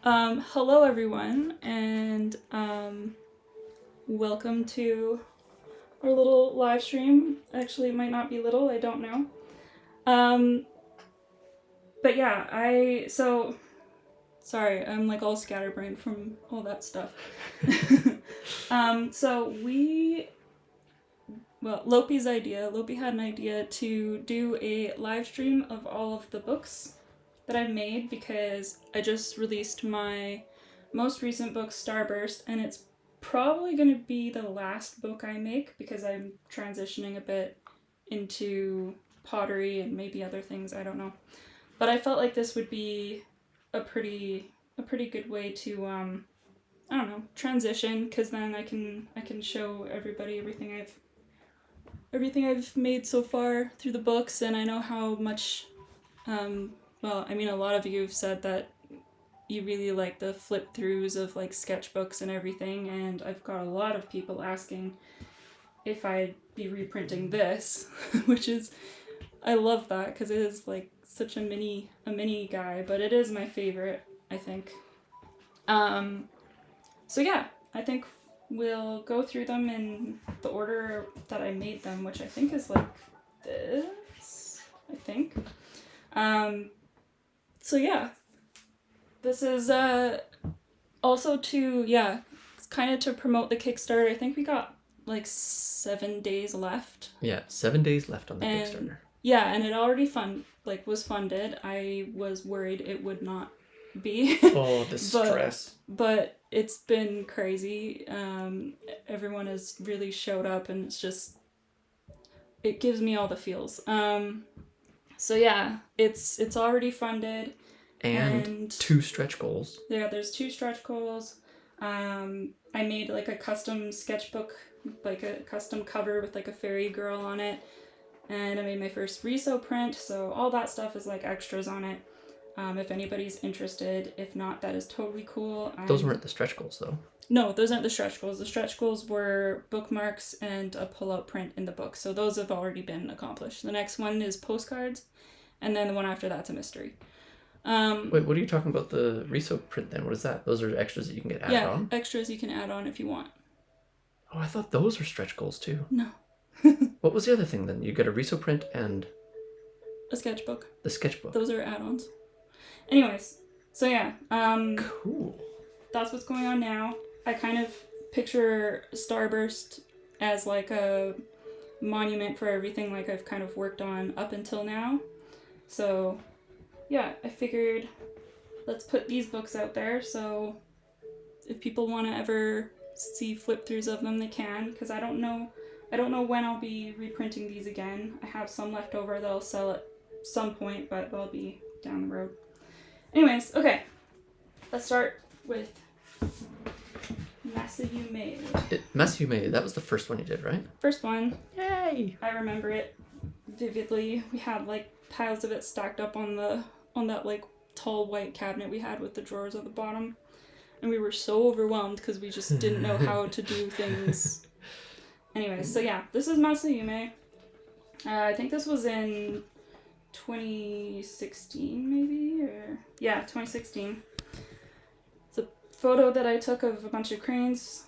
Hello everyone, and welcome to our little live stream. Actually, it might not be little, I don't know. But yeah, sorry, I'm like all scatterbrained from all that stuff. Lopi had an idea to do a live stream of all of the books that I've made because I just released my most recent book, Starburst, and it's probably going to be the last book I make because I'm transitioning a bit into pottery and maybe other things, I don't know. But I felt like this would be a pretty good way to I don't know, transition, because then I can show everybody everything I've made so far through the books, and I know how much well, I mean, a lot of you have said that you really like the flip throughs of like sketchbooks and everything, and I've got a lot of people asking if I'd be reprinting this, which is, I love that because it is like such a mini guy, but it is my favorite, I think. So yeah, I think we'll go through them in the order that I made them, which I think is like this, I think. So yeah, this is also it's kind of to promote the Kickstarter. I think we got like 7 days left. Yeah, 7 days left on the Kickstarter. Yeah, and it already was funded. I was worried it would not be. Oh, the stress. But it's been crazy. Everyone has really showed up, and it gives me all the feels. So yeah, it's already funded. And 2 stretch goals. Yeah, there's 2 stretch goals. I made like a custom sketchbook, like a custom cover with like a fairy girl on it. And I made my first reso print, so all that stuff is like extras on it. If anybody's interested. If not, that is totally cool. Those weren't the stretch goals, though. No, those aren't the stretch goals. The stretch goals were bookmarks and a pull-out print in the book, so those have already been accomplished. The next one is postcards, and then the one after that's a mystery. Wait, what are you talking about the reso print then? What is that? Those are extras that you can get added on? Yeah, extras you can add on if you want. Oh, I thought those were stretch goals too. No. What was the other thing then? You get a reso print and... a sketchbook. The sketchbook. Those are add-ons. Anyways, so yeah. Cool. That's what's going on now. I kind of picture Starburst as like a monument for everything like I've kind of worked on up until now. So yeah, I figured let's put these books out there, so if people want to ever see flip throughs of them, they can, because I don't know when I'll be reprinting these again. I have some left over that I'll sell at some point, but they'll be down the road. Anyways, let's start with Masume. Masume, that was the first one you did, right? First one. Yay! I remember it vividly. We had like piles of it stacked up on that like tall white cabinet we had with the drawers at the bottom, and we were so overwhelmed because we just didn't know how to do things. Anyways, so yeah, this is Masume. I think this was in 2016 maybe, or yeah, 2016. It's a photo that I took of a bunch of cranes.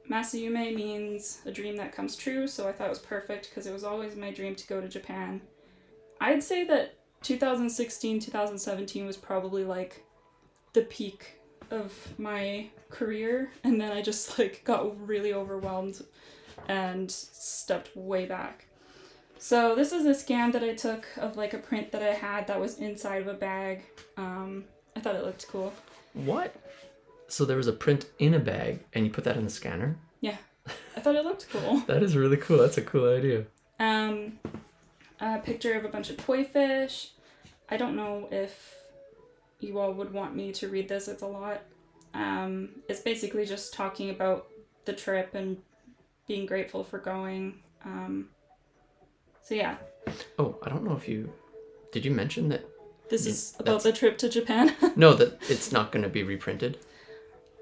Masume means a dream that comes true, so I thought it was perfect because it was always my dream to go to Japan. I'd say that 2016, 2017 was probably like the peak of my career, and then I just like got really overwhelmed and stepped way back. So this is a scan that I took of like a print that I had that was inside of a bag. I thought it looked cool. What? So there was a print in a bag and you put that in the scanner? Yeah. I thought it looked cool. That is really cool. That's a cool idea. A picture of a bunch of toy fish. I don't know if you all would want me to read this. It's a lot. It's basically just talking about the trip and being grateful for going. So yeah. Oh, I don't know if did you mention that this is about the trip to Japan? No, that it's not going to be reprinted?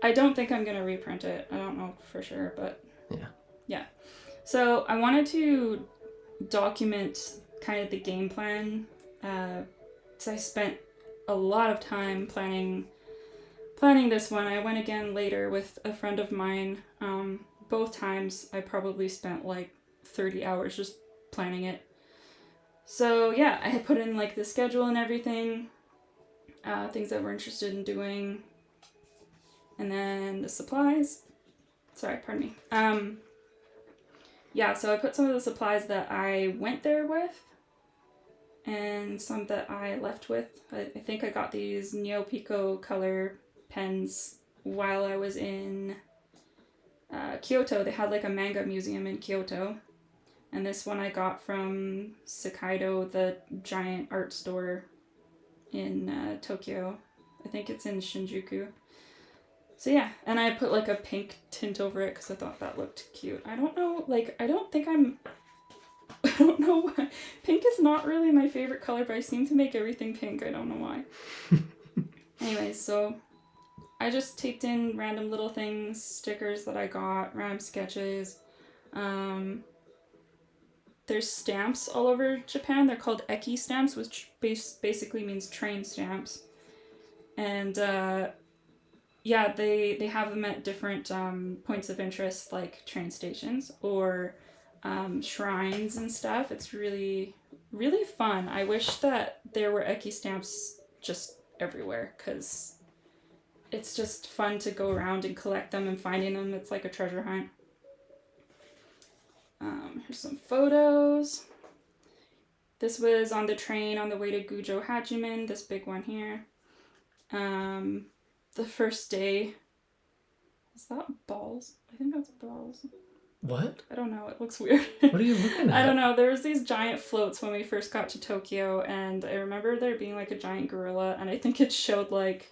I don't think I'm going to reprint it. I don't know for sure, but yeah. So I wanted to document kind of the game plan. So I spent a lot of time planning this one. I went again later with a friend of mine. Both times I probably spent like 30 hours just planning it. So yeah, I had put in like the schedule and everything, things that we're interested in doing, and then the supplies. Sorry, pardon me. Yeah, so I put some of the supplies that I went there with and some that I left with. I think I got these Neopico color pens while I was in Kyoto. They had like a manga museum in Kyoto. And this one I got from Sakaido, the giant art store in Tokyo. I think it's in Shinjuku. So yeah, and I put like a pink tint over it because I thought that looked cute. I don't know, like, I don't know why. Pink is not really my favorite color, but I seem to make everything pink. I don't know why. Anyways, so I just taped in random little things, stickers that I got, random sketches. There's stamps all over Japan. They're called eki stamps, which basically means train stamps. And yeah, they have them at different points of interest, like train stations or shrines and stuff. It's really, really fun. I wish that there were eki stamps just everywhere, because it's just fun to go around and collect them and finding them. It's like a treasure hunt. Here's some photos. This was on the train on the way to Gujo Hachimen, this big one here. The first day. Is that balls? I think that's balls. What? I don't know. It looks weird. What are you looking at? I don't know. There was these giant floats when we first got to Tokyo, and I remember there being like a giant gorilla, and I think it showed like,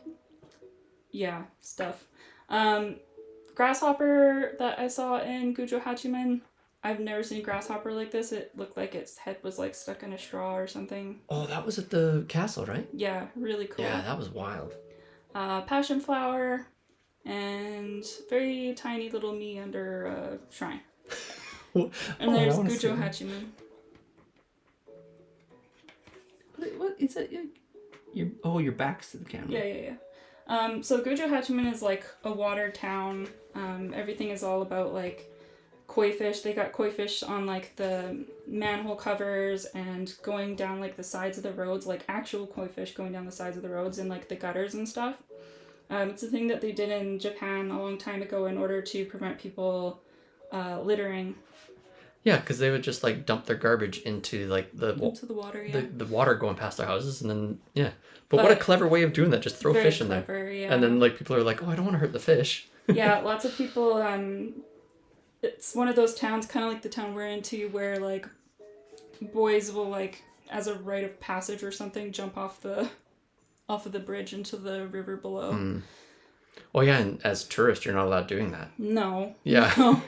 yeah, stuff. Grasshopper that I saw in Gujo Hachimen. I've never seen a grasshopper like this. It looked like its head was like stuck in a straw or something. Oh, that was at the castle, right? Yeah, really cool. Yeah, that was wild. Passion flower, and very tiny little me under a shrine. And there's Gujo Hachimen. What is it? Your back's to the camera. Yeah. So Gujo Hachimen is like a water town. Everything is all about like koi fish. They got koi fish on like the manhole covers and going down like the sides of the roads, like actual koi fish going down the sides of the roads and like the gutters and stuff. It's a thing that they did in Japan a long time ago in order to prevent people littering. Yeah, because they would just like dump their garbage into like into the water, yeah. The water going past their houses, and then yeah. But what a clever way of doing that! Just throw fish in there, yeah. And then like people are like, oh, I don't want to hurt the fish. Yeah, lots of people. It's one of those towns, kind of like the town we're into, where like boys will like, as a rite of passage or something, jump off of the bridge into the river below. Mm. Well, yeah, and as tourists, you're not allowed doing that. No. Yeah. No.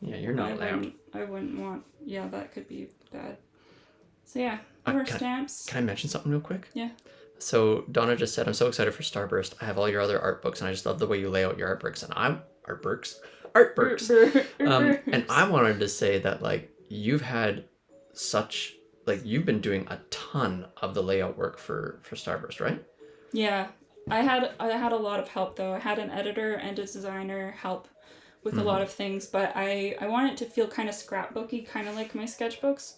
Yeah, you're not allowed. I wouldn't want. Yeah, that could be bad. So yeah, more stamps. Can I mention something real quick? Yeah. So Donna just said, I'm so excited for Starburst. I have all your other art books, and I just love the way you lay out your artworks. And artworks. And I wanted to say that like you've had such like you've been doing a ton of the layout work for Starburst, right? Yeah, I had a lot of help though. I had an editor and a designer help with a lot of things, but I want it to feel kind of scrapbooky, kind of like my sketchbooks.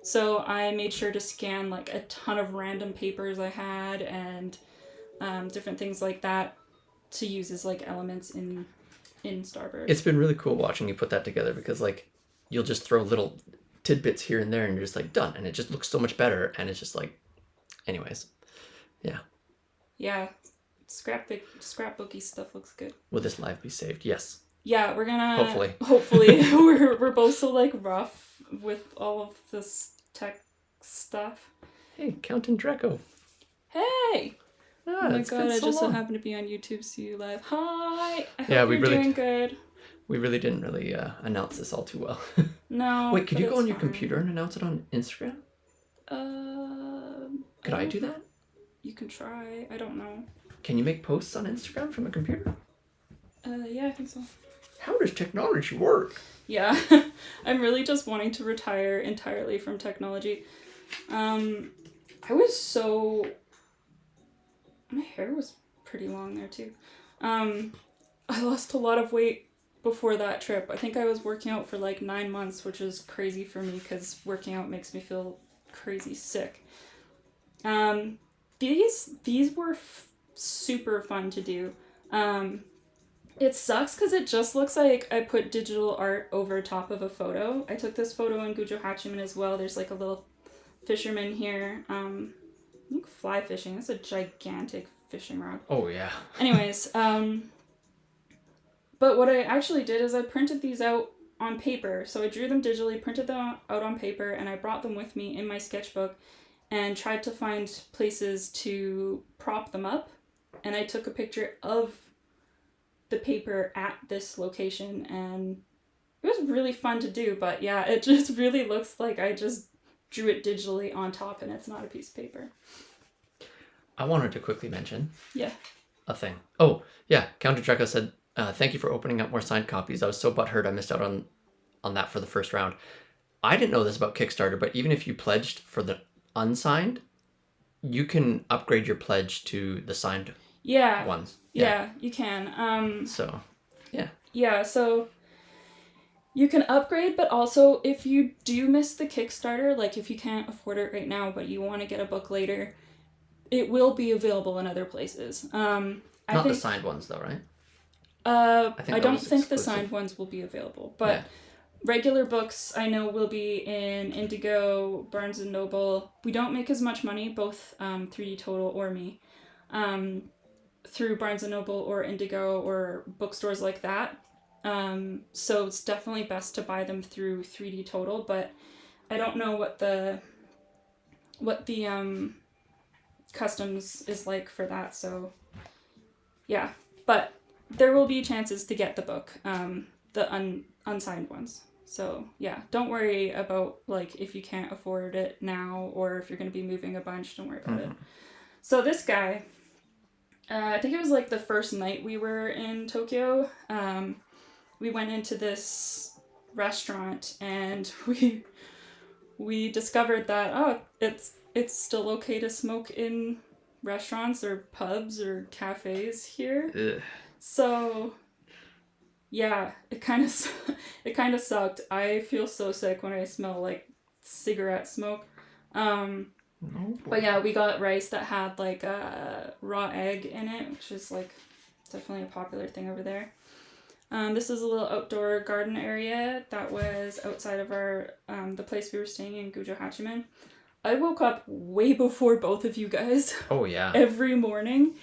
So I made sure to scan like a ton of random papers I had and different things like that to use as like elements in Starburst. It's been really cool watching you put that together because like you'll just throw little tidbits here and there and you're just like done, and it just looks so much better, and it's just like, anyways, yeah. Yeah, scrapbooky stuff looks good. Will this live be saved? Yes. Yeah, we're gonna hopefully we're both so like rough with all of this tech stuff. Hey, Count and Draco. Hey. Oh my god! I just so happened to be on YouTube. See you live. Hi. I hope you're doing good. We really didn't really announce this all too well. No. Wait, could you go on your computer and announce it on Instagram? Could I do that? You can try. I don't know. Can you make posts on Instagram from a computer? Yeah, I think so. How does technology work? Yeah, I'm really just wanting to retire entirely from technology. I was so my hair was pretty long there too. I lost a lot of weight before that trip. I think I was working out for like 9 months, which is crazy for me because working out makes me feel crazy sick. These were super fun to do. It sucks because it just looks like I put digital art over top of a photo. I took this photo in Gujo Hachiman as well. There's like a little fisherman here. I think fly fishing. That's a gigantic fishing rod. Oh, yeah. Anyways, but what I actually did is I printed these out on paper. So I drew them digitally, printed them out on paper, and I brought them with me in my sketchbook and tried to find places to prop them up. And I took a picture of the paper at this location, and it was really fun to do. But yeah, it just really looks like I just drew it digitally on top and it's not a piece of paper. I wanted to quickly mention a thing. Oh, yeah. Counter Draco said, thank you for opening up more signed copies. I was so butthurt I missed out on that for the first round. I didn't know this about Kickstarter, but even if you pledged for the unsigned, you can upgrade your pledge to the signed ones. Yeah, you can. So, yeah. Yeah, so you can upgrade, but also if you do miss the Kickstarter, like if you can't afford it right now, but you want to get a book later, it will be available in other places. Not the signed ones, though, right? I don't think the signed ones will be available, but regular books I know will be in Indigo, Barnes & Noble. We don't make as much money, both 3D Total or me, through Barnes & Noble or Indigo or bookstores like that. So it's definitely best to buy them through 3D Total, but I don't know what the customs is like for that, so yeah. But there will be chances to get the book, the unsigned ones. So yeah, don't worry about like if you can't afford it now or if you're going to be moving a bunch, don't worry about it. So this guy, I think it was like the first night we were in Tokyo. We went into this restaurant and we discovered that it's still okay to smoke in restaurants or pubs or cafes here. Ugh. So yeah, it kind of sucked. I feel so sick when I smell like cigarette smoke. But yeah, we got rice that had like a raw egg in it, which is like definitely a popular thing over there. This is a little outdoor garden area that was outside of our the place we were staying in, Gujo Hachiman. I woke up way before both of you guys. Oh yeah. Every morning,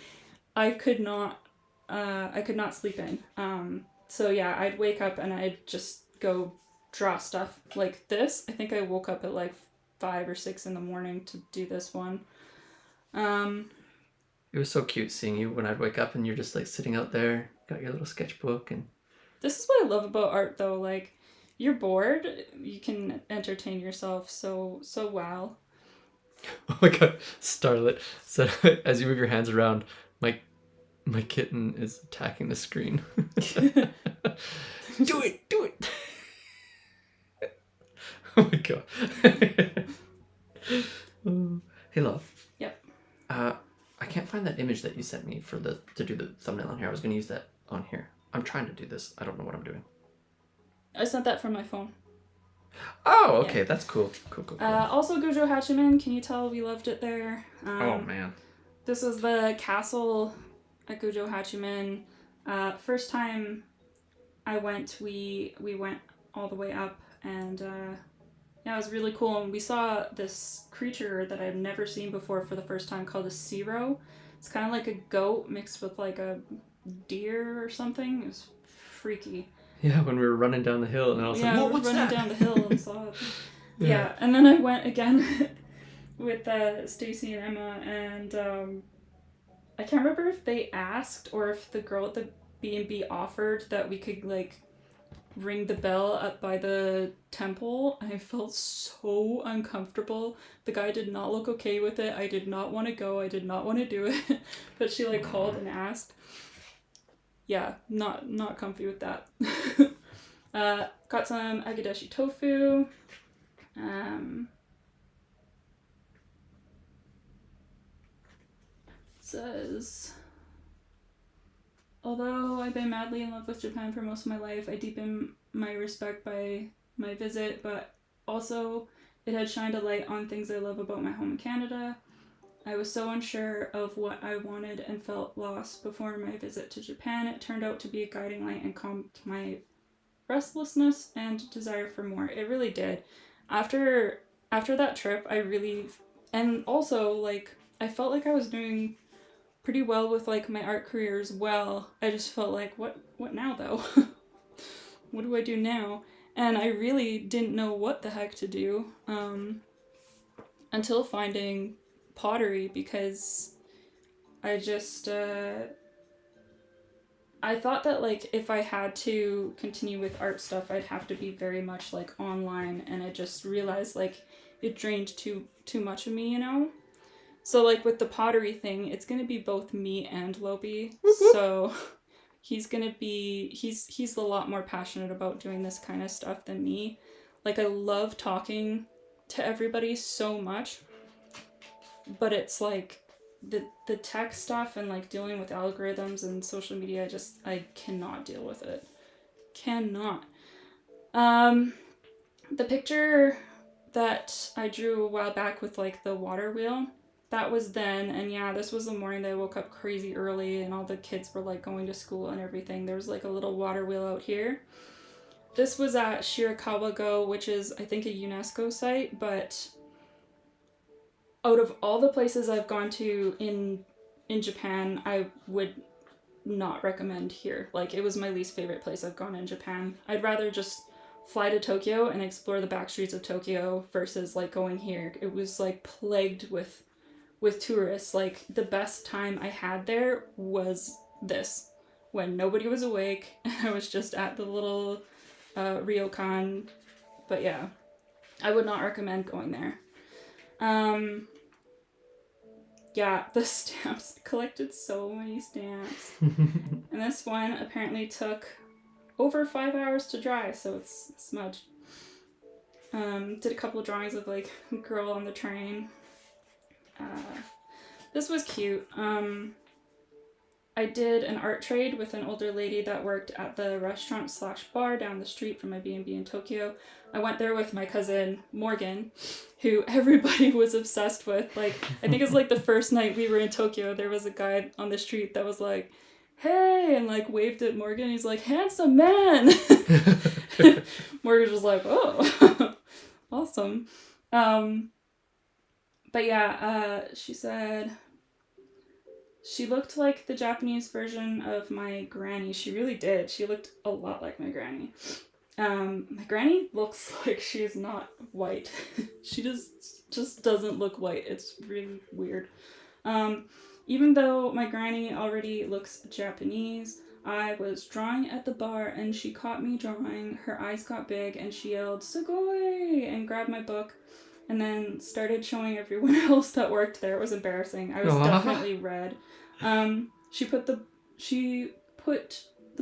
I could not sleep in. So yeah, I'd wake up and I'd just go draw stuff like this. I think I woke up at like 5 or 6 in the morning to do this one. It was so cute seeing you when I'd wake up and you're just like sitting out there, got your little sketchbook and. This is what I love about art though, like you're bored, you can entertain yourself so well. Oh my god, Starlet said as you move your hands around, my kitten is attacking the screen. Do it! Oh my god. Hey love. Yep. I can't find that image that you sent me to do the thumbnail on here. I was gonna use that on here. I'm trying to do this. I don't know what I'm doing. I sent that from my phone. Oh, okay. Yeah. That's cool. Cool. Also, Gujo Hachiman, can you tell we loved it there? Oh, man. This is the castle at Gujo Hachiman. First time I went, we went all the way up, and yeah, it was really cool. And we saw this creature that I've never seen before for the first time called a Siro. It's kind of like a goat mixed with like a deer or something. It was freaky. Yeah, when we were running down the hill, and I was like, "Whoa, what's that?" Yeah, we were running down the hill and saw it. Yeah, and then I went again with Stacy and Emma, and I can't remember if they asked or if the girl at the B&B offered that we could like ring the bell up by the temple. I felt so uncomfortable. The guy did not look okay with it. I did not want to go. I did not want to do it, but she like called and asked. Yeah, not comfy with that. Got some agedashi tofu. says, although I've been madly in love with Japan for most of my life, I deepen my respect by my visit, but also it had shined a light on things I love about my home in Canada. I was so unsure of what I wanted and felt lost before my visit to Japan. It turned out to be a guiding light and calmed my restlessness and desire for more. It really did. After that trip, I really, and also like I felt like I was doing pretty well with like my art career as well. I just felt like what now though? What do I do now? And I really didn't know what the heck to do until finding pottery, because I just I thought that like if I had to continue with art stuff, I'd have to be very much like online, and I just realized like it drained too much of me, you know? So like with the pottery thing, it's gonna be both me and Lobi. So he's a lot more passionate about doing this kind of stuff than me. Like I love talking to everybody so much, but it's like the tech stuff and like dealing with algorithms and social media, I cannot deal with it. Cannot. The picture that I drew a while back with like the water wheel, that was then, and yeah, this was the morning that I woke up crazy early and all the kids were like going to school and everything. There was like a little water wheel out here. This was at Shirakawa-go, which is I think a UNESCO site, but out of all the places I've gone to in Japan, I would not recommend here. Like, it was my least favorite place I've gone in Japan. I'd rather just fly to Tokyo and explore the back streets of Tokyo versus like going here. It was like plagued with tourists. Like, the best time I had there was this, when nobody was awake and I was just at the little ryokan. But yeah, I would not recommend going there. Yeah, the stamps, collected so many stamps. And this one apparently took over 5 hours to dry, so it's smudged. Did a couple of drawings of like a girl on the train. This was cute. I did an art trade with an older lady that worked at the restaurant/bar down the street from my B&B in Tokyo. I went there with my cousin Morgan, who everybody was obsessed with. Like, I think it's like the first night we were in Tokyo, there was a guy on the street that was like, "Hey," and like waved at Morgan. He's like, "Handsome man." Morgan was like, "Oh, awesome." But yeah, she said she looked like the Japanese version of my granny. She really did. She looked a lot like my granny. My granny looks like she's not white. She just doesn't look white. It's really weird. Even though my granny already looks Japanese, I was drawing at the bar and she caught me drawing. Her eyes got big and she yelled, "Sugoi!" and grabbed my book and then started showing everyone else that worked there. It was embarrassing. I was definitely red. She put the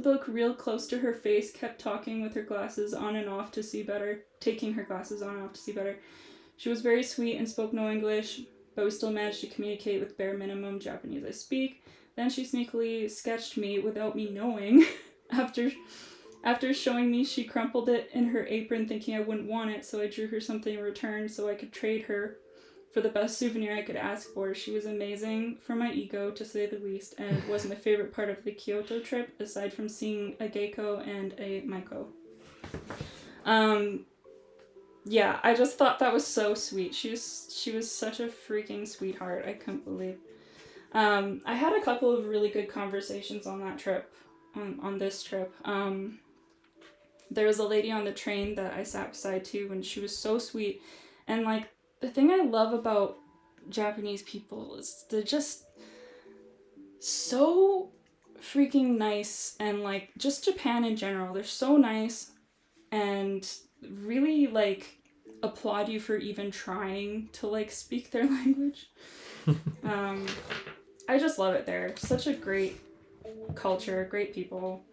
book real close to her face, kept talking with her glasses on and off to see better, taking her glasses on and off to see better. She was very sweet and spoke no English, but we still managed to communicate with bare minimum Japanese I speak. Then she sneakily sketched me without me knowing. After showing me, she crumpled it in her apron thinking I wouldn't want it, so I drew her something in return so I could trade her for the best souvenir I could ask for. She was amazing for my ego, to say the least, and was my favorite part of the Kyoto trip, aside from seeing a Geiko and a Maiko. Yeah, I just thought that was so sweet. She was such a freaking sweetheart. I couldn't believe. I had a couple of really good conversations on that trip, on this trip. There was a lady on the train that I sat beside too, and she was so sweet. And like, the thing I love about Japanese people is they're just so freaking nice, and like, just Japan in general, they're so nice and really like applaud you for even trying to like speak their language. I just love it there. Such a great culture, great people.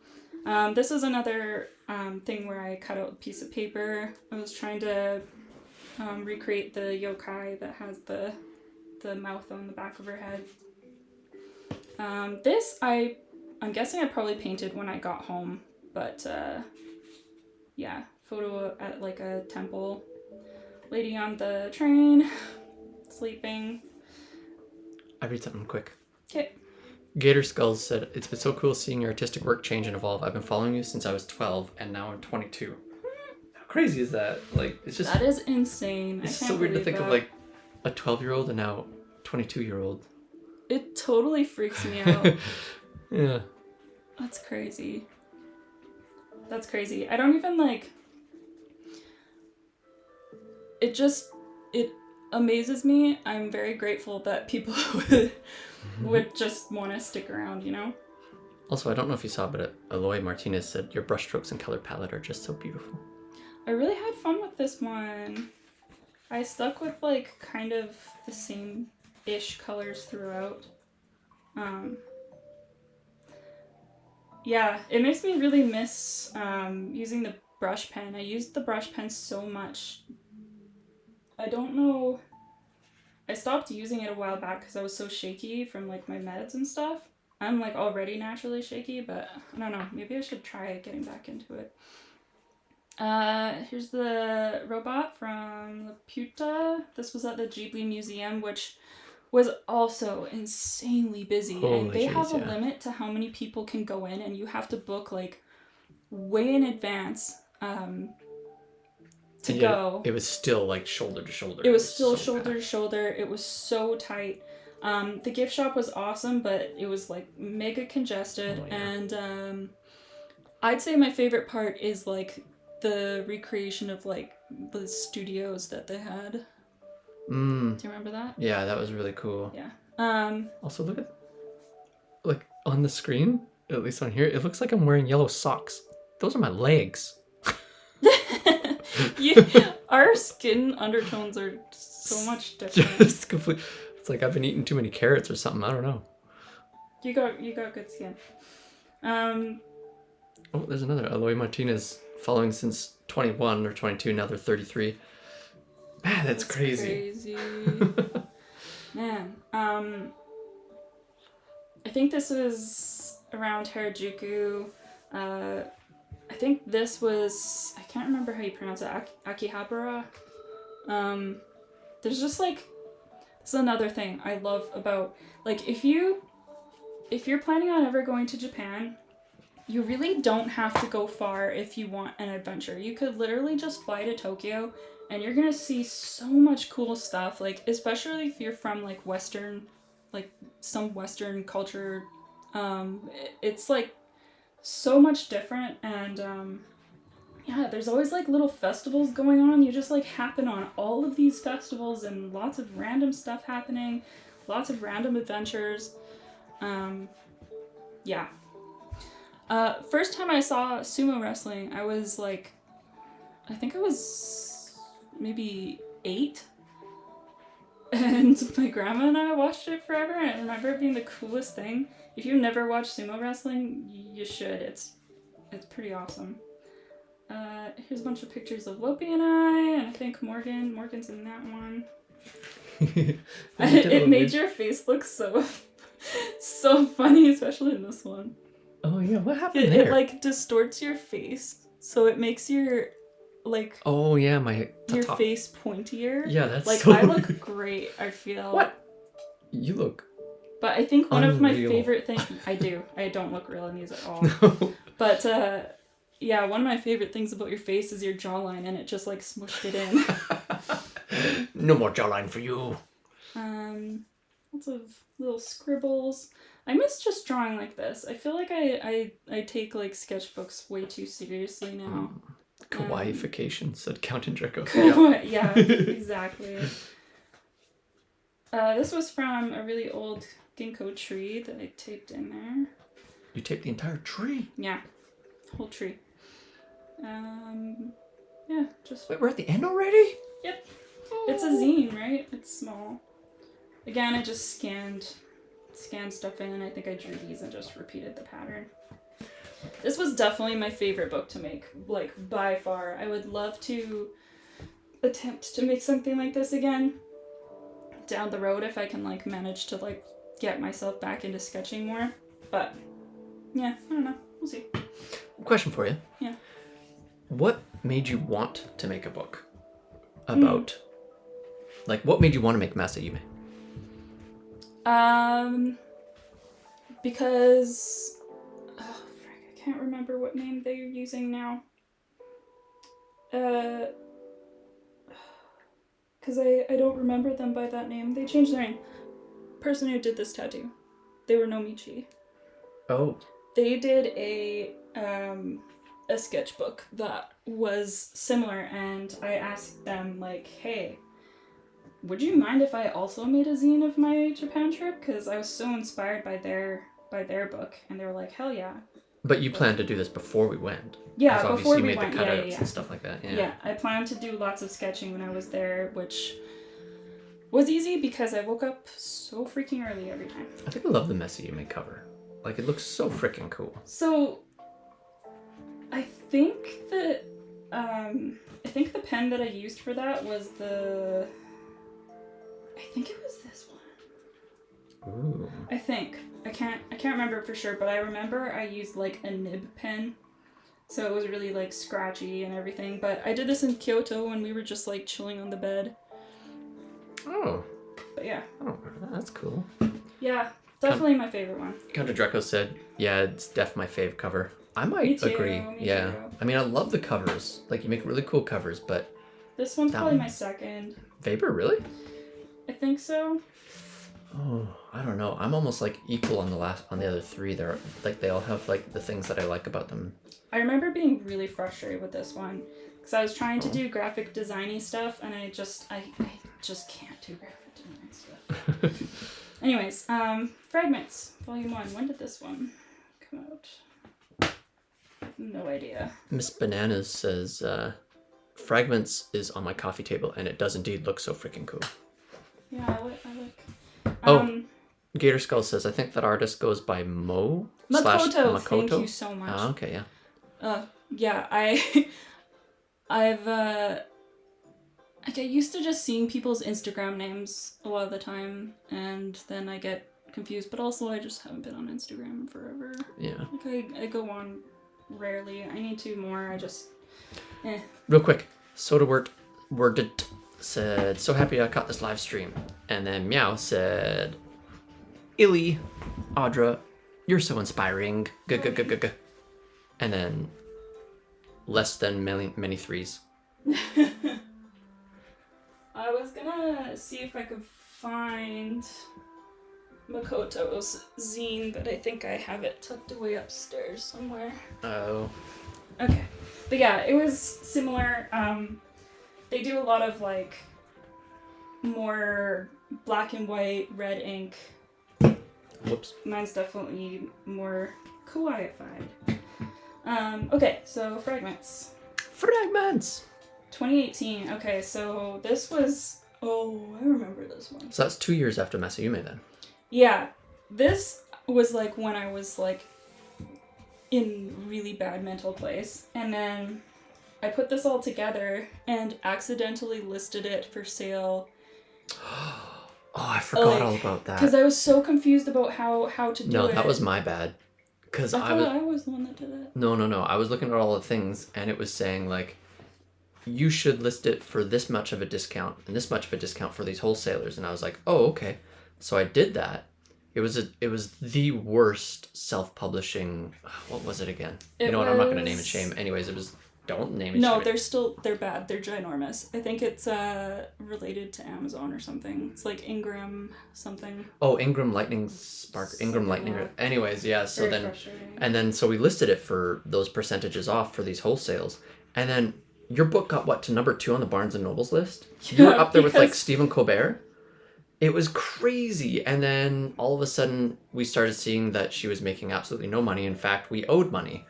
This is another thing where I cut out a piece of paper. I was trying to recreate the yokai that has the mouth on the back of her head. This, I'm guessing I probably painted when I got home, but yeah, photo at like a temple. Lady on the train, sleeping. I read something quick. Okay. Gator Skulls said, "It's been so cool seeing your artistic work change and evolve. I've been following you since I was 12, and now I'm 22. How crazy is that? Like, it's just... That is insane. It's so weird to think of, like, a 12-year-old and now 22-year-old. It totally freaks me out. Yeah. That's crazy. That's crazy. I don't even, like... It amazes me. I'm very grateful that people would just want to stick around, you know? Also, I don't know if you saw, but Aloy Martinez said, your brushstrokes and color palette are just so beautiful. I really had fun with this one. I stuck with, like, kind of the same-ish colors throughout. Yeah, it makes me really miss using the brush pen. I used the brush pen so much. I don't know... I stopped using it a while back because I was so shaky from, like, my meds and stuff. I'm, like, already naturally shaky, but I don't know. Maybe I should try getting back into it. Here's the robot from Laputa. This was at the Ghibli Museum, which was also insanely busy. Holy and they have a yeah. limit to how many people can go in, and you have to book, like, way in advance to go. It was still, like, shoulder to shoulder. It was still so shoulder to shoulder. It was so tight. The gift shop was awesome, but it was, like, mega congested. Oh, yeah. And I'd say my favorite part is, like, the recreation of, like, the studios that they had. Do you remember that? Yeah, that was really cool. Yeah. Also, look at, like, on the screen, at least on here, it looks like I'm wearing yellow socks. Those are my legs. Our skin undertones are so much different. Just complete. It's like I've been eating too many carrots or something. I don't know. You got good skin. Oh, there's another. Aloy Martinez, following since 21 or 22. Now they're 33. Man, that's crazy. Man. I think this was around Harajuku. I think this was... I can't remember how you pronounce it. Akihabara. There's just, like... This is another thing I love about... Like, if you're planning on ever going to Japan, you really don't have to go far if you want an adventure. You could literally just fly to Tokyo, and you're gonna see so much cool stuff. Like, especially if you're from, like, Western... Like, some Western culture. It's, like... so much different, and yeah, there's always like little festivals going on. You just like happen on all of these festivals and lots of random stuff happening, lots of random adventures. Yeah. First time I saw sumo wrestling, I was like, I think I was maybe 8. And my grandma and I watched it forever, and I remember it being the coolest thing. If you've never watched sumo wrestling, you should. It's pretty awesome. Here's a bunch of pictures of Lopi and I think Morgan's in that one. It made your face look so funny, especially in this one. Oh yeah, what happened there? It like distorts your face, so it makes your like... Oh yeah, your face pointier. Yeah, that's like so I look great, I feel. What? You look... But I think one of my unreal. favorite things... I do. I don't look real in these at all. No. But, yeah, one of my favorite things about your face is your jawline, and it just, like, smushed it in. No more jawline for you. Lots of little scribbles. I miss just drawing like this. I feel like I take, like, sketchbooks way too seriously now. Kawaiification, said Count and Draco. Yeah, exactly. This was from a really old ginkgo tree that I taped in there. You taped the entire tree? Yeah, whole tree. Yeah, just... Wait, we're at the end already? Yep. It's a zine, right? It's small. Again, I just scanned stuff in, and I think I drew these and just repeated the pattern. This was definitely my favorite book to make, like, by far. I would love to attempt to make something like this again down the road if I can, like, manage to, like, get myself back into sketching more. But yeah, I don't know. We'll see. Question for you. Yeah. What made you want to make a book about, like, what made you want to make Masume? Because, oh, frick, I can't remember what name they're using now. Because I don't remember them by that name. They changed their name. Person who did this tattoo. They were Nomichi. Oh. They did a sketchbook that was similar, and I asked them, like, hey, would you mind if I also made a zine of my Japan trip? Because I was so inspired by their book, and they were like, hell yeah. But you planned to do this before we went. Yeah, before we made went. The cutouts and stuff like that. Yeah, I planned to do lots of sketching when I was there, which was easy because I woke up so freaking early every time. I think I love the Masume cover. Like, it looks so freaking cool. So, I think that the pen that I used for that was I think it was this one. Ooh. I think. I can't remember for sure, but I remember I used like a nib pen. So it was really like scratchy and everything. But I did this in Kyoto when we were just like chilling on the bed. Oh. But yeah. Oh, that's cool. Yeah, definitely my favorite one. Counter Draco said, yeah, it's def my fave cover. I might Me too, agree. me yeah. too. I mean, I love the covers. Like, you make really cool covers, but... This one's probably my second. Weber, really? I think so. Oh, I don't know. I'm almost like equal on the other three. They're like, they all have like the things that I like about them. I remember being really frustrated with this one because I was trying to do graphic designy stuff, and I just can't do graphic design stuff. Anyways, Fragments, Volume 1. When did this one come out? No idea. Miss Bananas says, Fragments is on my coffee table, and it does indeed look so freaking cool. Yeah, I like. Gator Skull says, I think that artist goes by Makoto. Makoto. Thank you so much. Oh, okay, yeah. Yeah, I've I get used to just seeing people's Instagram names a lot of the time, and then I get confused, but also I just haven't been on Instagram forever. Yeah. Like, I go on rarely. I need to more. I just... Real quick, Soda Worded said, so happy I caught this live stream. And then Meow said, Illy, Audra, you're so inspiring. Good. And then less than many threes. I was gonna see if I could find Makoto's zine, but I think I have it tucked away upstairs somewhere. Oh. Okay. But yeah, it was similar. They do a lot of like more black and white, red ink. Whoops. Mine's definitely more kawaii-fied. Okay, so Fragments. 2018. Okay, so this was... Oh, I remember this one. So that's 2 years after Masume then. Yeah, this was like when I was like in really bad mental place, and then I put this all together and accidentally listed it for sale. Oh, I forgot all about that. Because I was so confused about how to do it. No, that was my bad. Because I was the one that did it. No. I was looking at all the things, and it was saying like, you should list it for this much of a discount and this much of a discount for these wholesalers. And I was like, oh, okay. So I did that. It was the worst self-publishing. What was it again? You know what? I'm not going to name and shame. Anyways, it was. Don't name and shame. No, they're bad. They're ginormous. I think it's related to Amazon or something. It's like Ingram something. Oh, Ingram Lightning Spark. Ingram Lightning. Yeah. Anyways, yeah. So Very then, frustrating. so we listed it for those percentages off for these wholesales, and then your book got to number 2 on the Barnes and Nobles list. You were up there with like Stephen Colbert. It was crazy. And then all of a sudden we started seeing that she was making absolutely no money. In fact, we owed money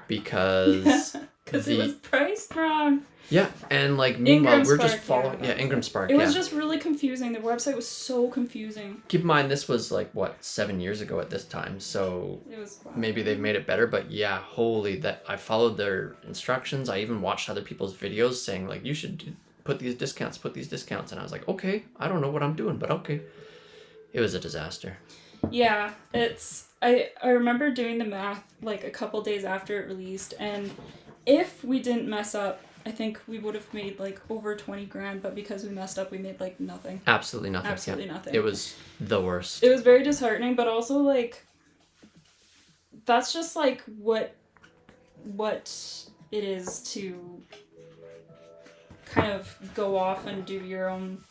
because it was priced wrong. Yeah, and like meanwhile Ingram we're just Spark, following Ingram Spark. It was just really confusing. The website was so confusing. Keep in mind this was like what 7 years ago at this time, so it was maybe they've made it better. But yeah, holy that I followed their instructions. I even watched other people's videos saying like you should put these discounts, and I was like, okay, I don't know what I'm doing, but okay. It was a disaster. Yeah, I remember doing the math like a couple days after it released, and if we didn't mess up, I think we would have made like over 20 grand, but because we messed up, we made like nothing. Absolutely nothing. Absolutely nothing. It was the worst. It was very disheartening, but also like that's just like what it is to kind of go off and do your own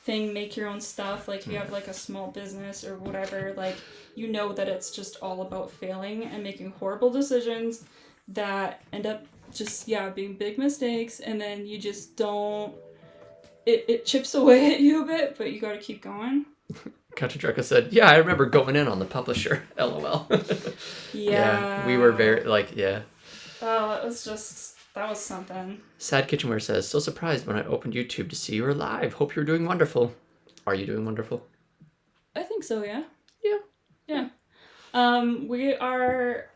thing, make your own stuff. Like if you have like a small business or whatever, like you know that it's just all about failing and making horrible decisions that end up just being big mistakes, and then you just don't it chips away at you a bit, but you got to keep going. Country Trucker said, yeah, I remember going in on the publisher. LOL. Yeah. We were very like Oh, that was something. Sad Kitchenware says, so surprised when I opened YouTube to see you were live. Hope you're doing wonderful. Are you doing wonderful? I think so, yeah. Yeah. We are...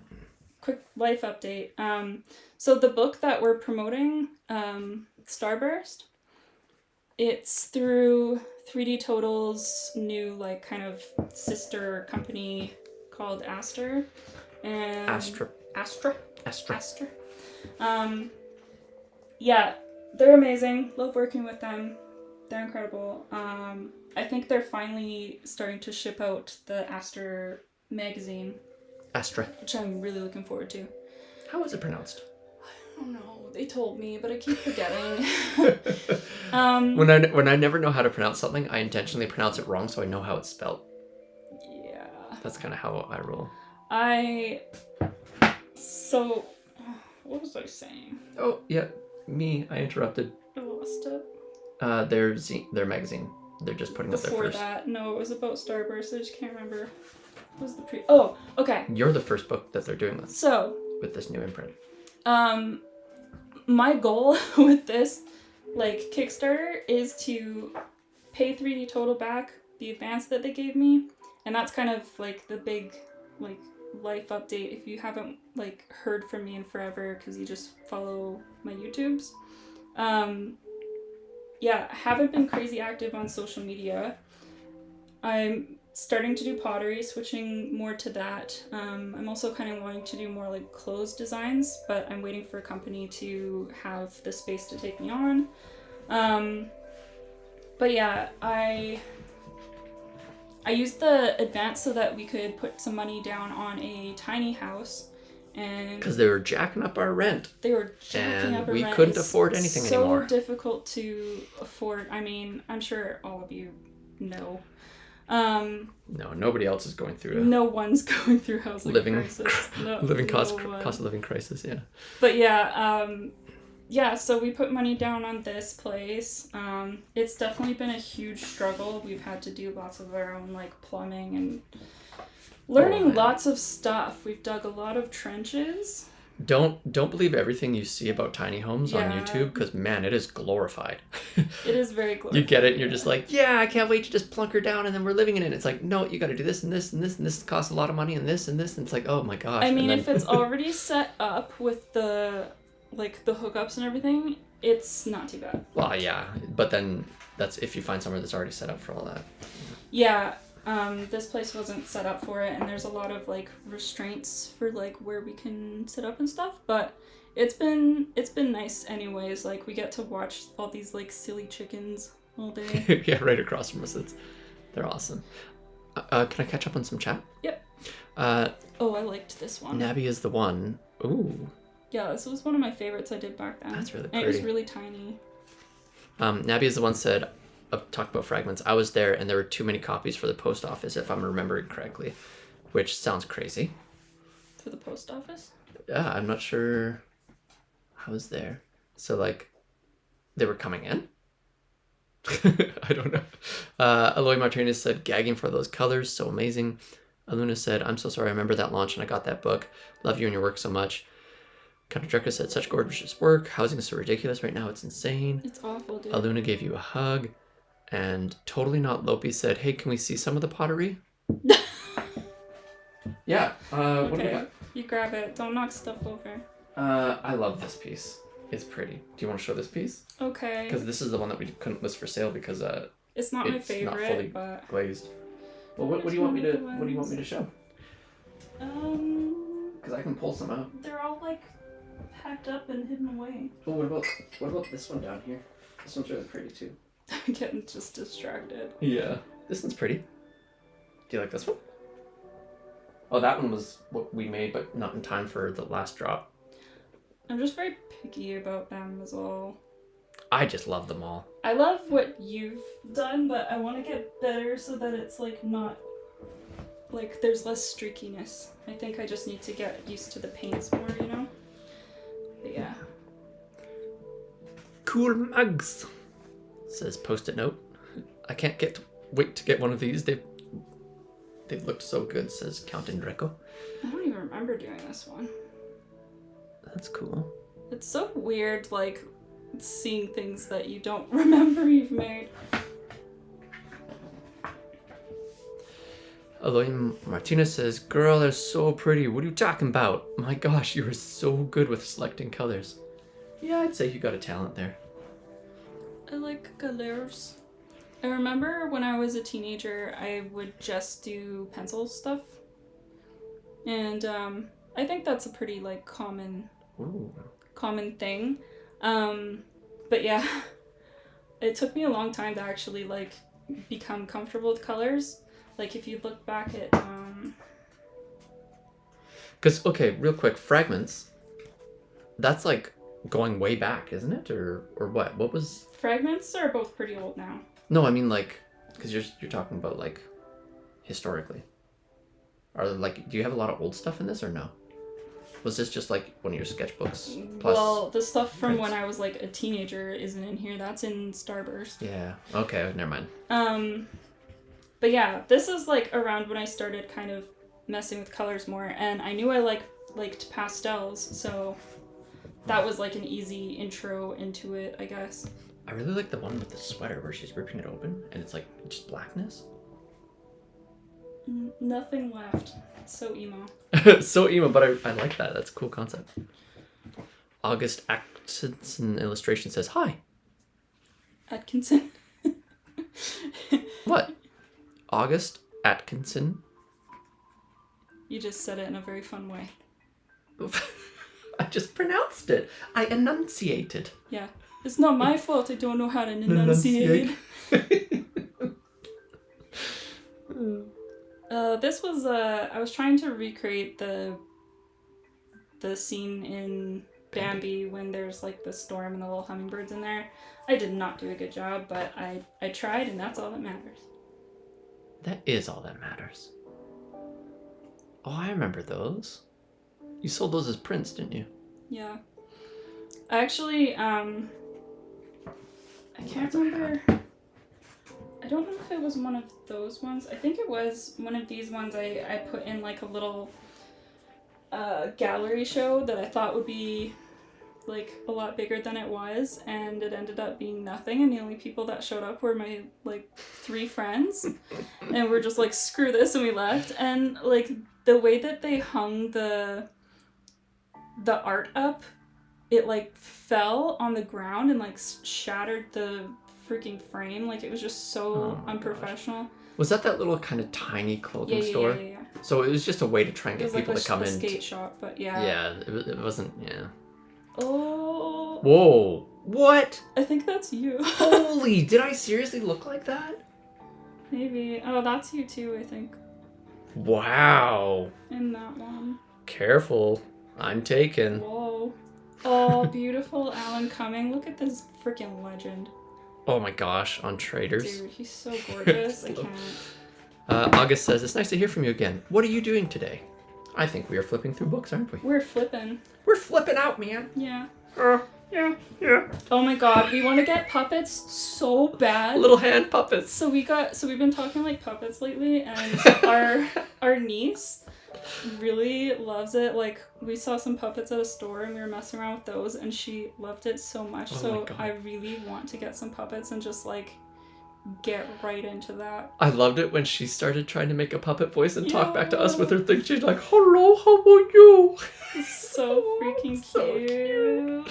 Quick life update. So the book that we're promoting, Starburst, it's through 3D Total's new, like, kind of sister company called Aster. And Astra. Yeah, they're amazing. Love working with them. They're incredible. I think they're finally starting to ship out the Aster magazine. Astra. Which I'm really looking forward to. How is it pronounced? I don't know. They told me, but I keep forgetting. When I never know how to pronounce something, I intentionally pronounce it wrong so I know how it's spelled. Yeah. That's kind of how I roll. So, what was I saying? Oh, yeah. Me. I interrupted. I lost it. Their magazine. They're just putting up their first. Before that, no, it was about Starburst. I just can't remember. What was the Oh, okay. You're the first book that they're doing this. So. With this new imprint. My goal with this, like, Kickstarter is to pay 3D Total back the advance that they gave me. And that's kind of, like, the big, like, life update if you haven't, like, heard from me in forever because you just follow my YouTubes. Yeah, I haven't been crazy active on social media. I'm starting to do pottery, switching more to that. I'm also kind of wanting to do more like clothes designs, but I'm waiting for a company to have the space to take me on. But yeah, I used the advance so that we could put some money down on a tiny house. And because they were jacking up our rent. They were jacking up our rent. We couldn't afford anything anymore. So difficult to afford. I mean, I'm sure all of you know. No, nobody else is going through it. No one's going through housing crisis. Cost of living crisis, yeah. But yeah, so we put money down on this place. It's definitely been a huge struggle. We've had to do lots of our own like plumbing and learning lots of stuff. We've dug a lot of trenches. Don't believe everything you see about tiny homes on YouTube, because man, it is glorified. It is very glorified. You get it, and you're just like, yeah, I can't wait to just plunk her down, and then we're living in it. It's like, no, you got to do this and this and this, and this costs a lot of money, and this and this, and it's like, oh my gosh. I mean, if it's already set up with the hookups and everything, it's not too bad. Well, yeah, but then that's if you find somewhere that's already set up for all that. Yeah. This place wasn't set up for it, and there's a lot of like restraints for like where we can sit up and stuff, but it's been nice anyways. Like we get to watch all these like silly chickens all day. Yeah, right across from us. They're awesome. Can I catch up on some chat? Yep. I liked this one. Nabby is the one. Ooh. Yeah, this was one of my favorites I did back then. That's really pretty. And it was really tiny. Nabby is the one said, talked about Fragments. I was there and there were too many copies for the post office, if I'm remembering correctly, which sounds crazy. For the post office? Yeah, I'm not sure. I was there. So, like, they were coming in? I don't know. Aloy Martinez said, gagging for those colors, so amazing. Aluna said, I'm so sorry, I remember that launch and I got that book. Love you and your work so much. Kanadreka said, such gorgeous work. Housing is so ridiculous right now, it's insane. It's awful, dude. Aluna gave you a hug. And Totally Not Lopi said, hey, can we see some of the pottery? Yeah. What do we got? You grab it. Don't knock stuff over. I love this piece. It's pretty. Do you want to show this piece? Okay. Because this is the one that we couldn't list for sale because it's not my favorite, not fully but glazed. Well, what do you want me to show? Because I can pull some out. They're all like packed up and hidden away. Oh, what about this one down here? This one's really pretty too. I'm getting just distracted. Yeah. This one's pretty. Do you like this one? Oh, that one was what we made, but not in time for the last drop. I'm just very picky about them as well. I just love them all. I love what you've done, but I want to get better so that it's like not like there's less streakiness. I think I just need to get used to the paints more, you know? But yeah. Cool mugs, says Post-it note. I can't wait to get one of these. They've looked so good, says Count Indreco. I don't even remember doing this one. That's cool. It's so weird, like, seeing things that you don't remember you've made. Elohim Martinez says, girl, they're so pretty. What are you talking about? My gosh, you are so good with selecting colors. Yeah, I'd say you got a talent there. I like colors. I remember when I was a teenager, I would just do pencil stuff. And I think that's a pretty like common thing. But yeah, it took me a long time to actually like become comfortable with colors. Like if you look back at Because okay, real quick, Fragments, that's like going way back, isn't it? Or what? What was Fragments are both pretty old now. No, I mean like, because you're talking about like historically. Are like, do you have a lot of old stuff in this or no? Was this just like one of your sketchbooks? Plus well, the stuff from when I was like a teenager isn't in here. That's in Starburst. Yeah. Okay. Never mind. But yeah, this is like around when I started kind of messing with colors more, and I knew I liked pastels, so that was like an easy intro into it, I guess. I really like the one with the sweater where she's ripping it open and it's like just blackness. Nothing left. So emo. So emo, but I like that. That's a cool concept. August Atkinson illustration says, hi. Atkinson. What? August Atkinson. You just said it in a very fun way. I just pronounced it. I enunciated. Yeah. It's not my fault I don't know how to enunciate. This was I was trying to recreate the scene in Bambi when there's like the storm and the little hummingbirds in there. I did not do a good job, but I tried, and that's all that matters. That is all that matters. Oh, I remember those. You sold those as prints, didn't you? Yeah. I actually I can't remember. I don't know if it was one of those ones. I think it was one of these ones I put in like a little gallery show that I thought would be like a lot bigger than it was, and it ended up being nothing, and the only people that showed up were my like 3 friends, and we're just like, screw this, and we left. And like the way that they hung the art up, it like fell on the ground and like shattered the freaking frame. Like it was just so unprofessional. Gosh. Was that little kind of tiny clothing store? Yeah. So it was just a way to try and get people like to come in. It was like a skate shop, but yeah. Yeah, it wasn't, yeah. Oh. Whoa. What? I think that's you. Holy, did I seriously look like that? Maybe. Oh, that's you too, I think. Wow. In that one. Careful. I'm taken. Whoa. Oh, beautiful Alan Cumming. Look at this freaking legend. Oh my gosh, on Traders. Dude, he's so gorgeous. I can't. August says, it's nice to hear from you again. What are you doing today? I think we are flipping through books, aren't we? We're flipping. We're flipping out, man. Yeah. Yeah. Oh my god, we want to get puppets so bad. Little hand puppets. So we've been talking like puppets lately, and our niece really loves it. Like we saw some puppets at a store and we were messing around with those, and she loved it so much. So I really want to get some puppets and just like get right into that. I loved it when she started trying to make a puppet voice and talk back to us with her thing. She's like, hello, how are you? It's so freaking so cute.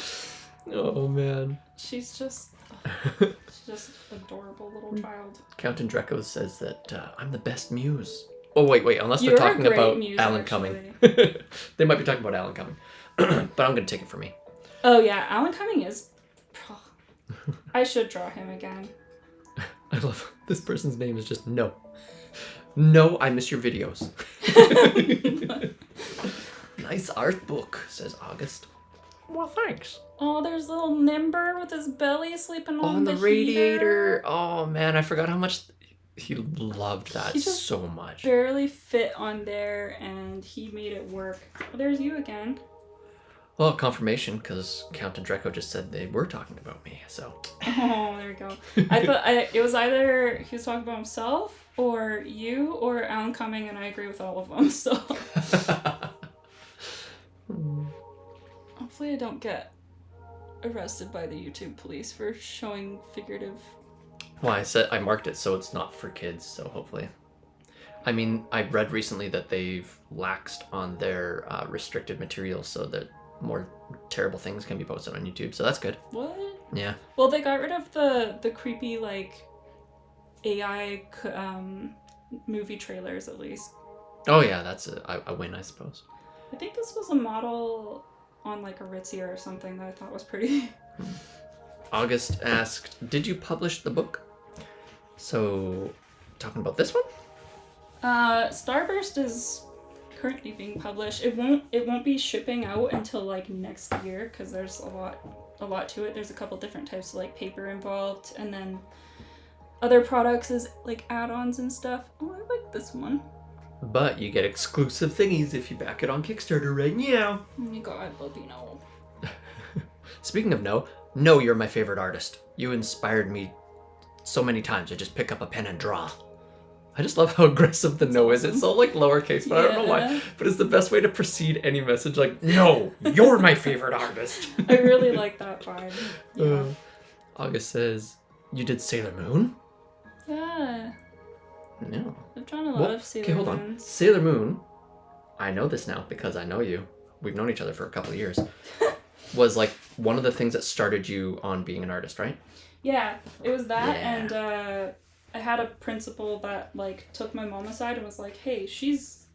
Oh man. She's just She's just adorable little child. Count and Draco says that I'm the best muse. Oh, wait. Unless You're they're talking a great about muse, Alan actually. Cumming. They might be talking about Alan Cumming. But I'm going to take it for me. Oh, yeah. Alan Cumming is... I should draw him again. I love this person's name is just No. No, I miss your videos. Nice art book, says August. Well, thanks. Oh, there's little Nimber with his belly sleeping on the the radiator. heater. Oh, man, I forgot how much he loved that so much. Barely fit on there, and he made it work. Oh, there's you again. Well, confirmation, because Count and Draco just said they were talking about me, so... Oh, there we go. I thought it was either he was talking about himself, or you, or Alan Cumming, and I agree with all of them, so... Hopefully I don't get arrested by the YouTube police for showing figurative... Well, I marked it so it's not for kids, so hopefully... I mean, I read recently that they've laxed on their restricted materials so that more terrible things can be posted on YouTube, so that's good. What? Yeah. Well, they got rid of the creepy, like, AI movie trailers, at least. Oh yeah, that's a win, I suppose. I think this was a model on, like, Aritzia or something that I thought was pretty. August asked, did you publish the book? So, talking about this one? Starburst is currently being published. It won't be shipping out until like next year because there's a lot to it. There's a couple different types of like paper involved, and then other products is like add-ons and stuff. Oh, I like this one. But you get exclusive thingies if you back it on Kickstarter right now. Oh my god, Lobino. Speaking of No, you're my favorite artist. You inspired me so many times to just pick up a pen and draw. I just love how aggressive the No is. It's so like lowercase, but I don't know why. But it's the best way to precede any message. Like, no, you're my favorite artist. I really like that vibe. Yeah. August says, you did Sailor Moon? Yeah. No. I've drawn a lot of Sailor Moons. Hold on. Sailor Moon, I know this now because I know you. We've known each other for a couple of years. Was like one of the things that started you on being an artist, right? Yeah, it was that, and I had a principal that like took my mom aside and was like, hey, she's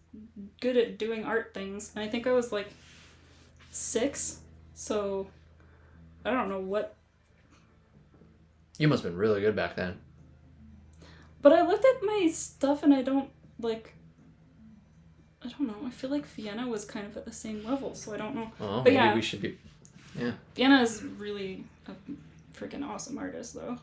good at doing art things. And I think I was like 6, so I don't know what. You must have been really good back then. But I looked at my stuff and I don't know, I feel like Vienna was kind of at the same level, so I don't know. Oh, but maybe we should be, yeah. Vienna is really a freaking awesome artist, though.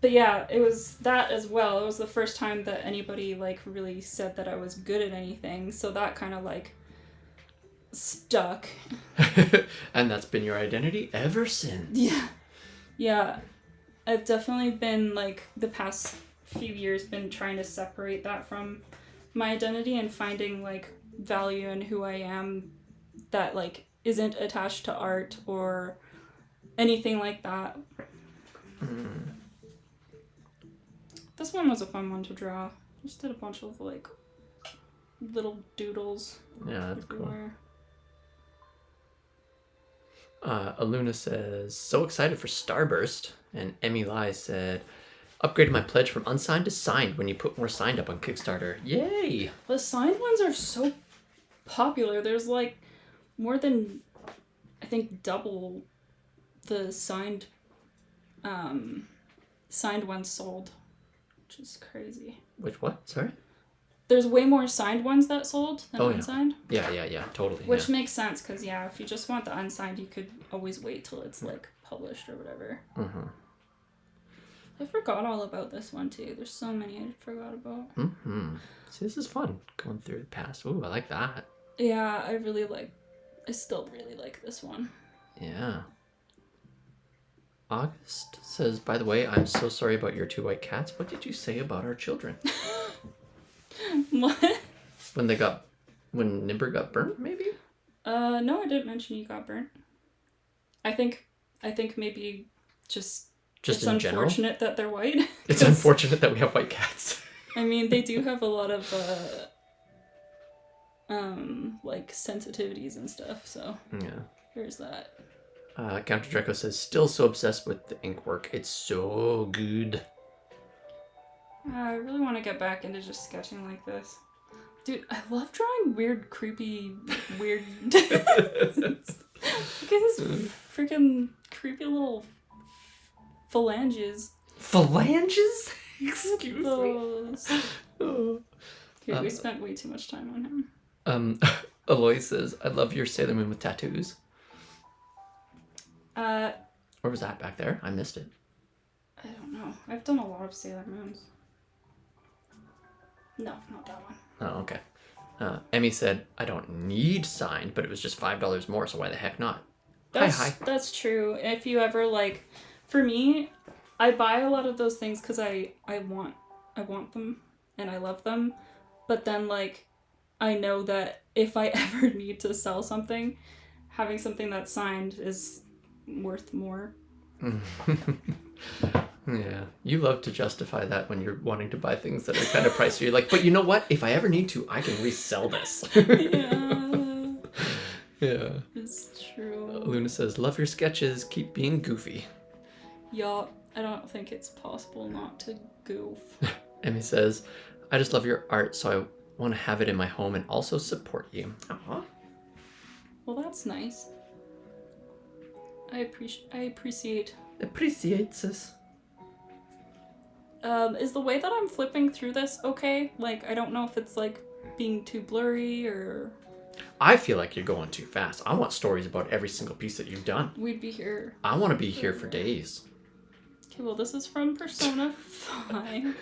But yeah, it was that as well. It was the first time that anybody, like, really said that I was good at anything, so that kind of, like, stuck. And that's been your identity ever since. Yeah. Yeah. I've definitely been, like, the past few years been trying to separate that from my identity and finding, like, value in who I am that, like, isn't attached to art or anything like that. This one was a fun one to draw. Just did a bunch of, like, little doodles. Yeah, that's everywhere. Cool. Aluna says, so excited for Starburst. And Emmy Lai said, upgraded my pledge from unsigned to signed when you put more signed up on Kickstarter. Yay! The signed ones are so popular. There's, like, more than, I think, double the signed ones sold. Which is crazy. Which what? Sorry? There's way more signed ones that sold than unsigned. Yeah, totally. Which makes sense, because, yeah, if you just want the unsigned, you could always wait till it's, like, published or whatever. Mm-hmm. I forgot all about this one, too. There's so many I forgot about. Mm-hmm. See, this is fun, going through the past. Ooh, I like that. Yeah, I still really like this one. Yeah. August says, by the way, I'm so sorry about your 2 white cats. What did you say about our children? What? When Nimber got burnt, maybe? No, I didn't mention you got burnt. I think maybe just it's in general? unfortunate that they're white. It's unfortunate that we have white cats. I mean, they do have a lot of like sensitivities and stuff, so yeah. there's that. Counter Draco says, still so obsessed with the ink work. It's so good. I really want to get back into just sketching like this. Dude, I love drawing weird, creepy, weird... Look at this freaking creepy little phalanges. Phalanges? Excuse me. Oh. Okay, we spent way too much time on him. Aloy says, I love your Sailor Moon with tattoos. Where was that back there? I missed it. I don't know. I've done a lot of Sailor Moons. No, not that one. Oh, okay. Emmy said, I don't need signed, but it was just $5 more, so why the heck not? Hi. That's true. If you ever, like, for me, I buy a lot of those things because I want them and I love them, but then, like, I know that if I ever need to sell something, having something that's signed is worth more. Yeah, you love to justify that when you're wanting to buy things that are kind of pricey. You're like, but you know what? If I ever need to, I can resell this. Yeah. Yeah. It's true. Luna says, love your sketches. Keep being goofy. Yeah, I don't think it's possible not to goof. Emmy says, I just love your art, so I want to have it in my home and also support you. Aww. Well, that's nice. I appreciate. Appreciates this. Is the way that I'm flipping through this okay? Like, I don't know if it's, like, being too blurry or... I feel like you're going too fast. I want stories about every single piece that you've done. We'd be here. I want to be here for days. Okay, well, this is from Persona 5.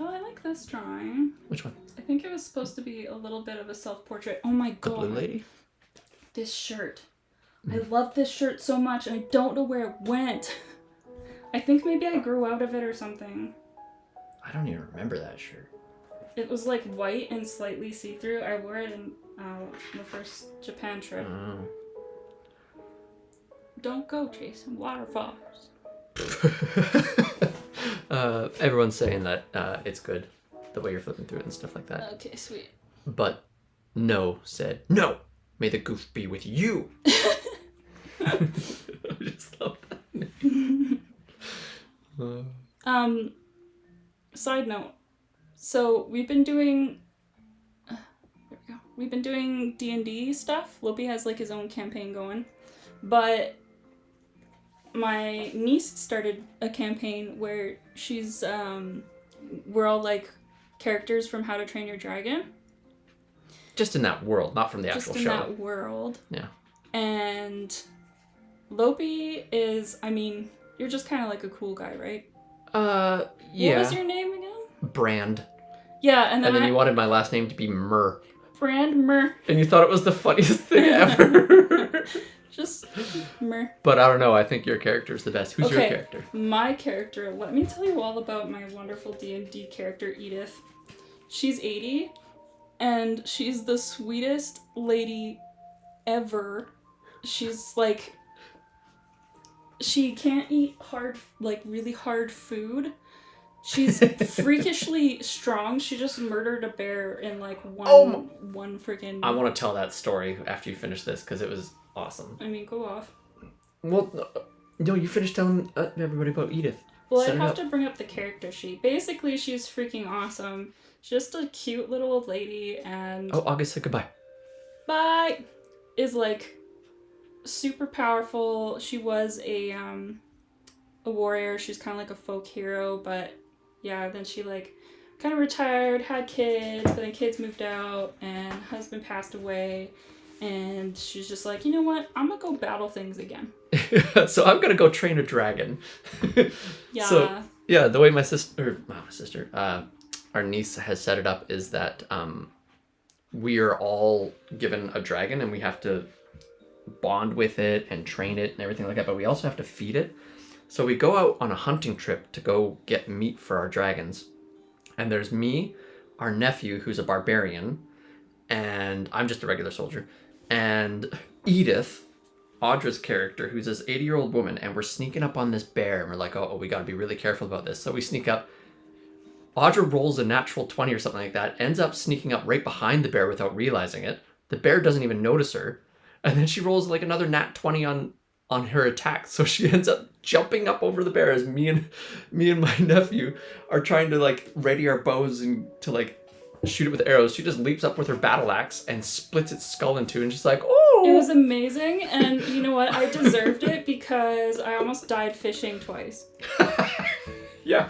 Oh, I like this drawing. Which one? I think it was supposed to be a little bit of a self-portrait. Oh my god. The blue lady? This shirt. I love this shirt so much, and I don't know where it went. I think maybe I grew out of it or something. I don't even remember that shirt. It was like white and slightly see-through. I wore it in the first Japan trip. Oh. Don't go chasing waterfalls. Everyone's saying that it's good, the way you're flipping through it and stuff like that. Okay, sweet. But No said, no, may the goof be with you. I just love that name. Side note. So we've been doing We've been doing D&D stuff. Lopi has like his own campaign going. But my niece started a campaign where she's we're all like characters from How to Train Your Dragon. Just in that world, not from the actual show. Just in that world. Yeah. And Lopi is, I mean, you're just kind of like a cool guy, right? Yeah. What was your name again? Brand. Yeah, and then you wanted my last name to be Mur. Brand Mur. And you thought it was the funniest thing ever. Just Mur. But I don't know, I think your character is the best. Who's your character? My character, let me tell you all about my wonderful D&D character, Edith. She's 80, and she's the sweetest lady ever. She's like, she can't eat really hard food. She's freakishly strong. She just murdered a bear in like one freaking... I want to tell that story after you finish this because it was awesome. I mean, go off. Well, no, you finished telling everybody about Edith. Well, I'd have to bring up the character sheet. Basically, she's freaking awesome. She's just a cute little old lady, and... Oh, August said goodbye. Bye! Is like super powerful. She was a warrior. She's kind of like a folk hero, but yeah, then she like kind of retired, had kids, but then kids moved out, and husband passed away, and she's just like, you know what? I'm gonna go battle things again. So I'm gonna go train a dragon. Yeah. So yeah, the way our niece has set it up is that we are all given a dragon and we have to bond with it and train it and everything like that, but we also have to feed it. So we go out on a hunting trip to go get meat for our dragons. And there's me, our nephew, who's a barbarian, and I'm just a regular soldier, and Edith, Audra's character, who's this 80-year-old woman, and we're sneaking up on this bear, and we're like, oh, we gotta be really careful about this. So we sneak up. Audra rolls a natural 20 or something like that, ends up sneaking up right behind the bear without realizing it. The bear doesn't even notice her. And then she rolls like another nat 20 on her attack, so she ends up jumping up over the bear as me and my nephew are trying to like ready our bows and to like shoot it with arrows. She just leaps up with her battle axe and splits its skull in two, and she's like, "Oh!" It was amazing, and you know what? I deserved it because I almost died fishing twice. Yeah,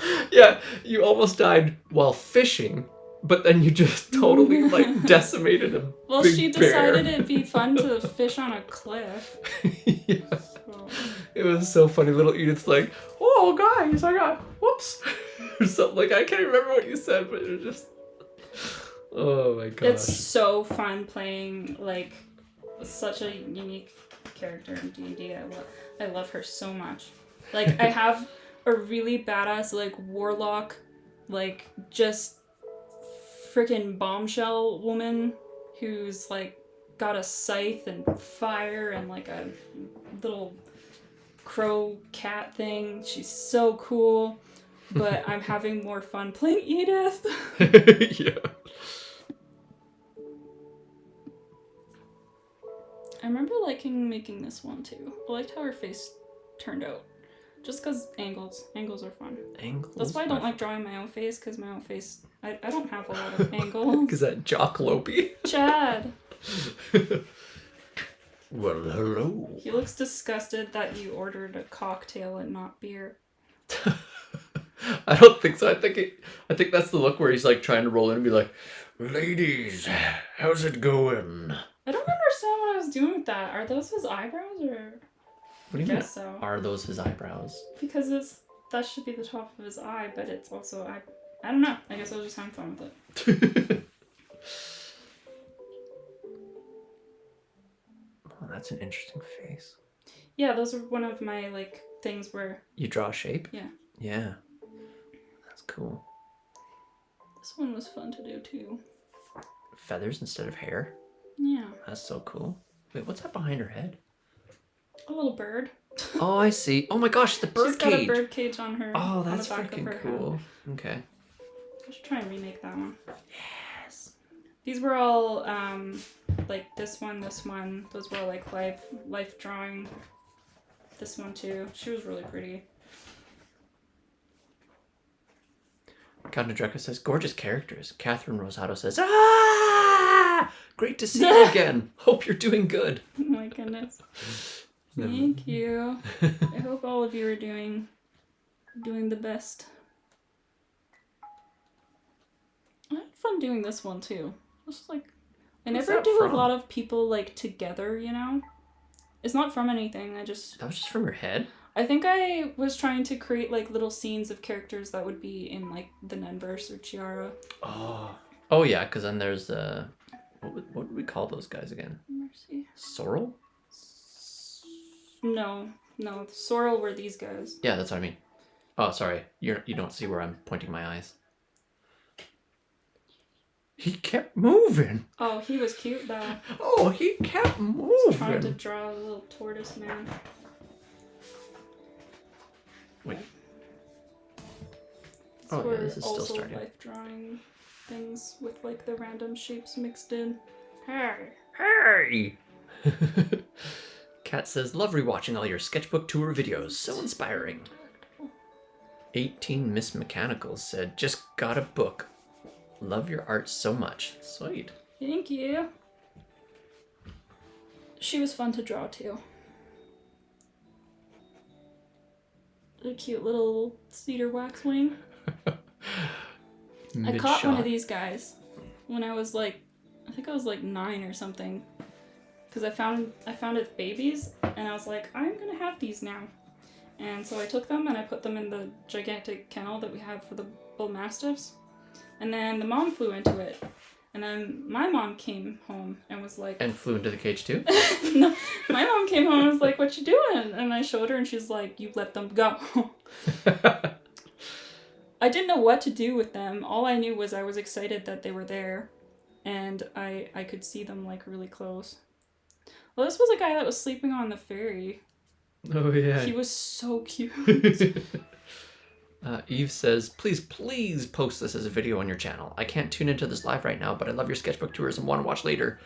you almost died while fishing, but then you just totally like decimated a Well, big she bear. decided it'd be fun to fish on a cliff. Yeah. So. It was so funny. Little Edith's like, "Oh, guys, I got whoops," or something like. I can't remember what you said, but it was just. Oh my gosh. It's so fun playing like such a unique character in D&D. I love her so much. Like I have a really badass like warlock, like just freaking bombshell woman who's like got a scythe and fire and like a little crow cat thing. She's so cool. But I'm having more fun playing Edith. Yeah. I remember liking making this one too. I liked how her face turned out. Just because angles. Angles are fun. Angles. That's why I don't like drawing my own face, because my own face, I don't have a lot of angles. Because that jockalopy. Chad! Well, hello. He looks disgusted that you ordered a cocktail and not beer. I don't think so. I think that's the look where he's like trying to roll in and be like, "Ladies, how's it going?" I don't understand what I was doing with that. Are those his eyebrows or? What do you I mean? guess so. Are those his eyebrows? Because that should be the top of his eye, but it's also I don't know. I guess I was just having fun with it. Oh, that's an interesting face. Yeah, those are one of my like things where You draw a shape? Yeah. Yeah. That's cool. this one was fun to do too. Feathers instead of hair? Yeah. That's so cool. Wait, what's that behind her head? A little bird. Oh, I see. Oh my gosh, the bird She's cage. got a bird cage on her. Oh, on the that's back of freaking her cool. head. Okay. I should try and remake that one. Yes. These were all like this one. Those were all like life drawing. This one too. She was really pretty. God Nadreka says, "Gorgeous characters." Catherine Rosado says, "Ah! Great to see you again. Hope you're doing good." Oh my goodness. Thank you. I hope all of you are doing the best. I had fun doing this one too. Just like I What's never that do from? a lot of people like together, you know? It's not from anything. That was just from your head? I think I was trying to create like little scenes of characters that would be in like the Nenverse or Chiara. Oh yeah, because then there's what would we call those guys again? Mercy. Sorrel? No, Sorrel were these guys. Yeah, that's what I mean. Oh, sorry. You don't see where I'm pointing my eyes. He kept moving. Oh, he was cute though. Oh, he kept Trying to moving. draw a little tortoise man. Wait. These Oh, yeah, were this is still also starting. life drawing things with like the random shapes mixed in. Hey. Hey! Kat says, "Love rewatching all your sketchbook tour videos. So inspiring." 18 Miss Mechanicals said, "Just got a book. Love your art so much." Sweet. Thank you. She was fun to draw too. A cute little cedar waxwing. I caught one of these guys when I was like, I think I was like 9 or something. Because I found its babies, and I was like, I'm gonna have these now. And so I took them and I put them in the gigantic kennel that we have for the bull mastiffs. And then the mom flew into it. And then my mom came home and was like... And flew into the cage too? No, my mom came home and was like, "What you doing?" And I showed her and she's like, "You let them go." I didn't know what to do with them. All I knew was I was excited that they were there. And I could see them like really close. Well, this was a guy that was sleeping on the ferry. Oh, yeah. He was so cute. Eve says, please post this as a video on your channel. I can't tune into this live right now, but I love your sketchbook tours and want to watch later.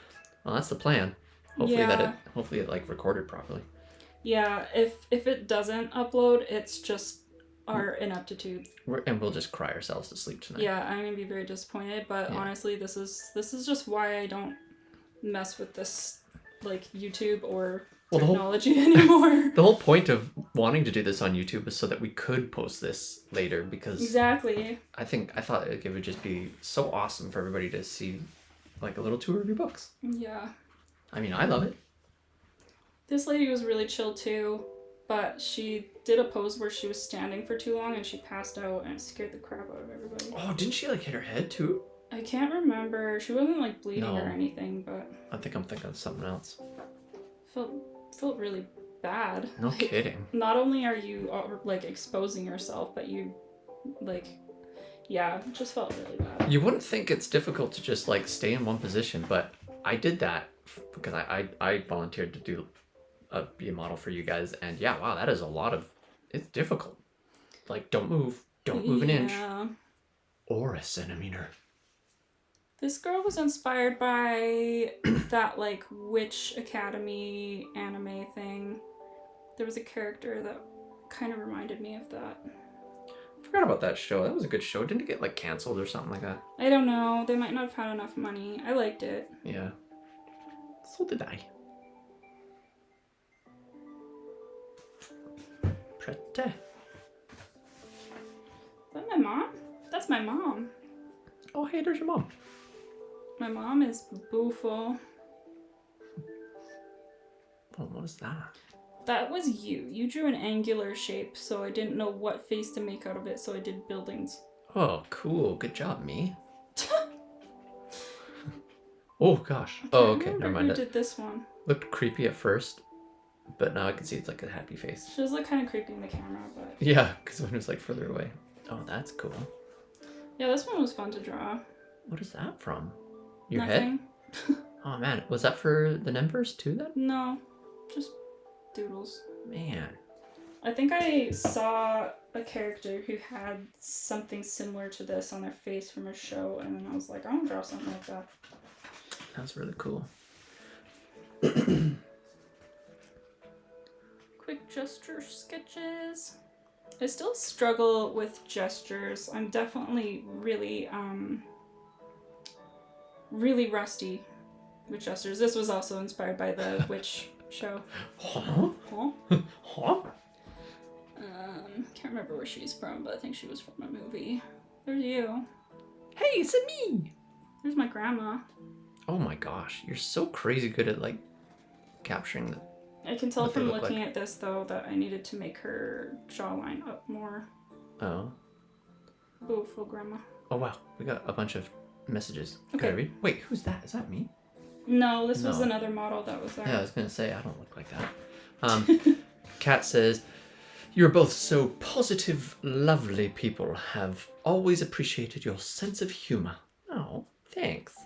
Well, that's the plan. Hopefully it like recorded properly. Yeah, if it doesn't upload, it's just our ineptitude. And we'll just cry ourselves to sleep tonight. Yeah, I'm gonna be very disappointed, but honestly, this is just why I don't mess with this like YouTube or technology anymore. The whole point of wanting to do this on YouTube is so that we could post this later, because exactly. I thought it would just be so awesome for everybody to see like a little tour of your books. Yeah. I mean, I love it. This lady was really chill too, but she did a pose where she was standing for too long and she passed out and it scared the crap out of everybody. Oh, didn't she like hit her head too? I can't remember. She wasn't like bleeding or anything, but I think I'm thinking of something else. Felt really bad. No kidding. Not only are you like exposing yourself, but you like it just felt really bad. You wouldn't think it's difficult to just like stay in one position, but I did that because I volunteered to be a model for you guys, and wow, that is it's difficult. Like, don't move an inch or a centimeter. This girl was inspired by that like Witch Academy anime thing. There was a character that kind of reminded me of that. I forgot about that show. That was a good show. Didn't it get like canceled or something like that? I don't know. They might not have had enough money. I liked it. Yeah. So did I. Pretty. Is that my mom? That's my mom. Oh, hey, there's your mom. My mom is beautiful. Oh, what is that? That was you. You drew an angular shape, so I didn't know what face to make out of it, so I did buildings. Oh, cool. Good job, me. Oh, gosh. Oh, okay. Never mind. Who did this one? Looked creepy at first, but now I can see it's like a happy face. She was like kind of creepy in the camera, but... Yeah, because when it was like further away. Oh, that's cool. Yeah, this one was fun to draw. What is that from? Your Nothing. head? Oh, man. Was that for the numbers too, then? No. Just doodles. Man. I think I saw a character who had something similar to this on their face from a show, and then I was like, I want to draw something like that. That's really cool. Quick gesture sketches. I still struggle with gestures. I'm definitely really rusty with gestures. This was also inspired by the witch show. Huh? Huh? Can't remember where she's from, but I think she was from a movie. There's you. Hey, it's me! There's my grandma. Oh my gosh, you're so crazy good at like capturing the... I can tell from looking at this though that I needed to make her jawline up more. Oh. Beautiful grandma. Oh wow, we got a bunch of messages. Okay. Can I read? Wait, who's that? Is that me? No, this was another model that was there. Yeah, I was gonna say, I don't look like that. Kat says, "You're both so positive, lovely people. Have always appreciated your sense of humor." Oh, thanks.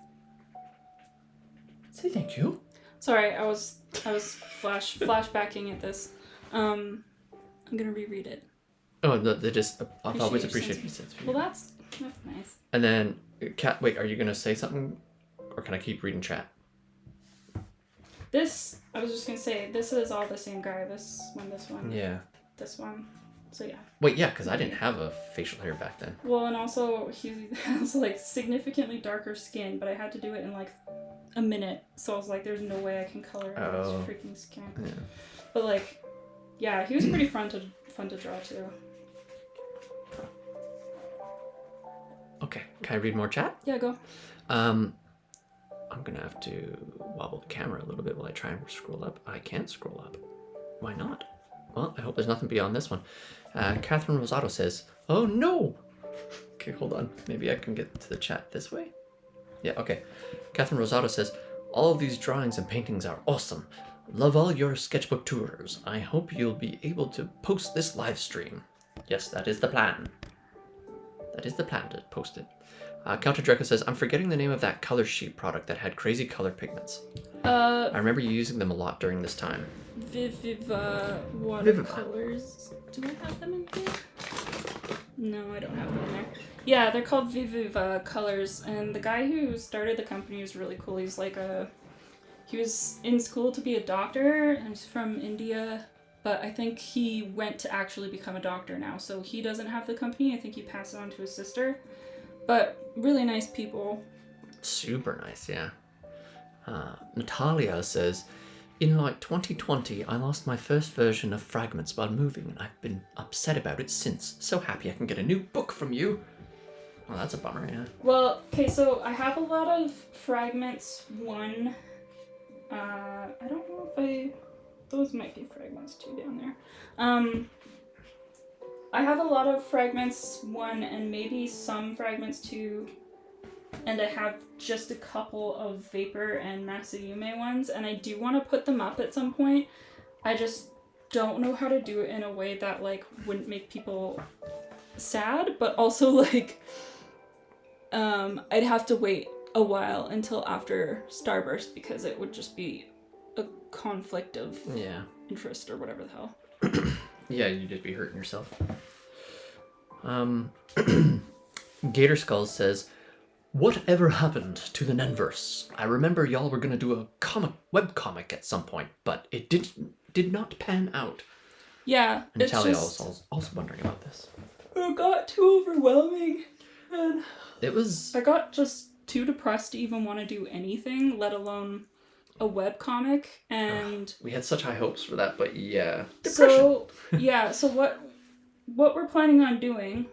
Say thank you. Sorry, I was flashbacking at this. I'm gonna reread it. Oh, no, they just I've always appreciated your sense of humor. Well, that's nice. And then, Kat, wait, are you gonna say something, or can I keep reading chat? This, I was just gonna say, this is all the same guy. This one. Yeah. This one. So yeah. Wait, yeah, because I didn't have a facial hair back then. Well, and also he has like significantly darker skin, but I had to do it in like a minute. So I was like, there's no way I can color his freaking skin. Yeah. But like, yeah, he was pretty fun to draw too. Okay, can I read more chat? Yeah, go. I'm gonna have to wobble the camera a little bit while I try and scroll up. I can't scroll up. Why not? Well, I hope there's nothing beyond this one. Catherine Rosato says, "Oh no!" Okay, hold on. Maybe I can get to the chat this way. Yeah, okay. Catherine Rosato says, "All of these drawings and paintings are awesome. Love all your sketchbook tours. I hope you'll be able to post this live stream." Yes, that is the plan. That is the plan, to post it. Counter Draco says, "I'm forgetting the name of that color sheet product that had crazy color pigments. I remember you using them a lot during this time." Viviva watercolors. Do I have them in here? No, I don't have them in there. Yeah, they're called Viviva colors, and the guy who started the company is really cool. He's like a he was in school to be a doctor, and he's from India, but I think he went to actually become a doctor now, so he doesn't have the company. I think he passed it on to his sister. But really nice people. Super nice, yeah. Natalia says, in like 2020, I lost my first version of Fragments while moving, and I've been upset about it since. So happy I can get a new book from you. Well, that's a bummer, yeah. Well, okay, so I have a lot of Fragments 1. I don't know if those might be Fragments 2 down there. I have a lot of Fragments 1 and maybe some Fragments 2, and I have just a couple of Vapor and Masume ones, and I do want to put them up at some point. I just don't know how to do it in a way that, like, wouldn't make people sad, but also, like, I'd have to wait a while until after Starburst, because it would just be a conflict of interest or whatever the hell. Yeah, you'd just be hurting yourself. Gator Skulls says, whatever happened to the Nenverse? I remember y'all were gonna do a webcomic at some point, but it did not pan out. Yeah, and Natalia was also wondering about this. It got too overwhelming, and I got just too depressed to even want to do anything, let alone a webcomic. And we had such high hopes for that, but yeah, depression. So what we're planning on doing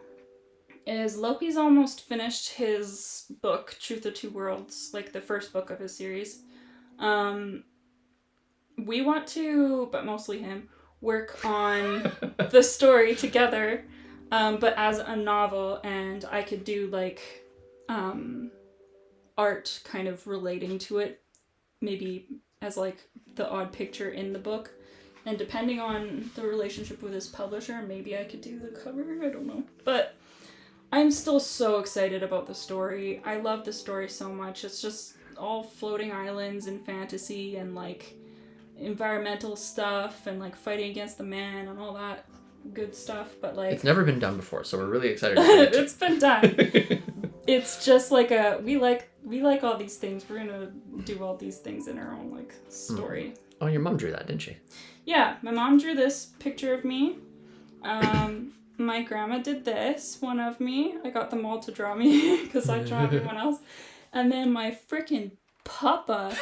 is Loki's almost finished his book, Truth of Two Worlds, like the first book of his series. We want to, but mostly him, work on the story together, but as a novel, and I could do like art kind of relating to it, maybe as like the odd picture in the book. And depending on the relationship with his publisher, maybe I could do the cover, I don't know. But I'm still so excited about the story. I love the story so much. It's just all floating islands and fantasy and like environmental stuff and like fighting against the man and all that good stuff. But like, it's never been done before, so we're really excited to see it. It's been done. It's just like we like all these things. We're gonna do all these things in our own like story. Oh, your mom drew that, didn't she? Yeah, my mom drew this picture of me. My grandma did this one of me. I got them all to draw me because I draw everyone else. And then my freaking papa.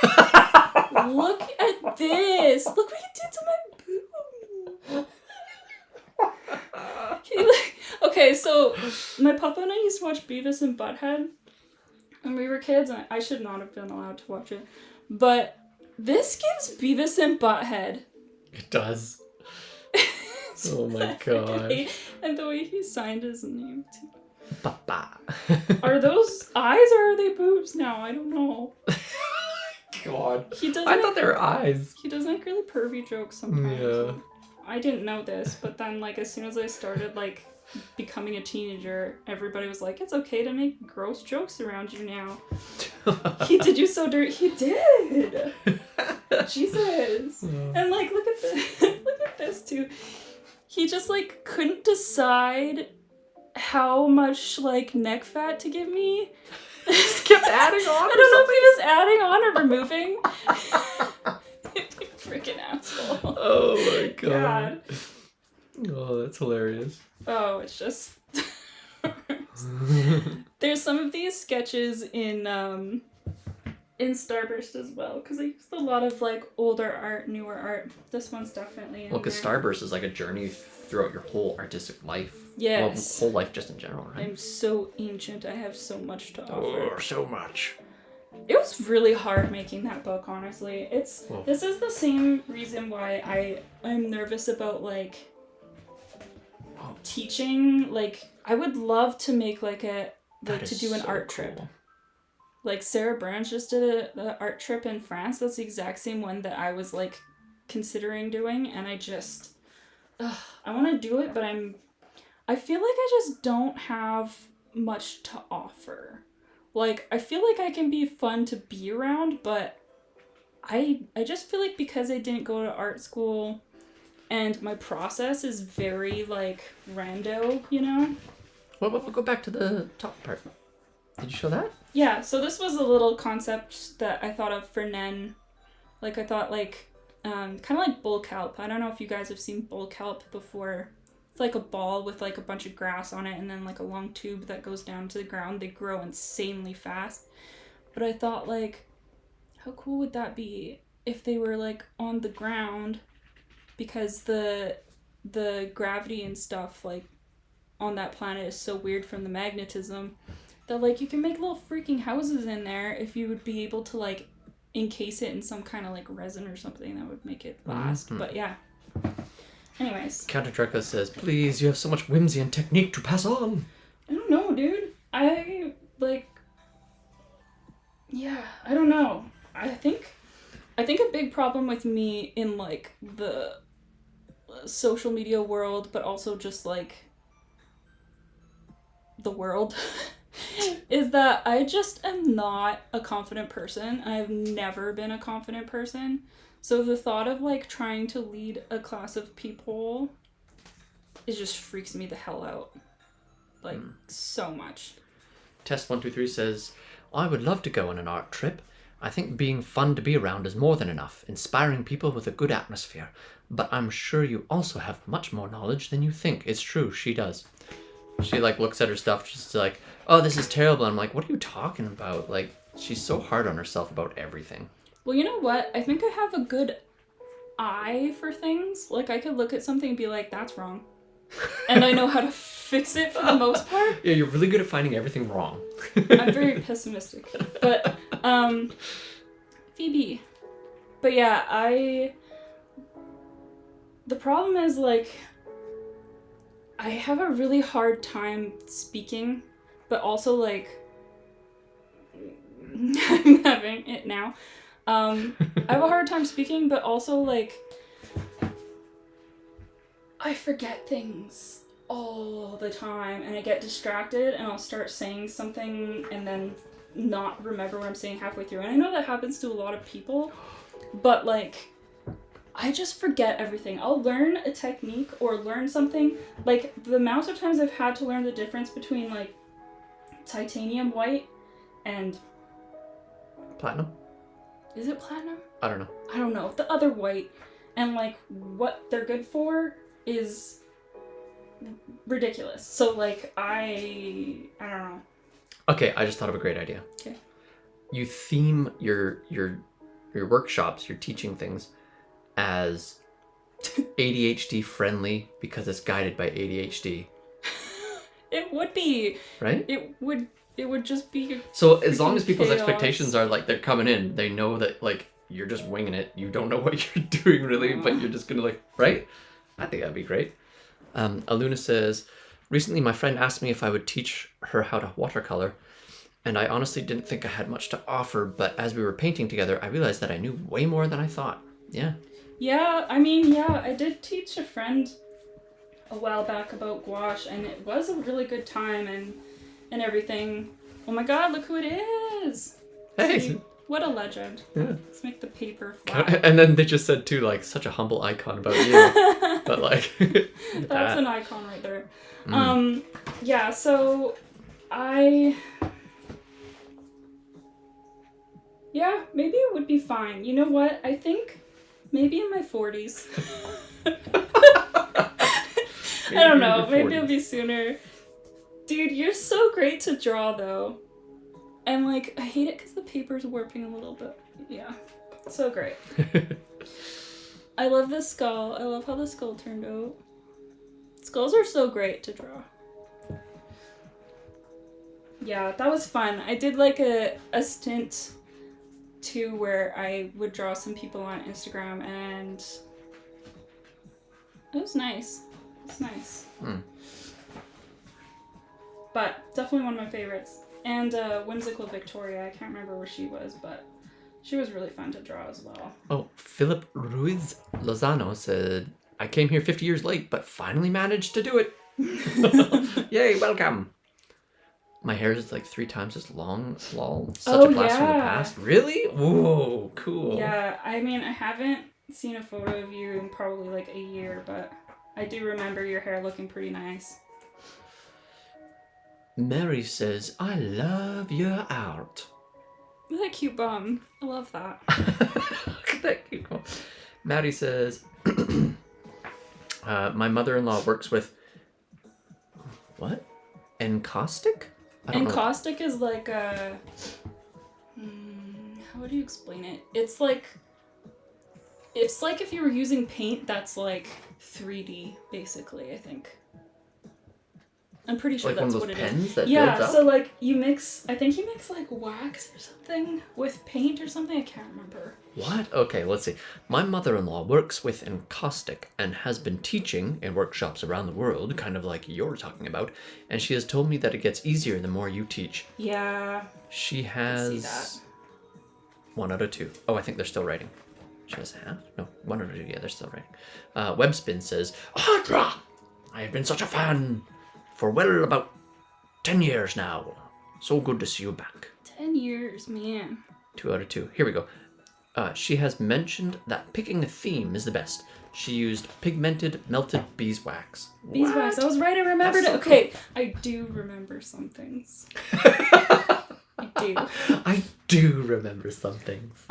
Look at this. Look what he did to my boob. Okay, so my papa and I used to watch Beavis and Butthead when we were kids, and I should not have been allowed to watch it. But this gives Beavis and Butthead. It does. Oh my god. And the way he signed his name too. Papa. Are those eyes or are they boobs now? I don't know. God. I thought they were eyes. He does make really pervy jokes sometimes. Yeah. I didn't know this, but then like as soon as I started like becoming a teenager, everybody was like, it's okay to make gross jokes around you now. He did you so dirty. He did. Jesus. And like look at this. Look at this too. He just like couldn't decide how much like neck fat to give me. Just kept adding on. I don't know if he was adding on or removing. Freaking asshole. Oh my god. Oh, that's hilarious. Oh, it's just there's some of these sketches in Starburst as well, because I used a lot of like older art, newer art. This one's definitely in because Starburst is like a journey throughout your whole artistic life. Yes. Well, whole life just in general, right? I'm so ancient. I have so much to offer. Oh, so much. It was really hard making that book, honestly. This is the same reason why I'm nervous about like teaching. Like I would love to make like to do an art trip. Like Sarah Burns just did an art trip in France. That's the exact same one that I was like considering doing, and I just I want to do it, but I feel like I just don't have much to offer. Like I feel like I can be fun to be around, but I just feel like because I didn't go to art school and my process is very like rando, you know? Well, we'll go back to the top part. Did you show that? Yeah, so this was a little concept that I thought of for Nen Like I thought like kind of like bull kelp. I don't know if you guys have seen bull kelp before. It's like a ball with like a bunch of grass on it and then like a long tube that goes down to the ground. They grow insanely fast. But I thought like, how cool would that be if they were like on the ground, because the gravity and stuff like on that planet is so weird from the magnetism that like you can make little freaking houses in there if you would be able to like encase it in some kind of like resin or something that would make it last. Mm-hmm. But yeah. Anyways. Counter Draco says, please, you have so much whimsy and technique to pass on. I don't know, dude. I don't know. I think a big problem with me in like the social media world, but also just like the world is that I just am not a confident person. I've never been a confident person. So the thought of like trying to lead a class of people, it just freaks me the hell out. Like so much. Test123 says, I would love to go on an art trip. I think being fun to be around is more than enough, inspiring people with a good atmosphere. But I'm sure you also have much more knowledge than you think. It's true, she does. She like looks at her stuff, just like, oh, this is terrible. I'm like, what are you talking about? Like, she's so hard on herself about everything. Well, you know what? I think I have a good eye for things. Like, I could look at something and be like, that's wrong. And I know how to fix it for the most part. Yeah, you're really good at finding everything wrong. I'm very pessimistic. But, Phoebe. But yeah, the problem is, like, I have a really hard time speaking, but also, like, I'm having it now. I have a hard time speaking, but also, like, I forget things all the time, and I get distracted, and I'll start saying something, and then not remember what I'm saying halfway through. And I know that happens to a lot of people, but, like, I just forget everything. I'll learn a technique or learn something. Like, the amount of times I've had to learn the difference between, like, titanium white and... Platinum? Is it platinum? I don't know. I don't know. The other white. And, like, what they're good for is ridiculous. So, like, I don't know. Okay, I just thought of a great idea. Okay. You theme your workshops, your teaching things, as ADHD friendly because it's guided by ADHD. It would be. Right? It would just be. So as long as people's chaos. expectations are like they're coming in, they know that like you're just winging it. You don't know what you're doing really, but you're just gonna like, right? I think that'd be great. Aluna says, recently my friend asked me if I would teach her how to watercolor, and I honestly didn't think I had much to offer, but as we were painting together, I realized that I knew way more than I thought. Yeah. Yeah, I mean, yeah, I did teach a friend a while back about gouache, and it was a really good time and everything. Oh my god, look who it is! Hey! See, what a legend. Yeah. Let's make the paper flat. And then they just said too, like, such a humble icon about you. But like... That's an icon right there. Yeah, so yeah, maybe it would be fine. You know what? I think maybe in my 40s. I don't know. Maybe it'll be sooner. Dude, you're so great to draw, though. And, like, I hate it because the paper's warping a little bit. Yeah. So great. I love this skull. I love how the skull turned out. Skulls are so great to draw. Yeah, that was fun. I did, like, a stint, too, where I would draw some people on Instagram, and it was nice. It's nice. But definitely one of my favorites. And Whimsical Victoria, I can't remember where she was, but she was really fun to draw as well. Oh, Philip Ruiz Lozano said, I came here 50 years late, but finally managed to do it. Yay, welcome. My hair is like 3 times as long. Lol. Such a blast from the past. Really? Whoa, cool. Yeah, I mean, I haven't seen a photo of you in probably like a year, but I do remember your hair looking pretty nice. Mary says, I love your art. What a cute bum. I love that. Isn't that cute? Cool. Maddie says, my mother-in-law works with, what? Encaustic? Encaustic is like a... how do you explain it? It's like if you were using paint that's like 3D, basically, I think. I'm pretty sure like that's one of what those it pens is. that Yeah, builds up? so like you mix like wax or something with paint or something. I can't remember. What? Okay, let's see. My mother-in-law works with encaustic and has been teaching in workshops around the world, kind of like you're talking about, and she has told me that it gets easier the more you teach. Yeah. She I has see that. 1 out of 2. Oh, I think they're still writing. She has half? No, 1 out of 2. Yeah, they're still writing. Webspin says, Audra! I have been such a fan for well about 10 years now. So good to see you back. 10 years, man. 2 out of 2. Here we go. She has mentioned that picking a theme is the best. She used pigmented melted beeswax. Beeswax. I was right. I remembered That's it. so Okay, I do remember some things. I do. I do remember some things.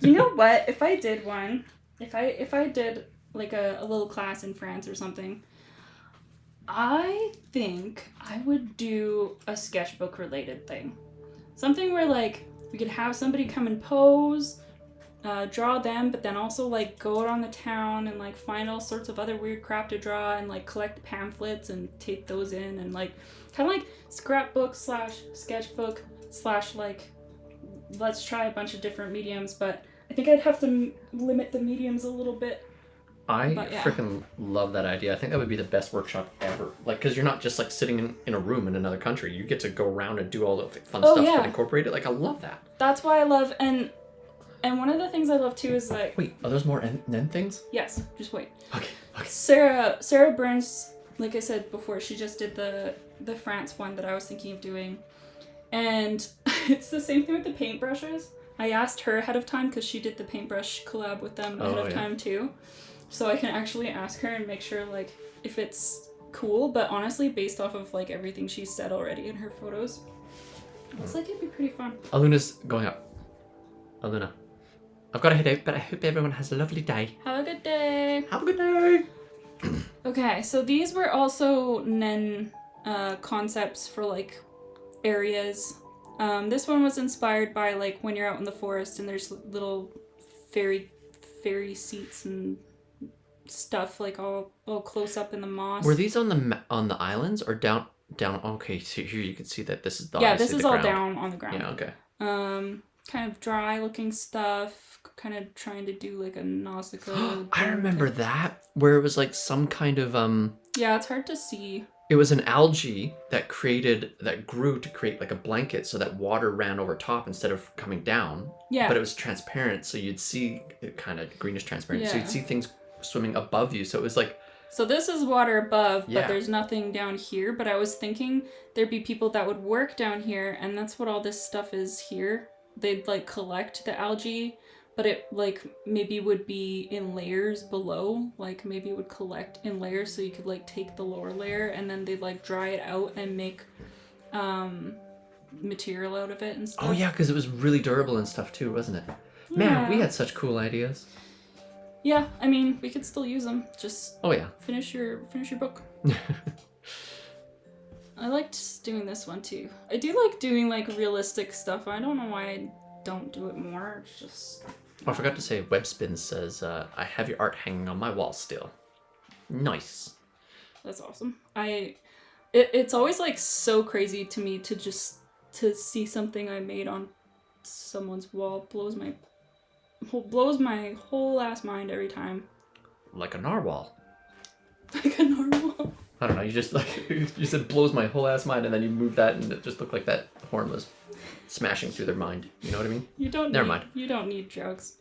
You know what? If I did one, if I did like a little class in France or something, I think I would do a sketchbook related thing. Something where like we could have somebody come and pose, draw them, but then also like go out on the town and like find all sorts of other weird crap to draw and like collect pamphlets and tape those in and like kind of like scrapbook / sketchbook / like let's try a bunch of different mediums, but I think I'd have to limit the mediums a little bit. I But, yeah. freaking love that idea. I think that would be the best workshop ever. Like, because you're not just like sitting in a room in another country. You get to go around and do all the fun stuff yeah. and incorporate it. Like, I love that. That's why I love, and one of the things I love too is like, Wait, are those more N things? yes, just wait. Okay. Sarah Burns, like I said before, she just did the France one that I was thinking of doing, and it's the same thing with the paintbrushes. I asked her ahead of time because she did the paintbrush collab with them ahead of time too, so I can actually ask her and make sure like if it's cool. But honestly, based off of like everything she said already in her photos, looks like it'd be pretty fun. Aluna's going up. Aluna, I've got to head out, but I hope everyone has a lovely day. Have a good day. Have a good day. Okay, so these were also Nen concepts for like areas. This one was inspired by like when you're out in the forest and there's little fairy seats and stuff like all close up in the moss. Were these on the islands or down? Okay, so here you can see that this is this is all ground. down on the ground. Yeah. Okay. Kind of dry looking stuff. Kind of trying to do like a Nausicaa. I remember that where it was like some kind of Yeah, it's hard to see. It was an algae that grew to create like a blanket so that water ran over top instead of coming down. Yeah. But it was transparent, so you'd see it kind of greenish transparent. So Yeah. you'd see things swimming above you. So it was like. So this is water above, Yeah. but there's nothing down here. But I was thinking there'd be people that would work down here, and that's what all this stuff is here. They'd like collect the algae, but it like maybe would be in layers below. Like maybe it would collect in layers, so you could like take the lower layer and then they'd like dry it out and make material out of it and stuff. Oh yeah, because it was really durable and stuff too, wasn't it? Man, we had such cool ideas. Yeah, I mean we could still use them. Just finish your book. I liked doing this one too. I do like doing like realistic stuff. I don't know why I don't do it more. It's just. Oh, I forgot to say, Webspin says, I have your art hanging on my wall still. Nice. That's awesome. It's always like so crazy to me to see something I made on someone's wall. Blows my whole ass mind every time. Like a narwhal. Like a narwhal. I don't know, you just like, you said blows my whole ass mind, and then you moved that and it just looked like that horn was smashing through their mind. You know what I mean? Never mind. You don't need drugs.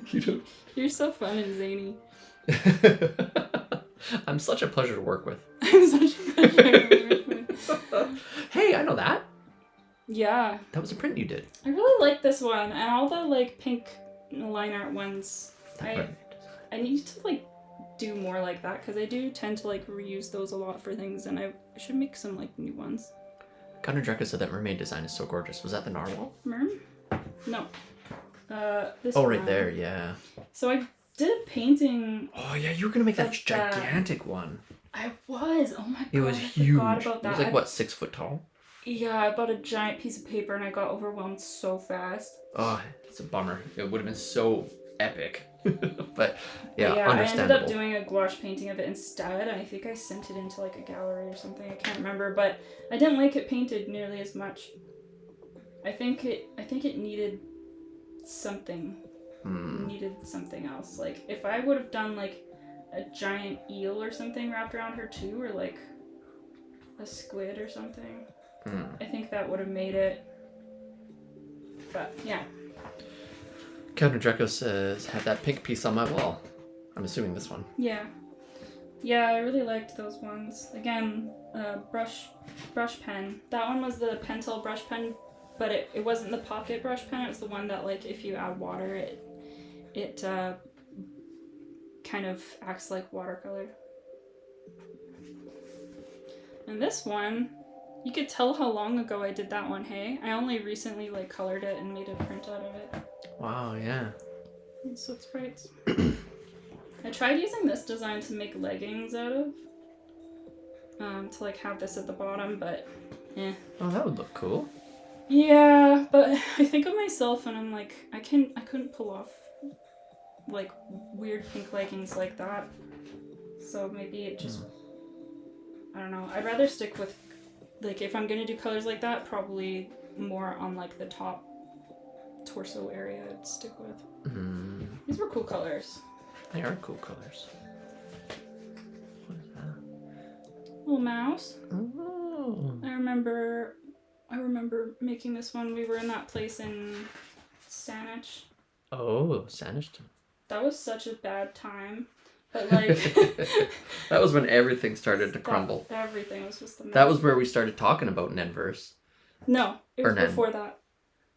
You don't. You're so fun and zany. I'm such a pleasure to work with. I'm such a pleasure to work with. Hey, I know that. Yeah. That was a print you did. I really like this one, and all the like pink line art ones. I need to like do more like that because I do tend to like reuse those a lot for things, and I should make some like new ones. Gunnar Drecka said that mermaid design is so gorgeous. Was that the narwhal? No. This Oh, one. right there, yeah. So I did a painting. Oh, yeah, you were going to make that Like gigantic one. I was. Oh my god. It was I huge. forgot about that. It was like, what, 6 foot tall? Yeah, I bought a giant piece of paper and I got overwhelmed so fast. Oh, it's a bummer. It would have been so epic. But yeah, I understandable. ended up doing a gouache painting of it instead. I think I sent it into like a gallery or something. I can't remember, but I didn't like it painted nearly as much. I think it needed something. Needed something else. Like if I would have done like a giant eel or something wrapped around her too, or like a squid or something. I think that would have made it. But yeah. Captain Draco says, have that pink piece on my wall. I'm assuming this one. Yeah. Yeah, I really liked those ones. Again, brush pen. That one was the Pentel brush pen, but it wasn't the pocket brush pen. It was the one that, like, if you add water, it kind of acts like watercolor. And this one, you could tell how long ago I did that one, hey? I only recently, like, colored it and made a print out of it. Wow, yeah. So it's sprites. I tried using this design to make leggings out of. To like have this at the bottom, but eh. Oh, that would look cool. Yeah, but I think of myself and I'm like, I couldn't pull off like weird pink leggings like that. So maybe it just, I don't know. I'd rather stick with, like, if I'm gonna do colors like that, probably more on like the top torso area I'd stick with. These were cool colors. They are cool colors. What is that? Little mouse. Oh. I remember making this one. We were in that place in Saanich. Oh, Sanishton. That was such a bad time. But like that was when everything started to crumble. Everything was just a mess. That was where we started talking about Nenverse. No, it was before that.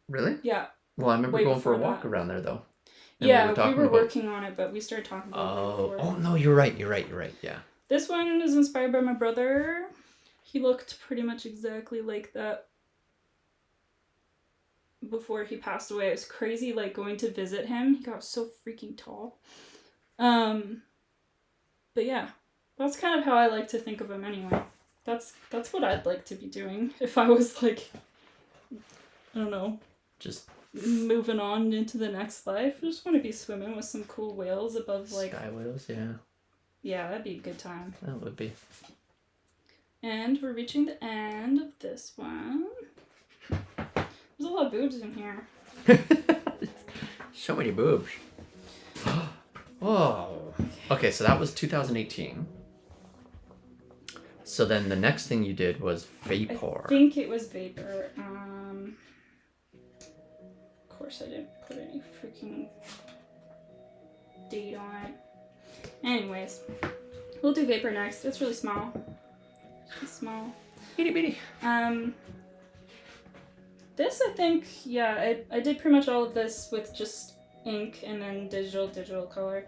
Really? Yeah. Well, I remember going for a walk around there though. Yeah, we were working on it, but we started talking about it before. Oh no, you're right, yeah. This one is inspired by my brother. He looked pretty much exactly like that before he passed away. It was crazy, like, going to visit him. He got so freaking tall. But yeah, that's kind of how I like to think of him anyway. That's what I'd like to be doing if I was, like, I don't know, just moving on into the next life. I just want to be swimming with some cool whales above, like, sky whales, yeah. Yeah, that'd be a good time. That would be. And we're reaching the end of this one. There's a lot of boobs in here. So many boobs. Oh. Okay, so that was 2018. So then the next thing you did was Vapor. I think it was Vapor. Of course I didn't put any freaking date on it. Anyways, we'll do Vapor next. It's really small. It's small. Itty bitty. This, I think, yeah, I did pretty much all of this with just ink and then digital color.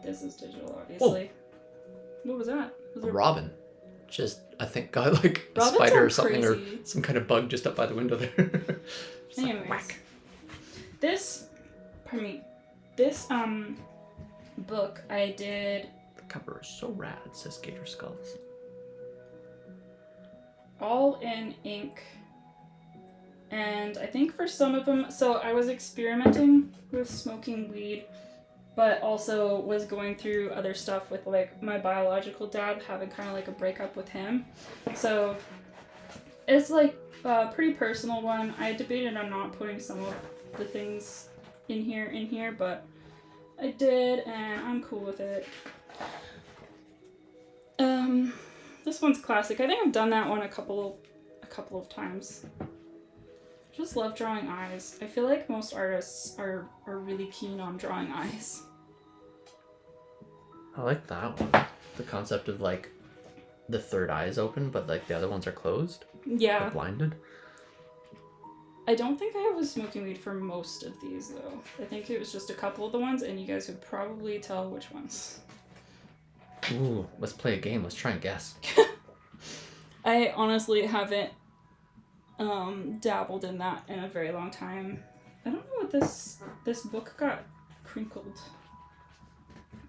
This is digital, obviously. Oh. What was that? Was a robin. Just, I think, got like a Robins spider are or something, crazy. or some kind of bug just up by the window there. Anyways, like, whack. This book I did. The cover is so rad. It says Gator Skulls. All in ink. And I think for some of them, so I was experimenting with smoking weed, but also was going through other stuff with, like, my biological dad, having kind of like a breakup with him. So it's like a pretty personal one. I debated on not putting some of the things in here, but I did, and I'm cool with it. This one's classic. I think I've done that one a couple of times. Just love drawing eyes. I feel like most artists are really keen on drawing eyes. I like that one. The concept of, like, the third eye is open, but, like, the other ones are closed. Yeah. Or blinded. I don't think I was smoking weed for most of these, though. I think it was just a couple of the ones, and you guys could probably tell which ones. Ooh, let's play a game. Let's try and guess. I honestly haven't dabbled in that in a very long time. I don't know what this book got crinkled.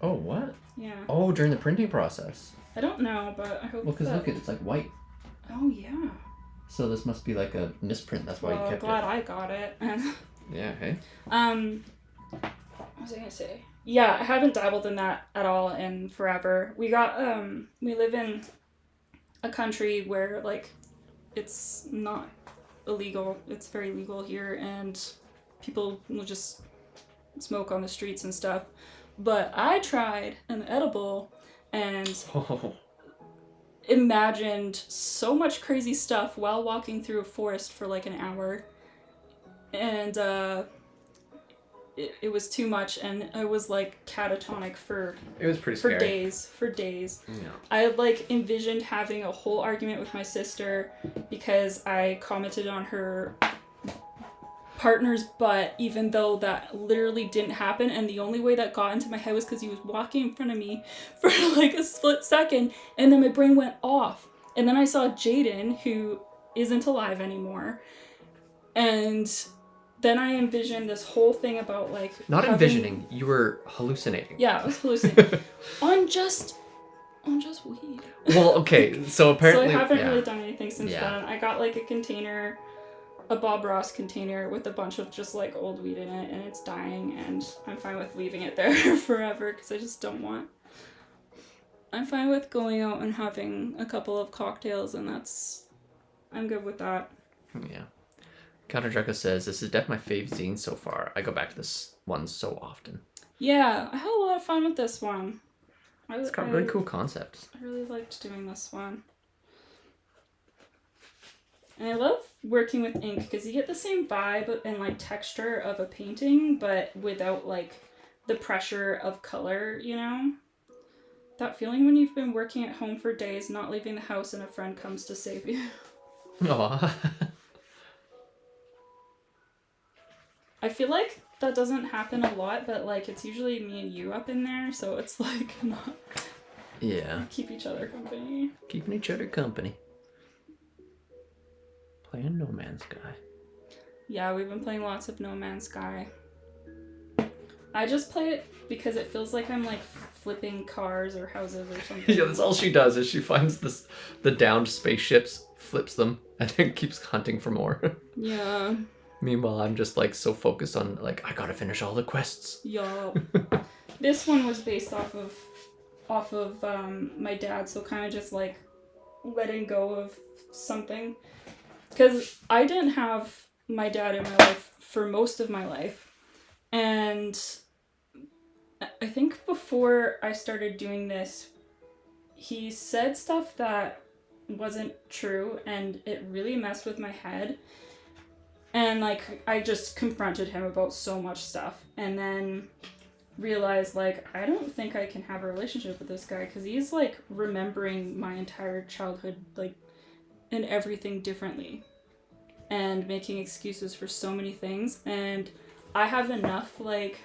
Oh, what? Yeah. Oh, during the printing process. I don't know, but I hope. Well, because look, it's like white. Oh yeah. So this must be like a misprint. That's why you kept glad I got it. Yeah. Hey. What was I gonna say? Yeah, I haven't dabbled in that at all in forever. We live in a country where like it's not illegal. It's very legal here, and people will just smoke on the streets and stuff. But I tried an edible and imagined so much crazy stuff while walking through a forest for like an hour, and it was too much, and I was like catatonic for It was pretty scary. for days. Yeah. I like envisioned having a whole argument with my sister because I commented on her partner's butt, even though that literally didn't happen, and the only way that got into my head was because he was walking in front of me for like a split second, and then my brain went off, and then I saw Jaden, who isn't alive anymore, and then I envisioned this whole thing about like not envisioning, you were hallucinating. Yeah, I was hallucinating on just weed. Well, okay, so apparently so I haven't really done anything since Yeah. then. I got like a container, a Bob Ross container with a bunch of just like old weed in it, and it's dying, and I'm fine with leaving it there forever because I just don't want. I'm fine with going out and having a couple of cocktails, and I'm good with that. Yeah. Counter Draco says, this is definitely my fave zine so far. I go back to this one so often. Yeah, I had a lot of fun with this one. It's got really cool concepts. I really liked doing this one. And I love working with ink because you get the same vibe and like texture of a painting, but without like the pressure of color, you know? That feeling when you've been working at home for days, not leaving the house, and a friend comes to save you. Aw. I feel like that doesn't happen a lot, but like it's usually me and you up in there, so it's like not. Yeah. Keep each other company. Keeping each other company. Playing No Man's Sky. Yeah, we've been playing lots of No Man's Sky. I just play it because it feels like I'm like flipping cars or houses or something. Yeah, that's all she does is she finds the downed spaceships, flips them, and then keeps hunting for more. Yeah. Meanwhile, I'm just like so focused on like I gotta finish all the quests. Yeah. This one was based off of my dad, so kind of just like letting go of something. Because I didn't have my dad in my life for most of my life. And I think before I started doing this, he said stuff that wasn't true, and it really messed with my head. And like I just confronted him about so much stuff, and then realized like I don't think I can have a relationship with this guy because he's like remembering my entire childhood like and everything differently, and making excuses for so many things, and I have enough like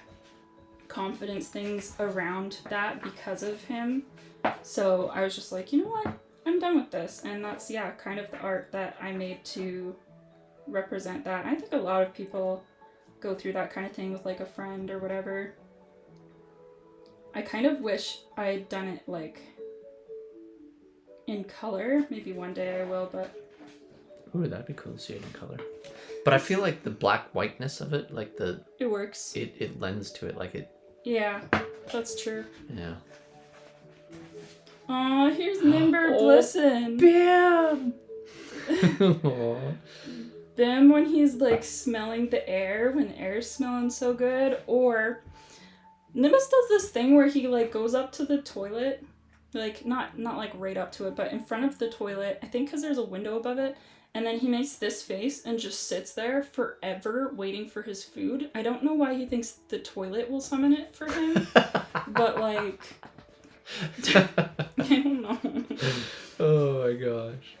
confidence things around that because of him. So I was just like, you know what, I'm done with this. And that's kind of the art that I made to represent that. I think a lot of people go through that kind of thing with like a friend or whatever. I kind of wish I'd done it like in color. Maybe one day I will, but Ooh, that'd be cool to see it in color. But I feel like the black whiteness of it, like it works. It lends to it, like it. Yeah, that's true. Yeah. Aw, here's Nimber Glisten. Bam! Then when he's like smelling the air, when the air's smelling so good, or Nimbus does this thing where he like goes up to the toilet, like not like right up to it, but in front of the toilet, I think because there's a window above it, and then he makes this face and just sits there forever waiting for his food. I don't know why he thinks the toilet will summon it for him, but like I don't know. Oh my gosh.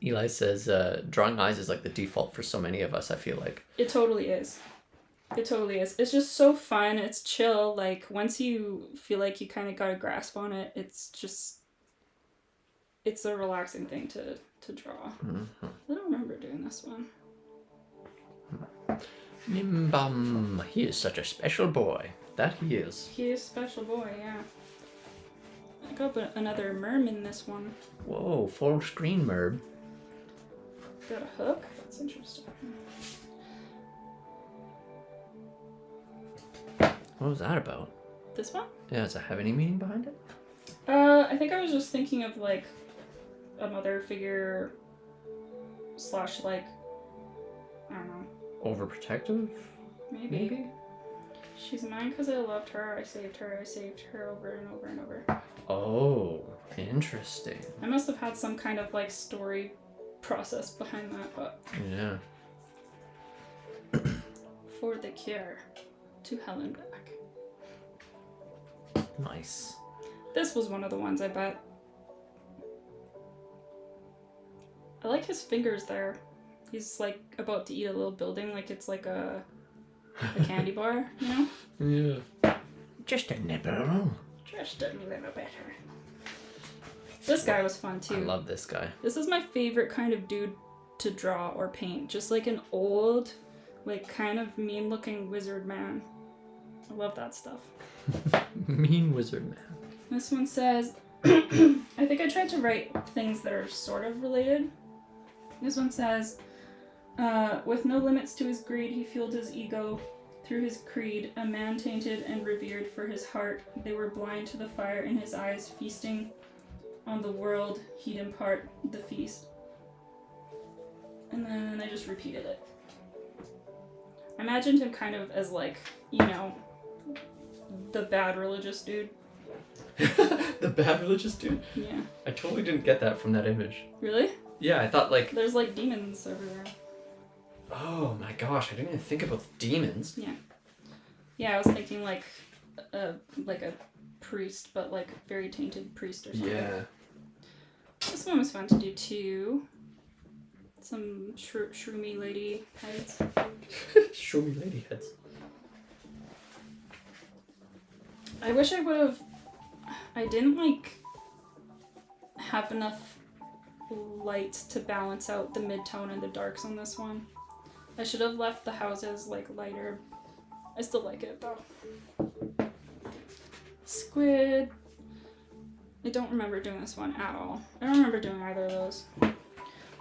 Eli says, drawing eyes is like the default for so many of us, I feel like. It totally is. It totally is. It's just so fun. It's chill. Like, once you feel like you kind of got a grasp on it, it's a relaxing thing to draw. Mm-hmm. I don't remember doing this one. Nimbum. He is such a special boy. That he is. He is a special boy, yeah. I got another merm in this one. Whoa, full screen merb. Got a hook? That's interesting. What was that about? This one? Yeah, does it have any meaning behind it? I think I was just thinking of like a mother figure / like, I don't know. Overprotective? Maybe. She's mine because I loved her. I saved her over and over and over. Oh, interesting. I must have had some kind of like story process behind that, but Yeah. for the cure to Helen back. Nice. This was one of the ones, I bet. I like his fingers there. He's like about to eat a little building, like it's like a candy bar, you know? Yeah. Just a nibble. Just a little better. This guy was fun too. I love this guy. This is my favorite kind of dude to draw or paint. Just like an old, like kind of mean looking wizard man. I love that stuff. Mean wizard man. This one says, I think I tried to write things that are sort of related. This one says, with no limits to his greed, he fueled his ego. Through his creed, a man tainted and revered for his heart. They were blind to the fire in his eyes, feasting on the world he'd impart the feast. And then I just repeated it. I imagined him kind of as like, you know, the bad religious dude. The bad religious dude? Yeah. I totally didn't get that from that image. Really? Yeah, I thought like... There's like demons everywhere. Oh my gosh, I didn't even think about the demons. Yeah. Yeah, I was thinking like a priest, but like very tainted priest or something. Yeah. This one was fun to do too. Some shroomy lady heads. Show me lady heads. I wish I would have... I didn't like have enough lights to balance out the mid-tone and the darks on this one. I should have left the houses like lighter. I still like it though. Squid. I don't remember doing this one at all. I don't remember doing either of those.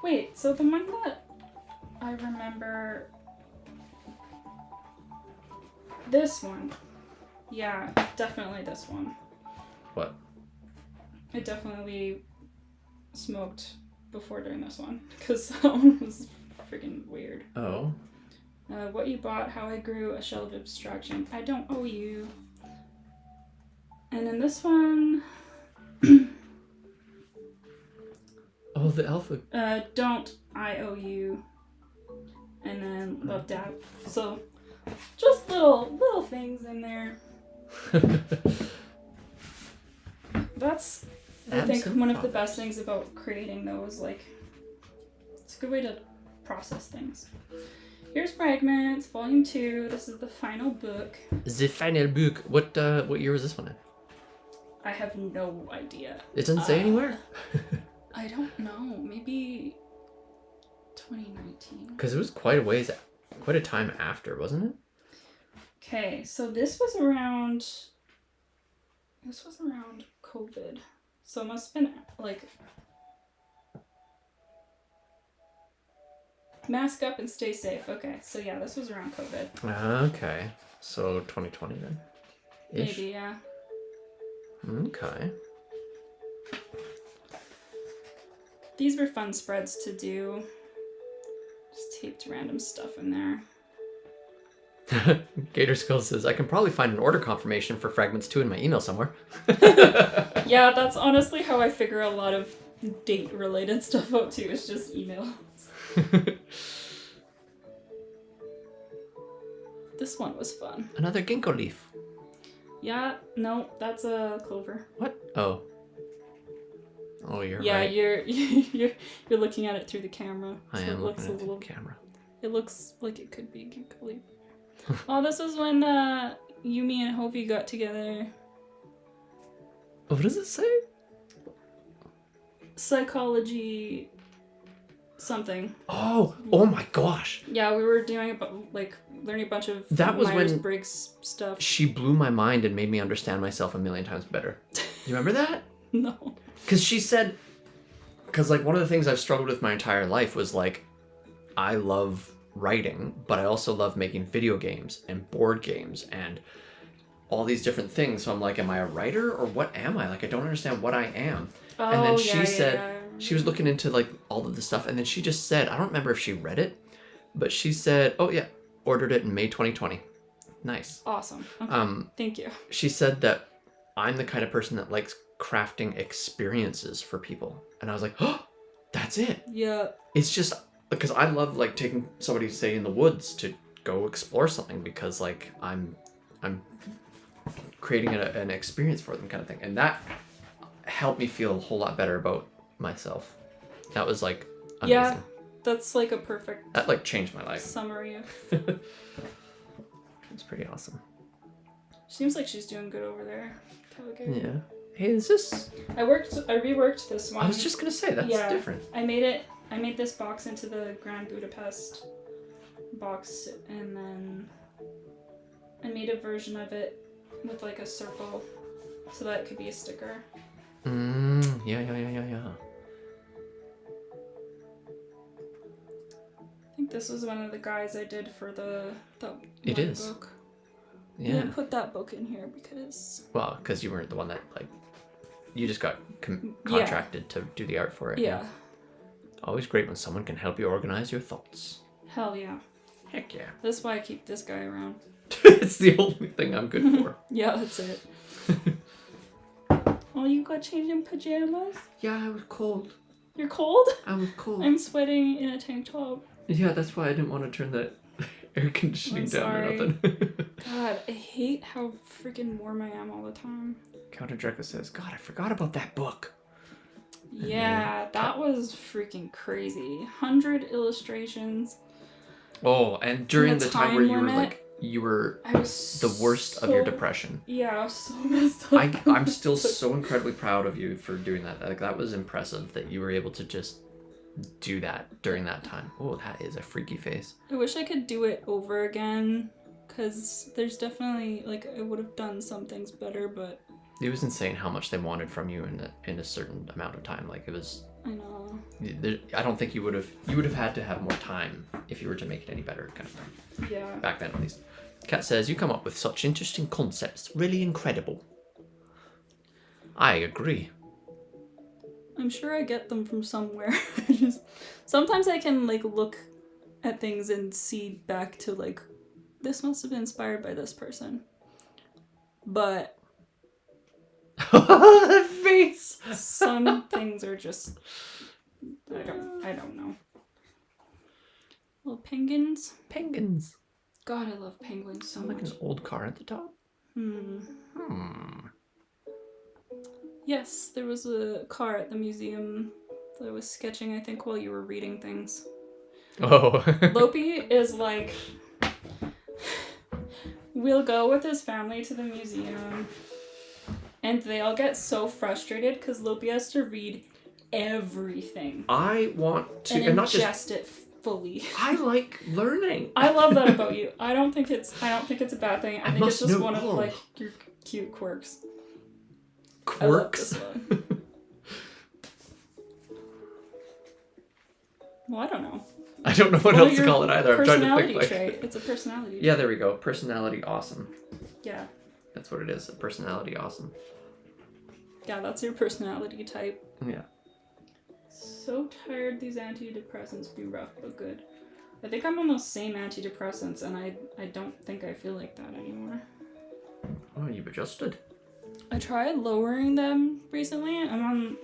Wait, so the one that I remember... This one. Yeah, definitely this one. What? I definitely smoked before doing this one, because that one was freaking weird. Oh. What you bought, how I grew, a shell of abstraction. I don't owe you. And then this one... Oh, the alpha. Don't I owe you. And then love dad. So, just little things in there. That's, I think, one of the best things about creating those. Like, it's a good way to process things. Here's Fragments, Volume 2. This is the final book. The final book. What year was this one in? I have no idea. It doesn't say anywhere? I don't know. Maybe 2019. Because it was quite a time after, wasn't it? Okay, so this was around COVID. So it must have been like mask up and stay safe. Okay, so yeah, this was around COVID. Okay. So 2020 then. Ish. Maybe, yeah. Okay. These were fun spreads to do. Just taped random stuff in there. Gator Skull says, I can probably find an order confirmation for Fragments 2 in my email somewhere. Yeah, that's honestly how I figure a lot of date-related stuff out too. It's just emails. This one was fun. Another ginkgo leaf. Yeah, no, that's a clover. What? Oh. Oh, you're yeah, right. you're looking at it through the camera. So I am it looks looking at a little, the camera. It looks like it could be ginkgo leaf. Oh, this was when Yumi and Hovey got together. What does it say? Psychology something. Oh my gosh. Yeah, we were doing learning a bunch of That was when Briggs stuff. she blew my mind and made me understand myself a million times better. You remember that? No. Because she said, like one of the things I've struggled with my entire life was like, I love writing, but I also love making video games and board games and all these different things. So I'm like, am I a writer or what am I? Like, I don't understand what I am. Oh, and then she yeah, said, yeah. she was looking into like all of the stuff, and then she just said, I don't remember if she read it, but she said, oh yeah, ordered it in May 2020. Nice. Awesome. Okay. Thank you. She said that I'm the kind of person that likes crafting experiences for people. And I was like, oh, that's it. Yeah. It's just because I love like taking somebody, say, in the woods to go explore something, because like I'm creating an experience for them, kind of thing. And that helped me feel a whole lot better about myself. That was like amazing. Yeah, that's like a perfect That like changed my life. summary of. It's pretty awesome. Seems like she's doing good over there. Calgary. Yeah. Hey, is this? I reworked this one. I was just gonna say that's different. I made this box into the Grand Budapest box, and then I made a version of it with like a circle, so that it could be a sticker. Yeah. I think this was one of the guys I did for the It one is. book. I Yeah. didn't put that book in here because. Well, because you weren't the one that like. You just got contracted to do the art for it. Yeah. Always great when someone can help you organize your thoughts. Hell yeah. Heck yeah. That's why I keep this guy around. It's the only thing I'm good for. Yeah, that's it. Oh, you got changed in pajamas? Yeah, I was cold. You're cold? I was cold. I'm sweating in a tank top. Yeah, that's why I didn't want to turn that air conditioning down or nothing. God, I hate how freaking warm I am all the time. Counter Draco says, God, I forgot about that book. Yeah, that was freaking crazy. 100 illustrations. Oh, and during the time where you were I was the worst of your depression. Yeah, I was so messed up. I'm still so incredibly proud of you for doing that. Like, that was impressive that you were able to just do that during that time. Oh, that is a freaky face. I wish I could do it over again, because there's definitely, like, I would have done some things better, but... It was insane how much they wanted from you in a certain amount of time. Like, it was... I know. I don't think you would have had to have more time if you were to make it any better, kind of thing. Yeah. Back then, at least. Kat says, you come up with such interesting concepts. Really incredible. I agree. I'm sure I get them from somewhere. Sometimes I can, like, look at things and see back to, like, this must have been inspired by this person. But... That face! Some things are just... I don't know. Little penguins. Penguins. God, I love penguins so Like much. an old car at the top. Yes, there was a car at the museum that I was sketching, I think, while you were reading things. Oh. Lopi is like... We'll go with his family to the museum, and they all get so frustrated because Lopi has to read everything. I want to... And not ingest just... it fully. I like learning. I love that about you. I don't think it's a bad thing. I think it's just one of like your cute quirks. Quirks? Well, I don't know. I don't know what else to call it either. I'm trying to think like... trait. It's a personality trait. Yeah, there we go. Personality awesome. Yeah. That's what it is. A personality awesome. Yeah, that's your personality type. Yeah. So tired these antidepressants be rough but good. I think I'm on those same antidepressants and I don't think I feel like that anymore. Oh, you've adjusted. I tried lowering them recently. I'm on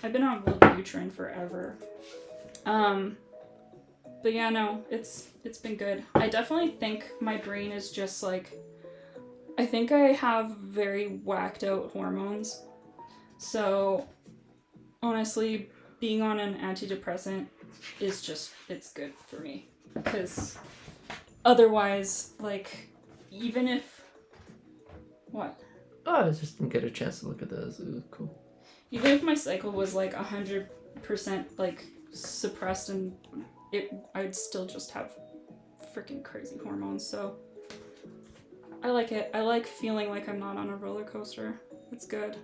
I've been on Wellbutrin forever. But yeah, no, it's been good. I definitely think my brain is just like, I think I have very whacked out hormones. So honestly, being on an antidepressant is just, it's good for me. Because otherwise, like, even if... What? Oh, I just didn't get a chance to look at this. It was cool. Even if my cycle was like 100% like suppressed and I'd still just have freaking crazy hormones. So I like it. I like feeling like I'm not on a roller coaster. It's good.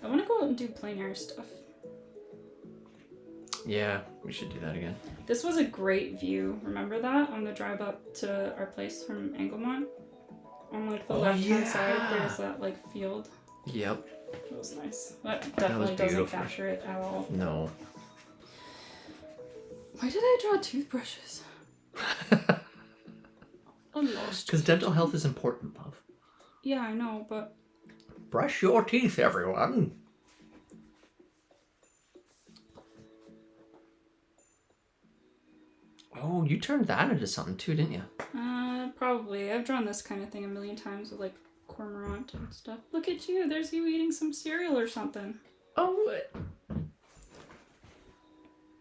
I want to go out and do plein air stuff. Yeah, we should do that again. This was a great view. Remember that on the drive up to our place from Anglemont? On like the left-hand side, there's that like field. Yep. It was nice. That definitely doesn't capture it at all. No. Why did I draw toothbrushes? I'm lost. Because dental health is important, love. Yeah, I know, but... Brush your teeth, everyone. Oh, you turned that into something too, didn't you? Probably. I've drawn this kind of thing a million times with like cormorant and stuff. Look at you. There's you eating some cereal or something. Oh,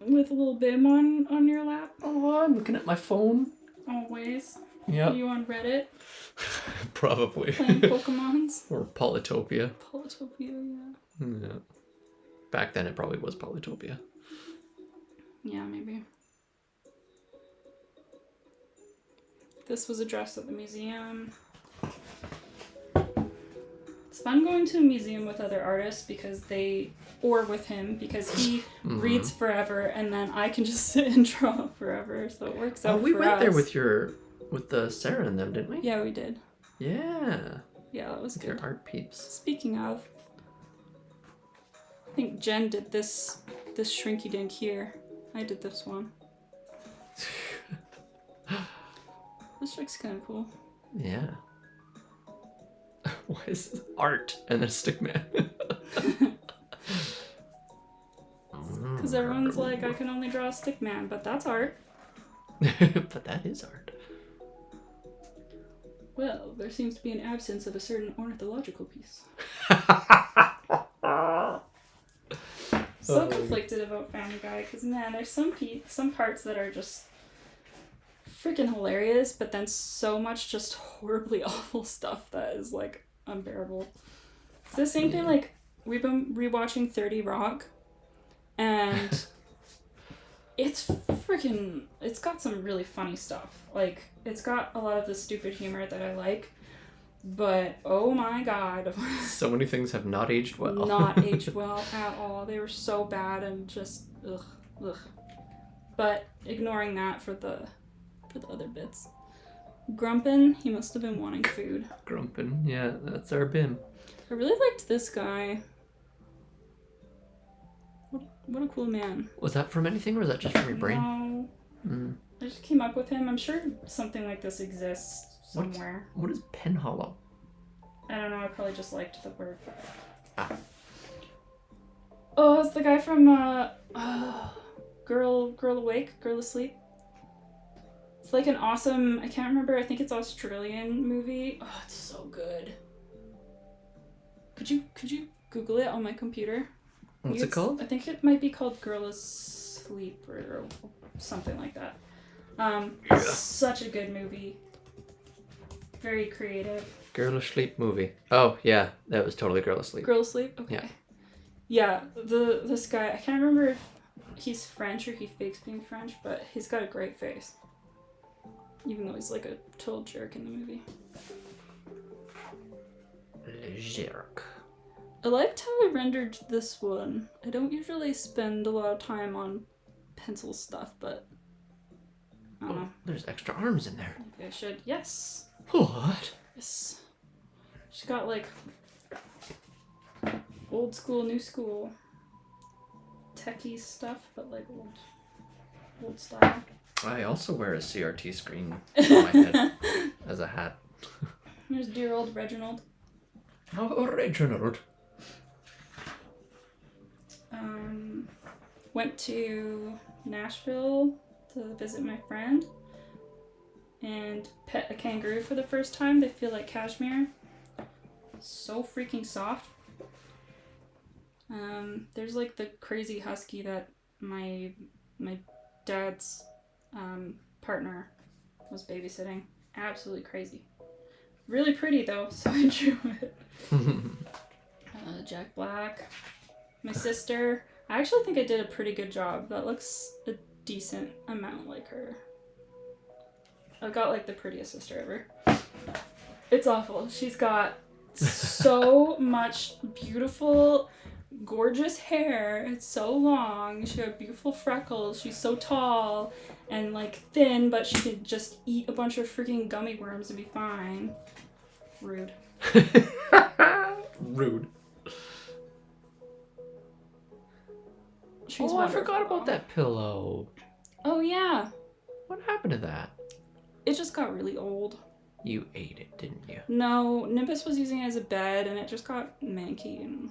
with a little bim on your lap. Oh, I'm looking at my phone. Always. Yeah. Are you on Reddit? Probably. Playing Pokemons? Or Polytopia. Polytopia, yeah. Yeah. Back then it probably was Polytopia. Yeah, maybe. This was addressed at the museum. It's fun going to a museum with other artists or with him, because he reads forever and then I can just sit and draw forever, so it works out. We went there with the Sarah and them, didn't we? Yeah, we did. Yeah. Yeah, that was good. Your art peeps. Speaking of, I think Jen did this shrinky dink here. I did this one. This looks kind of cool. Yeah. Why is this art and a stick man? Because everyone's like, I can only draw a stick man, but that's art. But that is art. Well, there seems to be an absence of a certain ornithological piece. So conflicted about Family Guy, because man, there's some parts that are just freaking hilarious, but then so much just horribly awful stuff that is like unbearable. It's the same thing, like we've been rewatching 30 Rock, and it's got some really funny stuff. Like, it's got a lot of the stupid humor that I like, but oh my god. So many things have not aged well. Not aged well at all. They were so bad and just ugh. But ignoring that for the other bits. Grumpin, he must have been wanting food. Grumpin, yeah, that's our Bim. I really liked this guy. What a cool man. Was that from anything, or was that just from your brain? No. I just came up with him. I'm sure something like this exists somewhere. What is pen hollow? I don't know, I probably just liked the word. Oh, it's the guy from Girl Awake, Girl Asleep. It's like an awesome, I can't remember, I think it's Australian movie. Oh, it's so good. Could you Google it on my computer? What's it called? I think it might be called Girl Asleep or something like that. Such a good movie. Very creative. Girl Asleep movie. Oh, yeah, that was totally Girl Asleep. Girl Asleep? Okay. Yeah, this guy, I can't remember if he's French or he fakes being French, but he's got a great face. Even though he's like a total jerk in the movie. Jerk. I liked how I rendered this one. I don't usually spend a lot of time on pencil stuff, but I don't know. There's extra arms in there. Maybe I should. Yes. What? Yes. She's got like old school, new school techie stuff, but like old style. I also wear a CRT screen on my head as a hat. There's dear old Reginald. Oh, Reginald. Went to Nashville to visit my friend and pet a kangaroo for the first time. They feel like cashmere. So freaking soft. There's like the crazy husky that my dad's partner was babysitting. Absolutely crazy. Really pretty though, so I drew it. Jack Black. My sister, I actually think I did a pretty good job. That looks a decent amount like her. I've got like the prettiest sister ever. It's awful. She's got so much beautiful, gorgeous hair. It's so long. She got beautiful freckles. She's so tall and like thin, but she could just eat a bunch of freaking gummy worms and be fine. Rude. Rude. She's I wonderful. forgot about that pillow. Oh yeah. What happened to that? It just got really old. You ate it, didn't you? No, Nimbus was using it as a bed and it just got manky and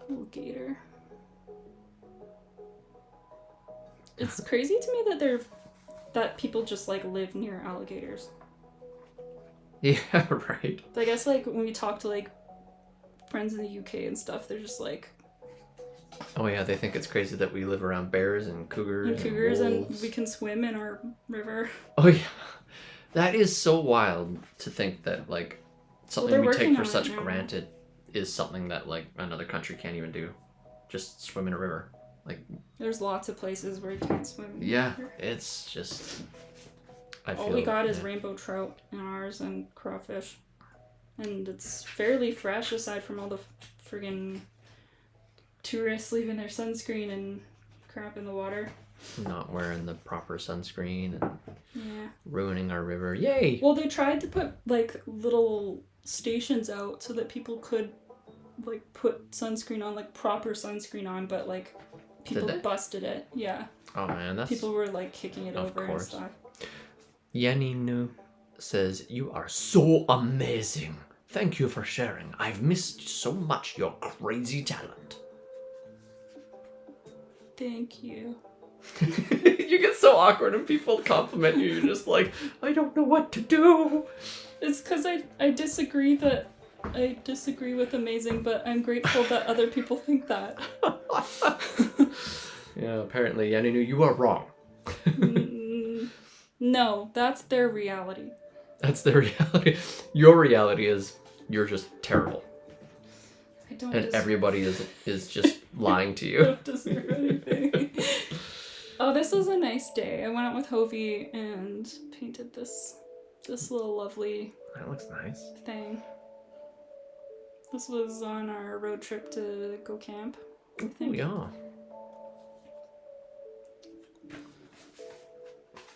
little gator. It's crazy to me that people just like live near alligators. Yeah, right. I guess like when we talk to like friends in the UK and stuff, they're just like Oh yeah, they think it's crazy that we live around bears and cougars and wolves. we can swim in our river. Oh yeah. That is so wild to think that like something we take for such granted is something that like another country can't even do. Just swim in a river. Like there's lots of places where you can't swim. Yeah, it's just all we got is rainbow trout in ours and crawfish. And it's fairly fresh aside from all the friggin' tourists leaving their sunscreen and crap in the water. Not wearing the proper sunscreen and yeah, ruining our river. Yay! Well, they tried to put like little stations out so that people could like put sunscreen on, like proper sunscreen on, but like people busted it. Yeah. Oh man, that's... People were like kicking it over and stuff. Yaninu says, "You are so amazing. Thank you for sharing. I've missed so much your crazy talent." Thank you. You get so awkward when people compliment you. You're just like, I don't know what to do. It's because I disagree with amazing, but I'm grateful that other people think that. Yeah, apparently, Yaninu, you are wrong. No, that's their reality. That's their reality. Your reality is you're just terrible. I don't and everybody is just lying to you. I don't deserve anything. Oh, this was a nice day. I went out with Hovey and painted this little lovely... That looks nice. ...thing. This was on our road trip to go camp, I think. Oh, yeah.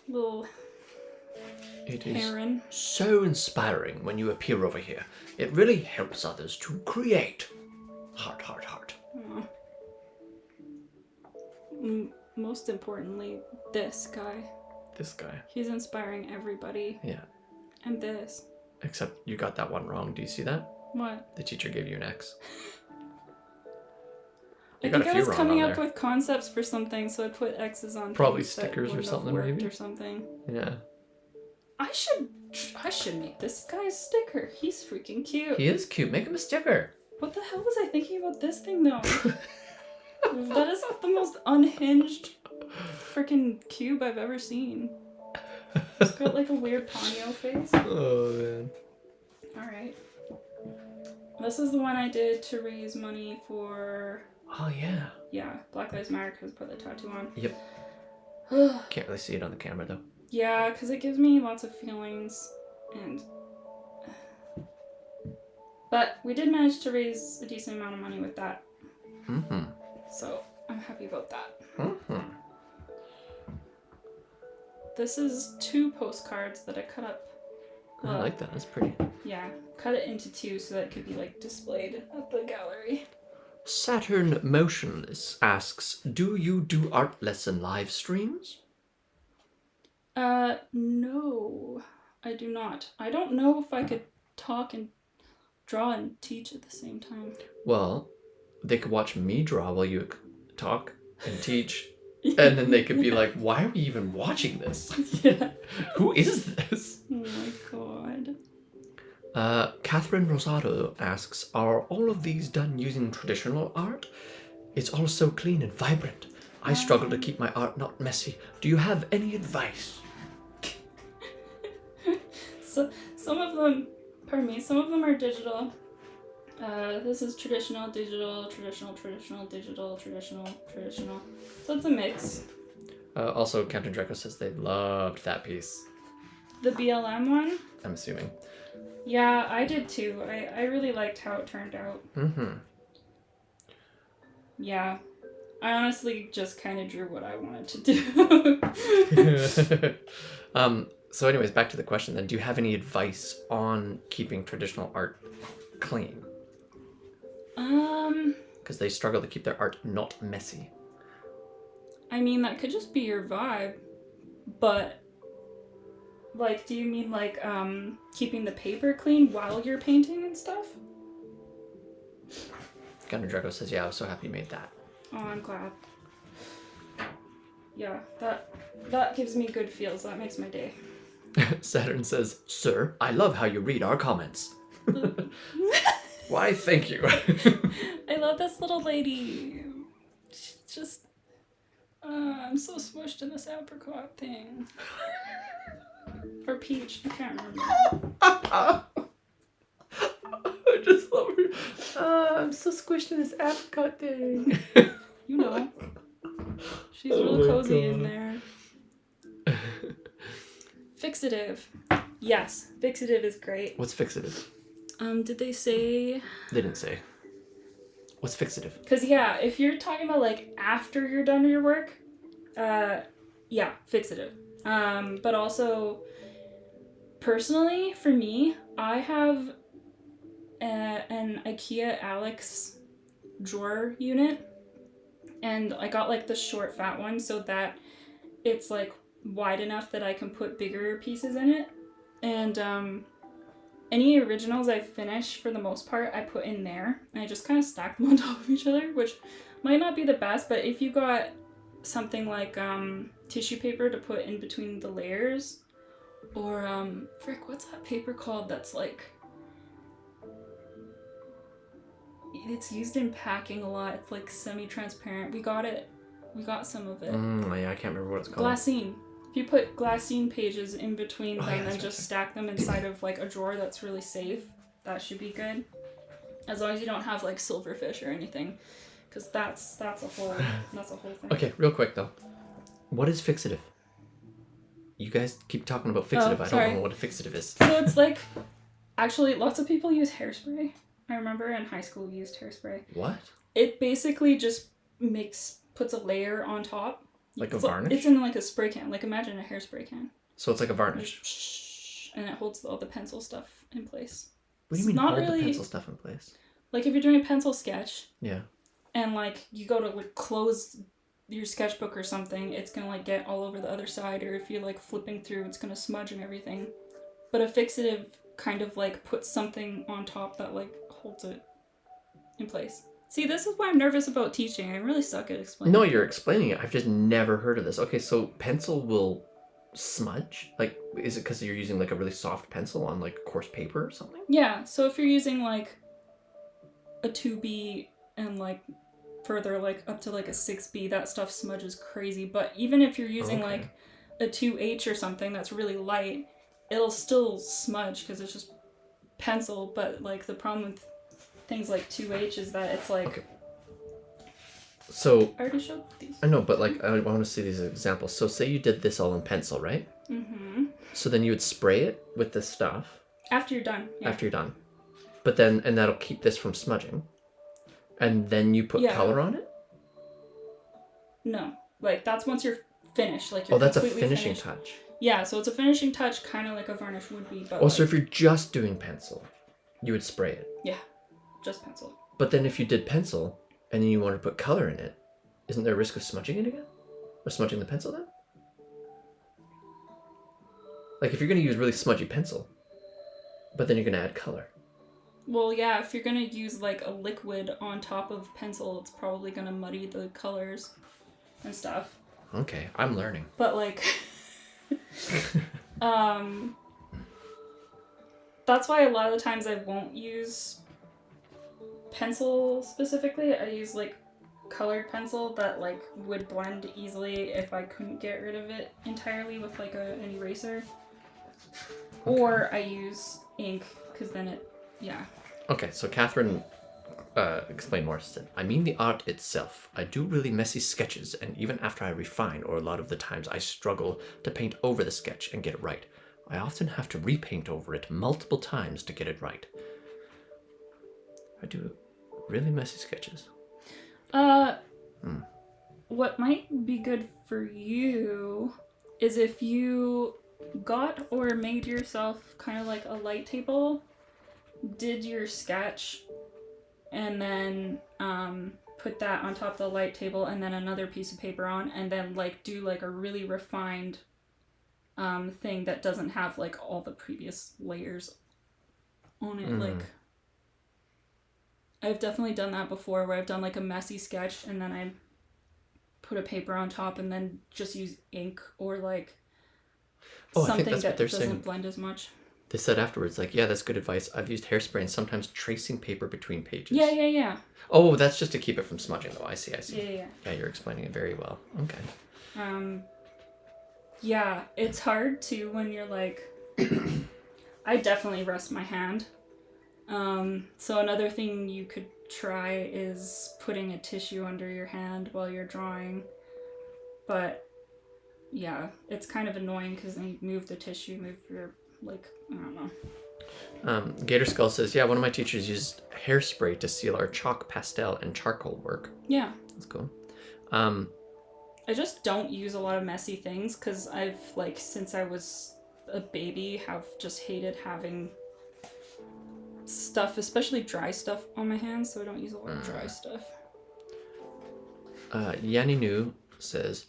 Little It heron. is so inspiring when you appear over here. It really helps others to create. Heart, heart, heart. Most importantly, this guy. This guy. He's inspiring everybody. Yeah. And this. Except you got that one wrong. Do you see that? What? The teacher gave you an X. I think I was coming up with concepts for something, so I put X's on. Probably stickers or something, maybe. Or something. Yeah. I should make this guy a sticker. He's freaking cute. He is cute. Make him a sticker. What the hell was I thinking about this thing though? That is the most unhinged freaking cube I've ever seen. It's got like a weird Ponyo face. Oh man. Alright. This is the one I did to raise money for... Oh yeah. Yeah, Black Lives Matter because I put the tattoo on. Yep. Can't really see it on the camera though. Yeah, because it gives me lots of feelings and... But we did manage to raise a decent amount of money with that. Mm-hmm. So I'm happy about that. Mm-hmm. This is 2 postcards that I cut up. I like that. That's pretty. Yeah, cut it into 2 so that it could be like displayed at the gallery. Saturn Motionless asks, "Do you do art lesson live streams?" No, I do not. I don't know if I could talk and draw and teach at the same time. Well, they could watch me draw while you talk and teach, and then they could be like, "Why are we even watching this? Yeah. Who is this?" Oh my god. Catherine Rosado asks, "Are all of these done using traditional art? It's all so clean and vibrant. I struggle to keep my art not messy. Do you have any advice?" So some of them are digital, This is traditional, digital, traditional, traditional, digital, traditional, traditional. So it's a mix. Also, Captain Draco says they loved that piece. The BLM one? I'm assuming. Yeah, I did too. I really liked how it turned out. Mm-hmm. Yeah. I honestly just kind of drew what I wanted to do. So anyways, back to the question then. Do you have any advice on keeping traditional art clean? Because they struggle to keep their art not messy. I mean, that could just be your vibe, but like, do you mean like keeping the paper clean while you're painting and stuff? Gunnar Drago says, yeah, I was so happy you made that. Oh, I'm glad. Yeah, that gives me good feels. That makes my day. Saturn says, sir, I love how you read our comments. Why, thank you. I love this little lady. She's just... I'm so smushed in this apricot thing. Or peach, I can't remember. I just love her. I'm so squished in this apricot thing. You know. She's real cozy in there. Fixative. Yes, fixative is great. What's fixative? Did they say... They didn't say. What's fixative? Because, yeah, if you're talking about, like, after you're done with your work, yeah, fixative. But also, personally, for me, I have an IKEA Alex drawer unit, and I got, like, the short, fat one so that it's, like, wide enough that I can put bigger pieces in it. And, any originals I finish, for the most part, I put in there, and I just kind of stack them on top of each other, which might not be the best, but if you got something like tissue paper to put in between the layers, or frick, what's that paper called that's like, it's used in packing a lot, it's like semi-transparent. We got some of it. Yeah, I can't remember what it's called. Glassine. If you put glassine pages in between them and just stack them inside of like a drawer that's really safe, that should be good. As long as you don't have like silverfish or anything, because that's a whole thing. Okay, real quick though, what is fixative? You guys keep talking about fixative. I don't know what a fixative is. So it's like, actually, lots of people use hairspray. I remember in high school we used hairspray. What? It basically just puts a layer on top. Like a varnish? It's in like a spray can. Like imagine a hairspray can. So it's like a varnish. And it holds all the pencil stuff in place. What do you mean hold the pencil stuff in place? Like if you're doing a pencil sketch. Yeah. And like you go to like close your sketchbook or something, it's gonna like get all over the other side, or if you're like flipping through, it's gonna smudge and everything. But a fixative kind of like puts something on top that like holds it in place. See, this is why I'm nervous about teaching. I really suck at explaining. No, you're explaining it. I've just never heard of this. Okay, so pencil will smudge? Like, is it because you're using like a really soft pencil on like coarse paper or something? Yeah, so if you're using like a 2B and like further like up to like a 6B, that stuff smudges crazy. But even if you're using like a 2H or something that's really light, it'll still smudge because it's just pencil. But like the problem with things like 2H is that it's like... Okay. So... I already showed these. I know, but like I want to see these examples. So say you did this all in pencil, right? Mm-hmm. So then you would spray it with this stuff. After you're done. Yeah. After you're done. But then, and that'll keep this from smudging. And then you put color on it? No. Like, that's once you're finished. Like, you're that's a finishing touch. Yeah, so it's a finishing touch, kind of like a varnish would be. But so if you're just doing pencil, you would spray it? Yeah. Just pencil. But then if you did pencil and then you wanted to put color in it, isn't there a risk of smudging it again? Or smudging the pencil then? Like if you're going to use really smudgy pencil, but then you're going to add color. Well, yeah, if you're going to use like a liquid on top of pencil, it's probably going to muddy the colors and stuff. Okay, I'm learning. But like, that's why a lot of the times I won't use pencil specifically. I use like colored pencil that like would blend easily if I couldn't get rid of it entirely with like an eraser. Okay. Or I use ink because then it, yeah. Okay, so Catherine explained more. She said, I mean the art itself. I do really messy sketches, and even after I refine, or a lot of the times I struggle to paint over the sketch and get it right. I often have to repaint over it multiple times to get it right. I do really messy sketches. What might be good for you is if you got or made yourself kind of like a light table, did your sketch, and then put that on top of the light table, and then another piece of paper on, and then like do like a really refined thing that doesn't have like all the previous layers on it. Like, I've definitely done that before, where I've done like a messy sketch and then I put a paper on top and then just use ink or like something that doesn't blend as much. They said afterwards, like, yeah, that's good advice. I've used hairspray and sometimes tracing paper between pages. Yeah. Oh, that's just to keep it from smudging, though. I see. Yeah. Yeah, you're explaining it very well. Okay. Yeah, it's hard too when you're like, I definitely rest my hand. So another thing you could try is putting a tissue under your hand while you're drawing. But yeah, it's kind of annoying because then you move the tissue, move your, like, I don't know. Gator Skull says, yeah, one of my teachers used hairspray to seal our chalk, pastel, and charcoal work. Yeah. That's cool. I just don't use a lot of messy things because I've, like, since I was a baby, have just hated having stuff, especially dry stuff on my hands, so I don't use a lot of dry stuff. Yanni Nu says,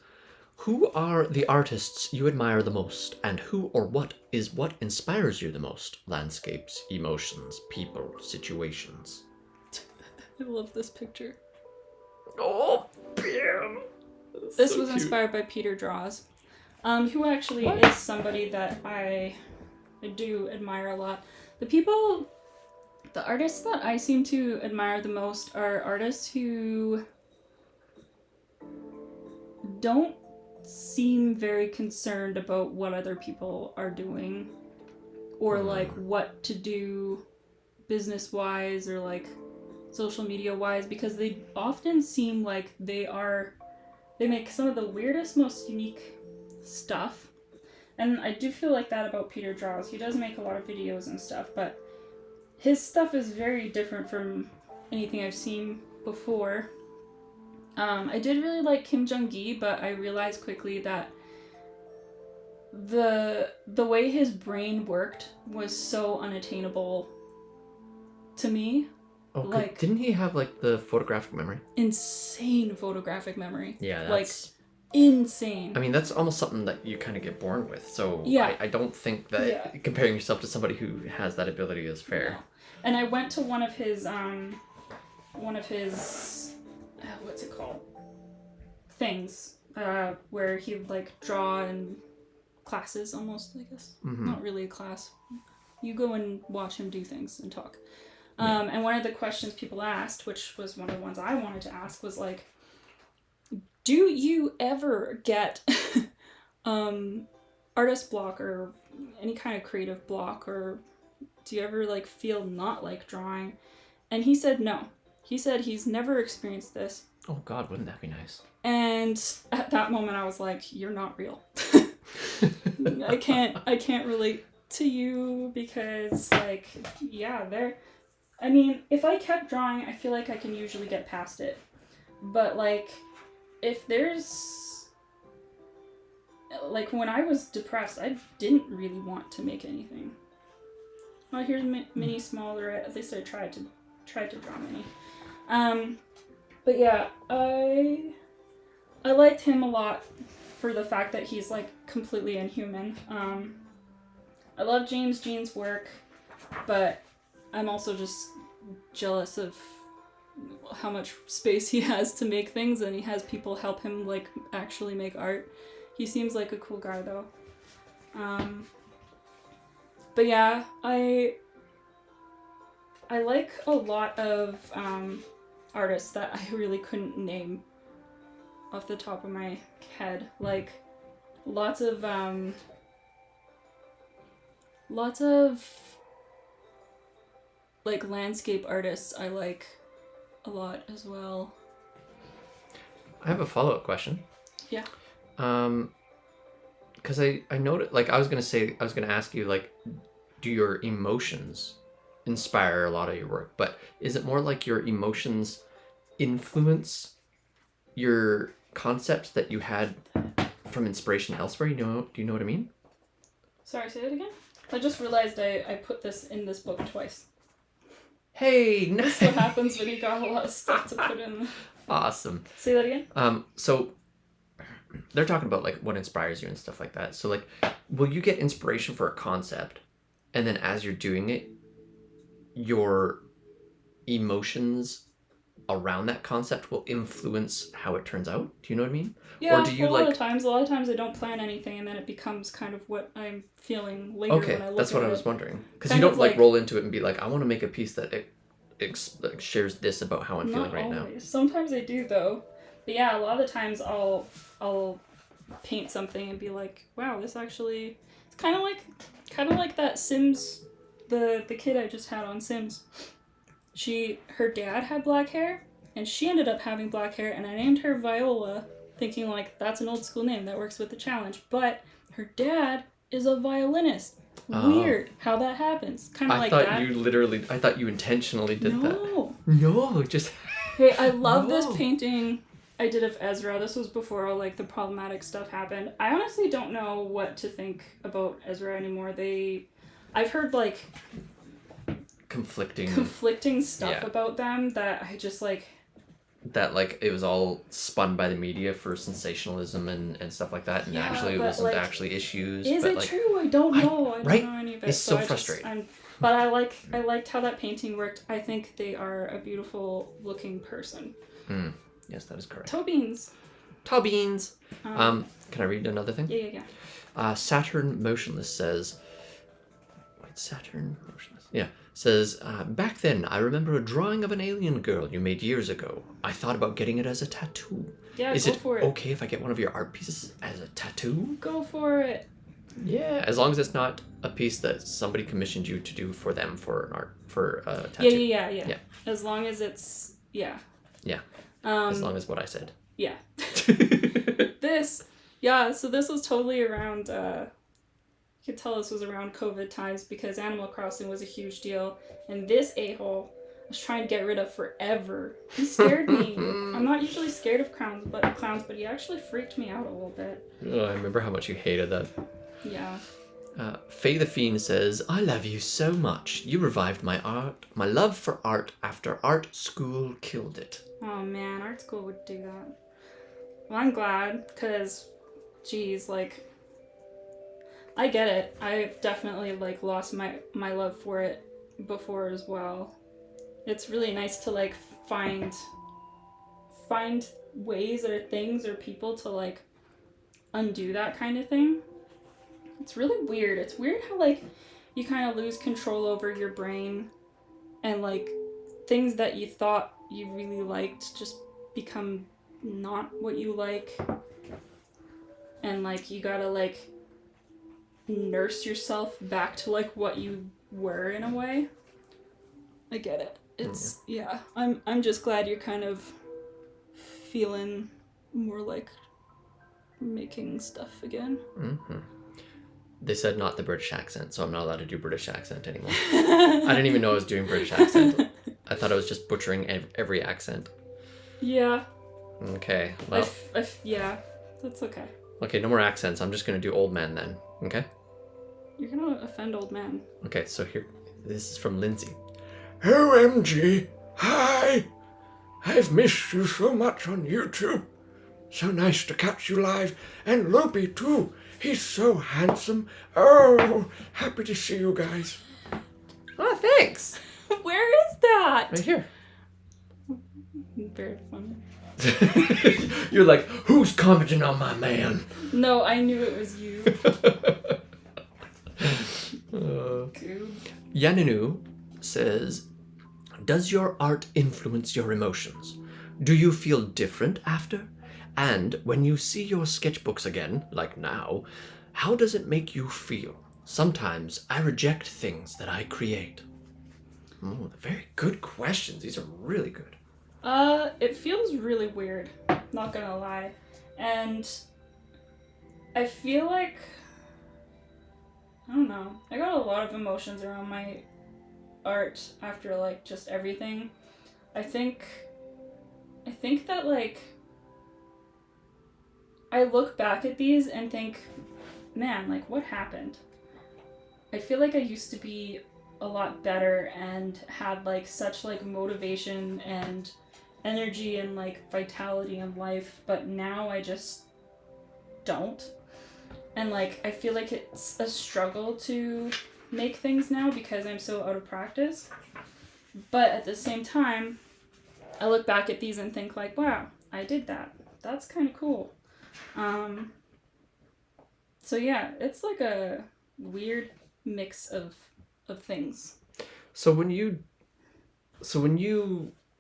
who are the artists you admire the most, and who or what inspires you the most? Landscapes, emotions, people, situations. I love this picture. Oh, damn! This was inspired by Peter Draws, who actually is somebody that I do admire a lot. The artists that I seem to admire the most are artists who don't seem very concerned about what other people are doing or like what to do business wise or like social media wise, because they often seem like they make some of the weirdest, most unique stuff. And I do feel like that about Peter Draws. He does make a lot of videos and stuff, but his stuff is very different from anything I've seen before. I did really like Kim Jung-gi, but I realized quickly that the way his brain worked was so unattainable to me. Oh, like, didn't he have like the photographic memory? Insane photographic memory. Yeah, that's... like, insane. I mean, that's almost something that you kind of get born with. So yeah. I don't think that comparing yourself to somebody who has that ability is fair. No. And I went to one of his what's it called? Things, where he would like draw in classes almost, I guess. Mm-hmm. Not really a class. You go and watch him do things and talk. And one of the questions people asked, which was one of the ones I wanted to ask, was like, do you ever get artist block or any kind of creative block, or do you ever like feel not like drawing? And he said no. He said he's never experienced this. Oh God, wouldn't that be nice? And at that moment I was like, you're not real. I can't relate to you because like, yeah, I mean, if I kept drawing, I feel like I can usually get past it. But like, if there's like, when I was depressed, I didn't really want to make anything. Well, here's Mini smaller. At least I tried to draw Mini. But yeah, I liked him a lot for the fact that he's like completely inhuman. I love James Jean's work, but I'm also just jealous of how much space he has to make things, and he has people help him like actually make art. He seems like a cool guy though. But yeah, I like a lot of artists that I really couldn't name off the top of my head. Like lots of like landscape artists I like a lot as well. I have a follow-up question. Yeah. Because I noticed, like, I was gonna ask you, like, do your emotions inspire a lot of your work? But is it more like your emotions influence your concepts that you had from inspiration elsewhere? Do you know what I mean? Sorry, say that again? I just realized I put this in this book twice. Hey, nice. That's what happens when you got a lot of stuff to put in. Awesome. Say that again? So they're talking about like what inspires you and stuff like that. So like, will you get inspiration for a concept, and then as you're doing it, your emotions around that concept will influence how it turns out? Do you know what I mean? Yeah, or do you a lot of times I don't plan anything, and then it becomes kind of what I'm feeling later when I look at it. Okay, that's what I was wondering. Because you Kind don't of like like- roll into it and be like, I want to make a piece that like, shares this about how I'm feeling Not right always. Sometimes I do though. But yeah, a lot of the times I'll paint something and be like, wow, this actually it's kind of like that Sims the kid I just had on Sims. Her dad had black hair and she ended up having black hair, and I named her Viola thinking like that's an old school name that works with the challenge, but her dad is a violinist. Oh. Weird how that happens. Kind of I like thought that. I thought you intentionally did that. No, just Hey, I love this No. painting I did of Ezra. This was before all like the problematic stuff happened. I honestly don't know what to think about Ezra anymore. I've heard like conflicting stuff Yeah. about them that I just like. that like it was all spun by the media for sensationalism and stuff like that, and Yeah, actually it but, wasn't like, actually issues. Is but it like, true? I don't know. I don't right? know any of it. It's so I frustrating. But I liked how that painting worked. I think they are a beautiful looking person. Yes, that is correct. Toe beans. Beans. Can I read another thing? Yeah. Saturn Motionless says. Wait, Saturn Motionless. Yeah. Says, back then, I remember a drawing of an alien girl you made years ago. I thought about getting it as a tattoo. Yeah, Is go it for it. okay if I get one of your art pieces as a tattoo? Go for it. Yeah, as long as it's not a piece that somebody commissioned you to do for them for a tattoo. Yeah. As long as it's yeah. Yeah. As long as what I said. Yeah. So this was totally around, you could tell this was around COVID times because Animal Crossing was a huge deal. And this a-hole I was trying to get rid of forever. He scared me. I'm not usually scared of clowns, but he actually freaked me out a little bit. Oh, I remember how much you hated that. Yeah. Faye the Fiend says, I love you so much. You revived my love for art after art school killed it. Oh man, art school would do that. Well, I'm glad, because, geez, like, I get it. I've definitely, like, lost my love for it before as well. It's really nice to, like, find ways or things or people to, like, undo that kind of thing. It's really weird. It's weird how, like, you kind of lose control over your brain and, like, things that you thought you really liked just become not what you like. And, like, you gotta, like, nurse yourself back to, like, what you were in a way. I get it. It's, yeah. I'm just glad you're kind of feeling more like making stuff again. Mm-hmm. They said not the British accent, so I'm not allowed to do British accent anymore. I didn't even know I was doing British accent. I thought I was just butchering every accent. Yeah. Okay, well. Yeah, that's okay. Okay, no more accents. I'm just going to do old man then, okay? You're gonna offend old men. Okay, so here, this is from Lindsay. OMG, hi! I've missed you so much on YouTube. So nice to catch you live. And Loopy too. He's so handsome. Oh, happy to see you guys. Oh, thanks! Where is that? Right here. Very funny. You're like, who's commenting on my man? No, I knew it was you. Yaninu says, does your art influence your emotions? Do you feel different after? And when you see your sketchbooks again, like now, how does it make you feel? Sometimes I reject things that I create. Oh, very good questions. These are really good. It feels really weird, not gonna lie. And I feel like, I don't know, I got a lot of emotions around my art after, like, just everything. I think that, like, I look back at these and think, man, like, what happened? I feel like I used to be a lot better and had, like, such, like, motivation and energy and, like, vitality in life, but now I just don't. And, like, I feel like it's a struggle to make things now because I'm so out of practice. But at the same time, I look back at these and think, like, wow, I did that. That's kind of cool. So yeah, it's like a weird mix of things. So when you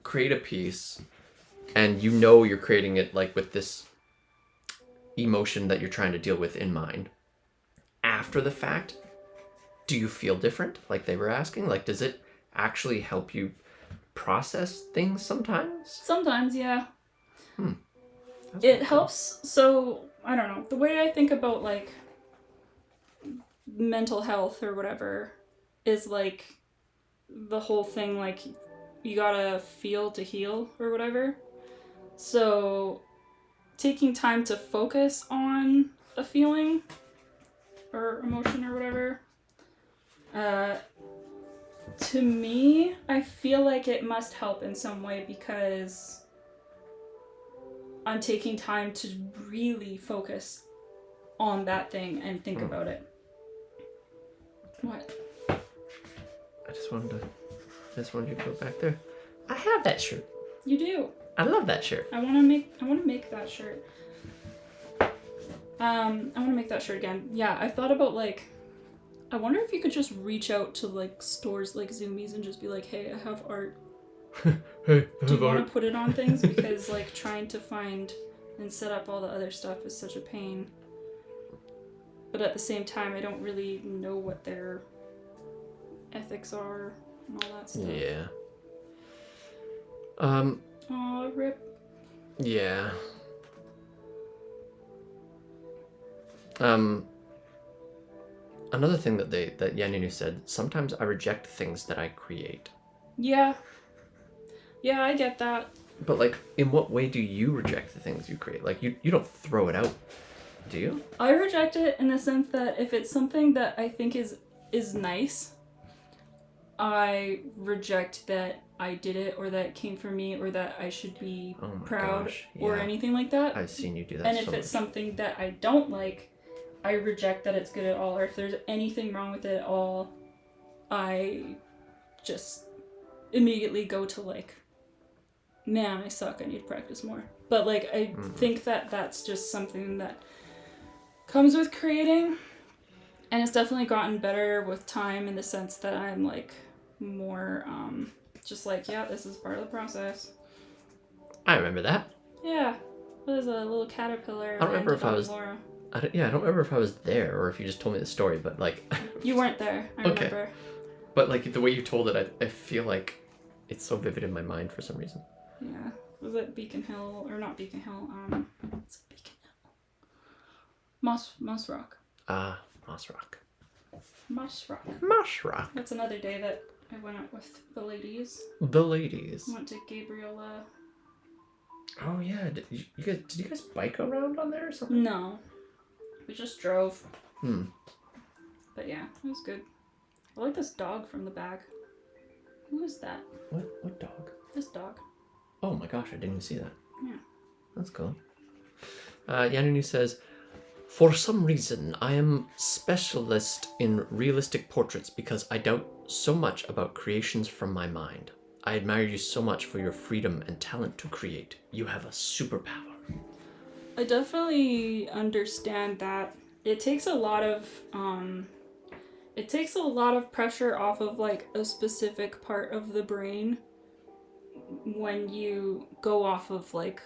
create a piece and you know you're creating it like with this emotion that you're trying to deal with in mind, after the fact, do you feel different? Like they were asking, like does it actually help you process things sometimes? Sometimes, yeah. That's It cool. helps. So I don't know, the way I think about like mental health or whatever is like the whole thing, like you gotta feel to heal or whatever. So taking time to focus on a feeling or emotion or whatever, to me, I feel like it must help in some way because I'm taking time to really focus on that thing and think about it. What? I just wanted you to go back there. I have that shirt. You do. I love that shirt. I want to make that shirt. I want to make that shirt again. Yeah, I thought about like, I wonder if you could just reach out to like stores like Zoomies and just be like, hey, I have art. Hey, Do you want to put it on things? Because like trying to find and set up all the other stuff is such a pain. But at the same time, I don't really know what their ethics are and all that stuff. Yeah. Aw, rip. Yeah. Another thing that Yaninu said, sometimes I reject things that I create. Yeah. Yeah, I get that. But like, in what way do you reject the things you create? Like, you don't throw it out, do you? I reject it in the sense that if it's something that I think is nice, I reject that I did it or that it came from me or that I should be proud gosh, or yeah. anything like that. I've seen you do that. And so if it's much. something that I don't like, I reject that it's good at all. Or if there's anything wrong with it at all, I just immediately go to like, man, I suck. I need to practice more. But like, I think that that's just something that comes with creating. And it's definitely gotten better with time in the sense that I'm like more just like, yeah, this is part of the process. I remember that. Yeah. There's a little caterpillar. I don't remember if I was. Laura. I don't remember if I was there or if you just told me the story, but like. You weren't there. I Okay. remember. But like the way you told it, I feel like it's so vivid in my mind for some reason. Yeah. Was it Beacon Hill or not Beacon Hill? It's Beacon Hill. Moss Rock. Ah, Moss Rock. Moss Rock. Moss Rock. That's another day that I went out with the ladies. The ladies. Went to Gabriella. Oh yeah, did you guys bike around on there or something? No. We just drove. Hmm. But yeah, it was good. I like this dog from the bag. Who is that? What dog? This dog. Oh my gosh, I didn't even see that. Yeah. That's cool. Yaninu says, for some reason, I am specialist in realistic portraits because I doubt so much about creations from my mind. I admire you so much for your freedom and talent to create. You have a superpower. I definitely understand that. It takes a lot of pressure off of like a specific part of the brain when you go off of like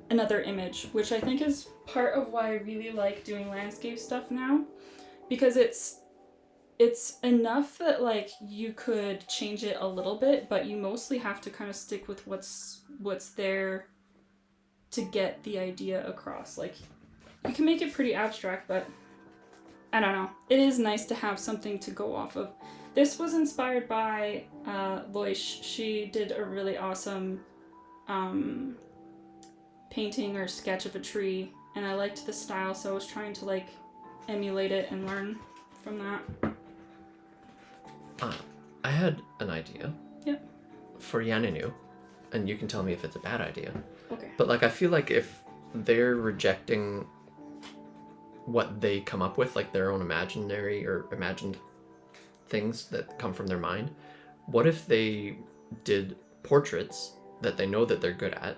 another image, which I think is part of why I really like doing landscape stuff now, because it's it's enough that like you could change it a little bit, but you mostly have to kind of stick with what's there to get the idea across. Like, you can make it pretty abstract, but I don't know. It is nice to have something to go off of. This was inspired by Loish. She did a really awesome painting or sketch of a tree, and I liked the style, so I was trying to like emulate it and learn from that. I had an idea. Yep. For Yaninu, and you can tell me if it's a bad idea. Okay. But like, I feel like if they're rejecting what they come up with, like their own imaginary or imagined things that come from their mind, what if they did portraits that they know that they're good at,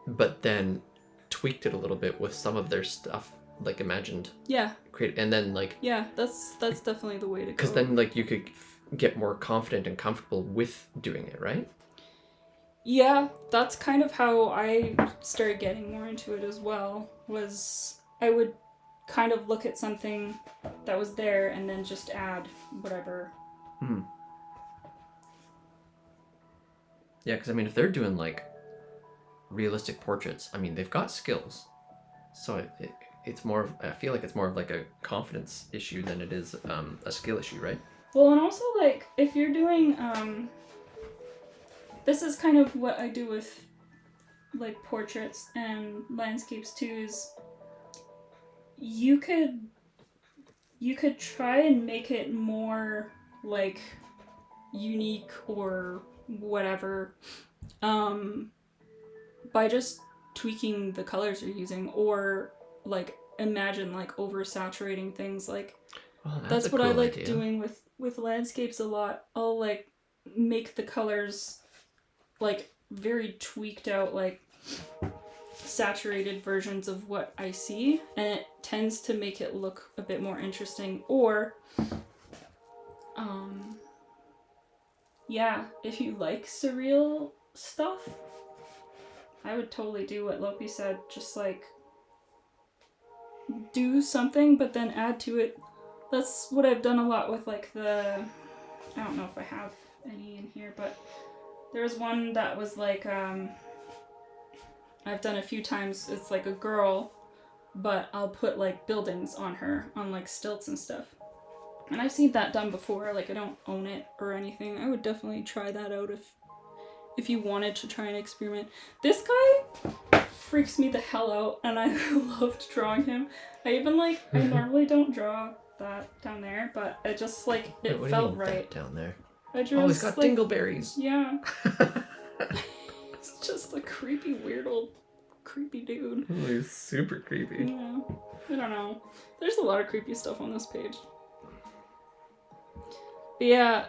but then tweaked it a little bit with some of their stuff, like imagined, create, and then like, that's definitely the way to go. Because then like you could get more confident and comfortable with doing it, right? Yeah, that's kind of how I started getting more into it as well, was I would kind of look at something that was there and then just add whatever. Yeah, because I mean, if they're doing like realistic portraits, I mean, they've got skills. So it's more of, I feel like it's more of like a confidence issue than it is a skill issue, right? Well, and also like if you're doing this is kind of what I do with like portraits and landscapes too, is you could try and make it more like unique or whatever by just tweaking the colors you're using, or like imagine like oversaturating things. Like that's what cool I like idea. doing with landscapes a lot. I'll like make the colors like very tweaked out, like saturated versions of what I see, and it tends to make it look a bit more interesting. Or if you like surreal stuff, I would totally do what Lopi said, just like do something but then add to it. That's what I've done a lot with like I don't know if I have any in here, but there was one that was like I've done a few times. It's like a girl, but I'll put like buildings on her on like stilts and stuff. And I've seen that done before. Like, I don't own it or anything. I would definitely try that out if you wanted to try and experiment. This guy freaks me the hell out, and I loved drawing him. I normally don't draw that down there, but it just like it What felt do you mean, right. that down there? I drew he's got dingleberries. Yeah. It's just a creepy, weird old creepy dude. Oh, he's super creepy. Yeah. I don't know. There's a lot of creepy stuff on this page. But yeah,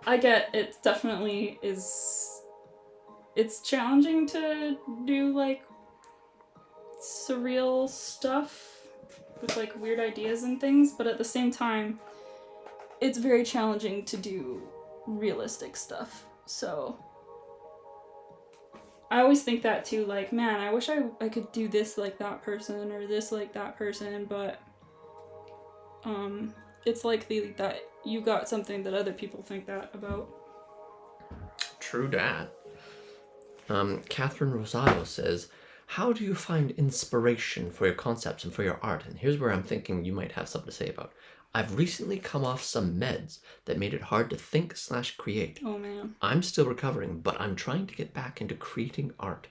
I get it definitely is. It's challenging to do like surreal stuff with like weird ideas and things, but at the same time, it's very challenging to do realistic stuff. So I always think that too, like, man, I wish I could do this like that person or this like that person, but it's likely that you got something that other people think that about. True dat. Catherine Rosado says, how do you find inspiration for your concepts and for your art? And here's where I'm thinking you might have something to say about. I've recently come off some meds that made it hard to think/create. Oh man. I'm still recovering, but I'm trying to get back into creating art.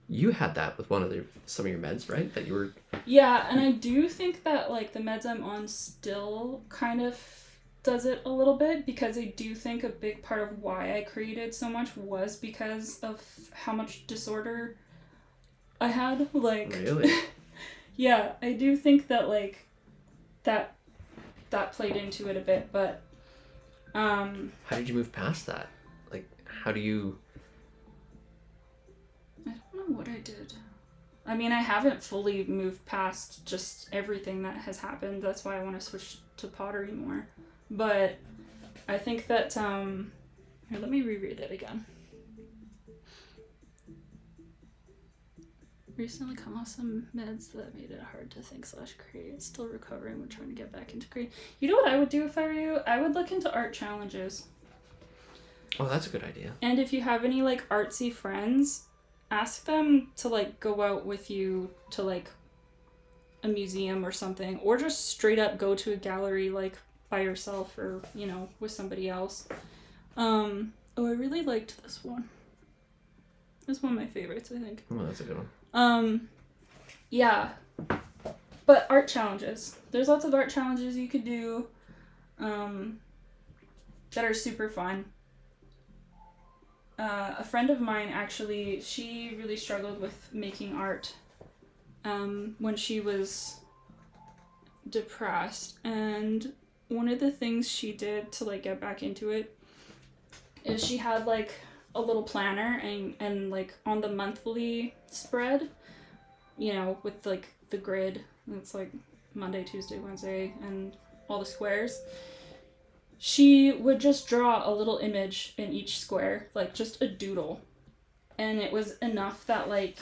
You had that with some of your meds, right? That you were... Yeah, and I do think that like the meds I'm on still kind of does it a little bit, because I do think a big part of why I created so much was because of how much disorder I had. Like, Really? yeah, I do think that like that played into it a bit, but How did you move past that? Like, how do you... I don't know what I did. I mean, I haven't fully moved past just everything that has happened. That's why I want to switch to pottery more. But I think that, here, let me reread it again. recently come off some meds that made it hard to think / create. Still recovering. We're trying to get back into creating. You know what I would do if I were you? I would look into art challenges. Oh, that's a good idea. And if you have any like artsy friends, ask them to like go out with you to like a museum or something, or just straight up go to a gallery like by yourself or, you know, with somebody else. Oh, I really liked this one. It's one of my favorites, I think. Oh, that's a good one. Yeah. But art challenges. There's lots of art challenges you could do that are super fun. A friend of mine, actually, she really struggled with making art when she was depressed. And one of the things she did to, like, get back into it is she had, like, a little planner and like, on the monthly spread, you know, with, like, the grid. And it's, like, Monday, Tuesday, Wednesday, and all the squares. She would just draw a little image in each square, like just a doodle. And it was enough that like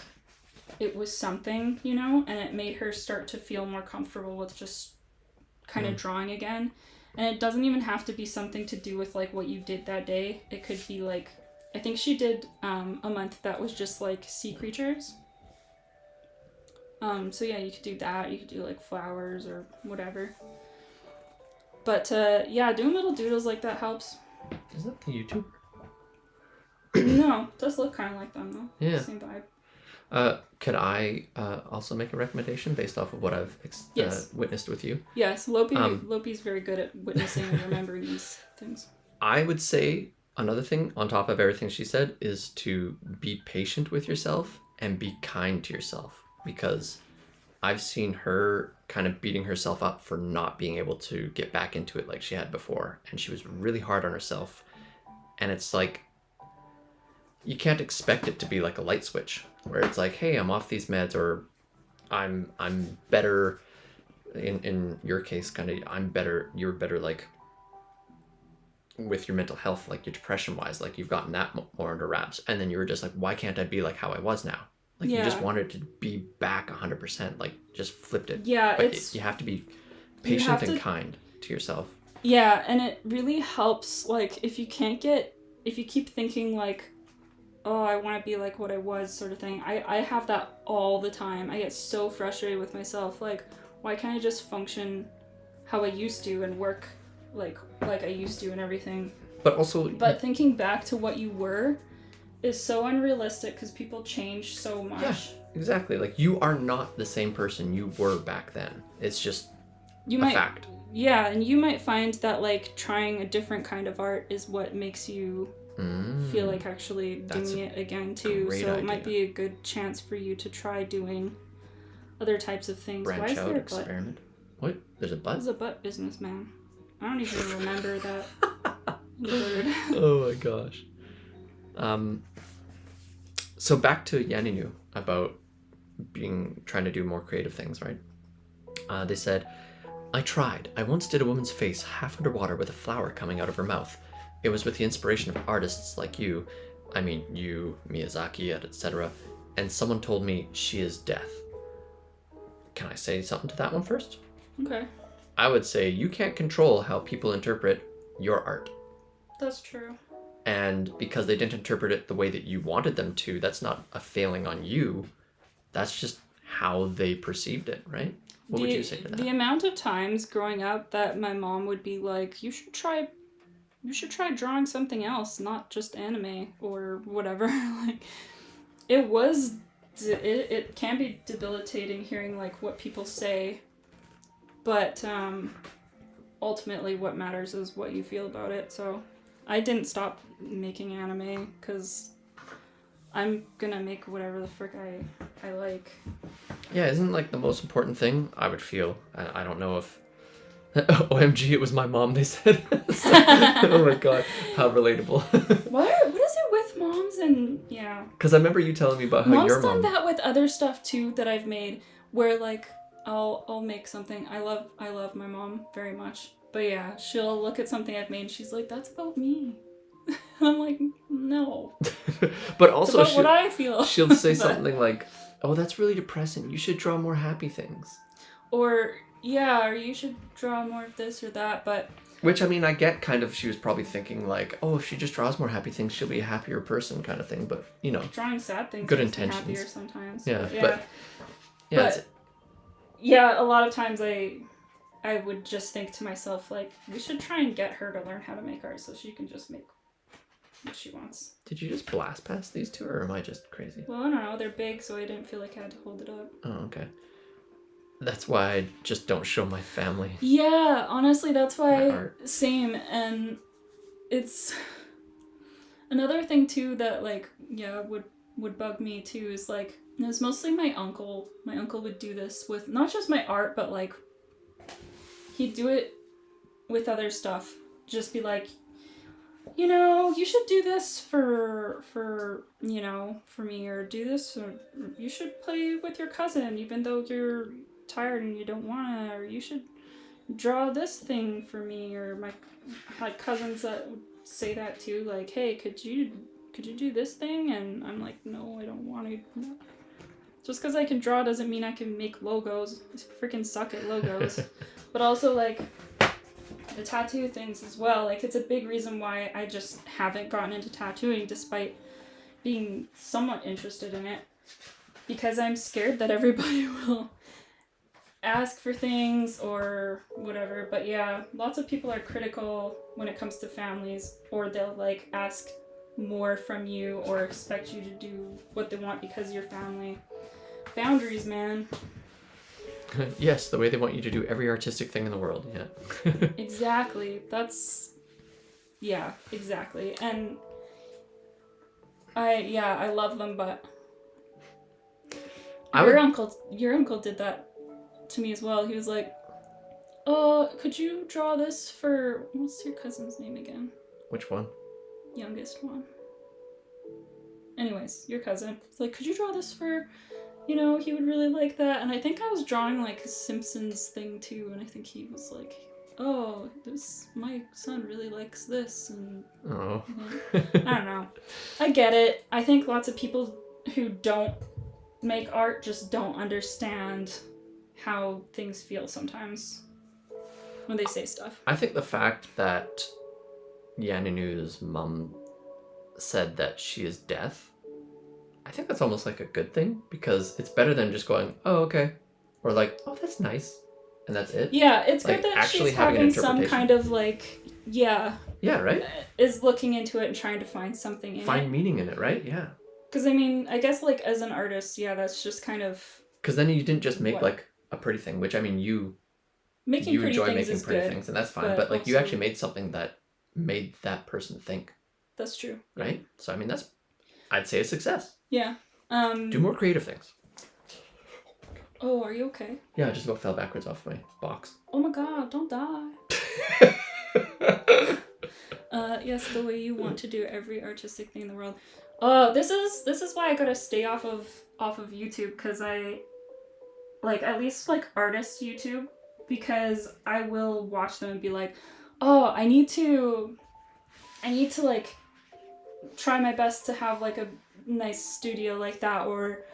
it was something, you know, and it made her start to feel more comfortable with just kind of drawing again. And it doesn't even have to be something to do with like what you did that day. It could be like, I think she did a month that was just like sea creatures. So yeah, you could do that. You could do like flowers or whatever. But, yeah, doing little doodles like that helps. Is that the YouTuber? No, it does look kind of like them, though. Yeah. Same vibe. Could I also make a recommendation based off of what I've Yes. witnessed with you? Yes, Lopi's very good at witnessing and remembering these things. I would say another thing on top of everything she said is to be patient with yourself and be kind to yourself, because I've seen her kind of beating herself up for not being able to get back into it like she had before, and she was really hard on herself. And it's like, you can't expect it to be like a light switch where it's like, hey, I'm off these meds, or I'm better. In your case, kind of, I'm better, you're better, like with your mental health, like your depression wise, like you've gotten that more under wraps, and then you were just like, why can't I be like how I was now? Like, you just wanted to be back 100%, like, just flipped it. Yeah, but you have to be patient and kind to yourself. Yeah, and it really helps, like, if you keep thinking, like, oh, I want to be like what I was, sort of thing. I have that all the time. I get so frustrated with myself. Like, why can't I just function how I used to and work like I used to and everything? But thinking back to what you were is so unrealistic because people change so much. Yeah, exactly. Like, you are not the same person you were back then. It's just a fact. Yeah, and you might find that, like, trying a different kind of art is what makes you feel like actually doing it again, too. So it might be a good chance for you to try doing other types of things. Branch out, experiment. What? There's a butt? There's a butt business, man. I don't even remember that word. Oh my gosh. So back to Yaninu about trying to do more creative things, right? They said, I tried. I once did a woman's face half underwater with a flower coming out of her mouth. It was with the inspiration of artists like you, Miyazaki, etc. And someone told me she is death. Can I say something to that one first? Okay. I would say you can't control how people interpret your art. That's true. And because they didn't interpret it the way that you wanted them to, that's not a failing on you. That's just how they perceived it, right? What would you say to that? The amount of times growing up that my mom would be like, you should try drawing something else, not just anime or whatever. Like, it can be debilitating hearing like what people say, but ultimately what matters is what you feel about it. So I didn't stop making anime because I'm gonna make whatever the frick I like. Yeah, isn't like the most important thing, I would feel. I don't know if OMG, it was my mom, they said. Oh my god, how relatable. What is it with moms and yeah? Because I remember you telling me about how Mom's your mom... done that with other stuff too that I've made, where like I'll make something. I love my mom very much. But yeah, she'll look at something I've made and she's like, that's about me. I'm like, no. But also, it's about what I feel. She'll say something like, oh, that's really depressing. You should draw more happy things. Or, yeah, or you should draw more of this or that, but... Which, I mean, I get kind of, she was probably thinking like, oh, if she just draws more happy things, she'll be a happier person kind of thing, but, you know. Drawing sad things good makes me intentions. happier sometimes. Yeah, but yeah, a lot of times I would just think to myself, like, we should try and get her to learn how to make art so she can just make what she wants. Did you just blast past these two, or am I just crazy? Well, I don't know. They're big, so I didn't feel like I had to hold it up. Oh, okay. That's why I just don't show my family. Yeah, honestly, that's My why. art. Same, and it's another thing too that like would bug me too is like it was mostly my uncle. My uncle would do this with not just my art, but like he'd do it with other stuff. Just be like, you know, you should do this for you know, for me, or do this, or you should play with your cousin even though you're tired and you don't wanna, or you should draw this thing for me, or my had cousins that would say that too, like, hey, could you do this thing? And I'm like, no, I don't want to. No. Just because I can draw doesn't mean I can make logos. I freaking suck at logos. But also like the tattoo things as well, like it's a big reason why I just haven't gotten into tattooing despite being somewhat interested in it, because I'm scared that everybody will ask for things or whatever. But yeah, lots of people are critical when it comes to families, or they'll like ask more from you or expect you to do what they want because you're family. Boundaries, man. Yes, the way they want you to do every artistic thing in the world. Yeah. Exactly. Yeah, exactly. And I love them, but your uncle did that to me as well. He was like, could you draw this for, what's your cousin's name again? Which one? Youngest one. Anyways, your cousin. It's like, could you draw this for, you know, he would really like that. And I think I was drawing like a Simpsons thing too, and I think he was like, oh, my son really likes this, and Oh. I don't know. I get it. I think lots of people who don't make art just don't understand how things feel sometimes when they say stuff. I think the fact that Yaninu's mum said that she is deaf, I think that's almost like a good thing, because it's better than just going, oh, okay, or like, oh, that's nice, and that's it. Yeah, it's Like, good that actually she's having an having some interpretation. kind of like, yeah, right? is looking into it and trying to find something in Find it. meaning in it, right? Yeah. Because I mean, I guess like as an artist, yeah, that's just kind of... Because then you didn't just make What? like a pretty thing, which I mean, you Making pretty enjoy things making is pretty good. things, and that's fine. but But like, you also- actually made something that made that person think, That's true. right? So I mean, that's, I'd say, a success. Yeah. Do more creative things. Oh, are you okay? Yeah, I just about fell backwards off my box. Oh my god, don't die. Yes, the way you want to do every artistic thing in the world. Oh, this is why I gotta stay off of YouTube, because I like, at least like artist YouTube, because I will watch them and be like, oh, I need to like try my best to have like a nice studio like that, or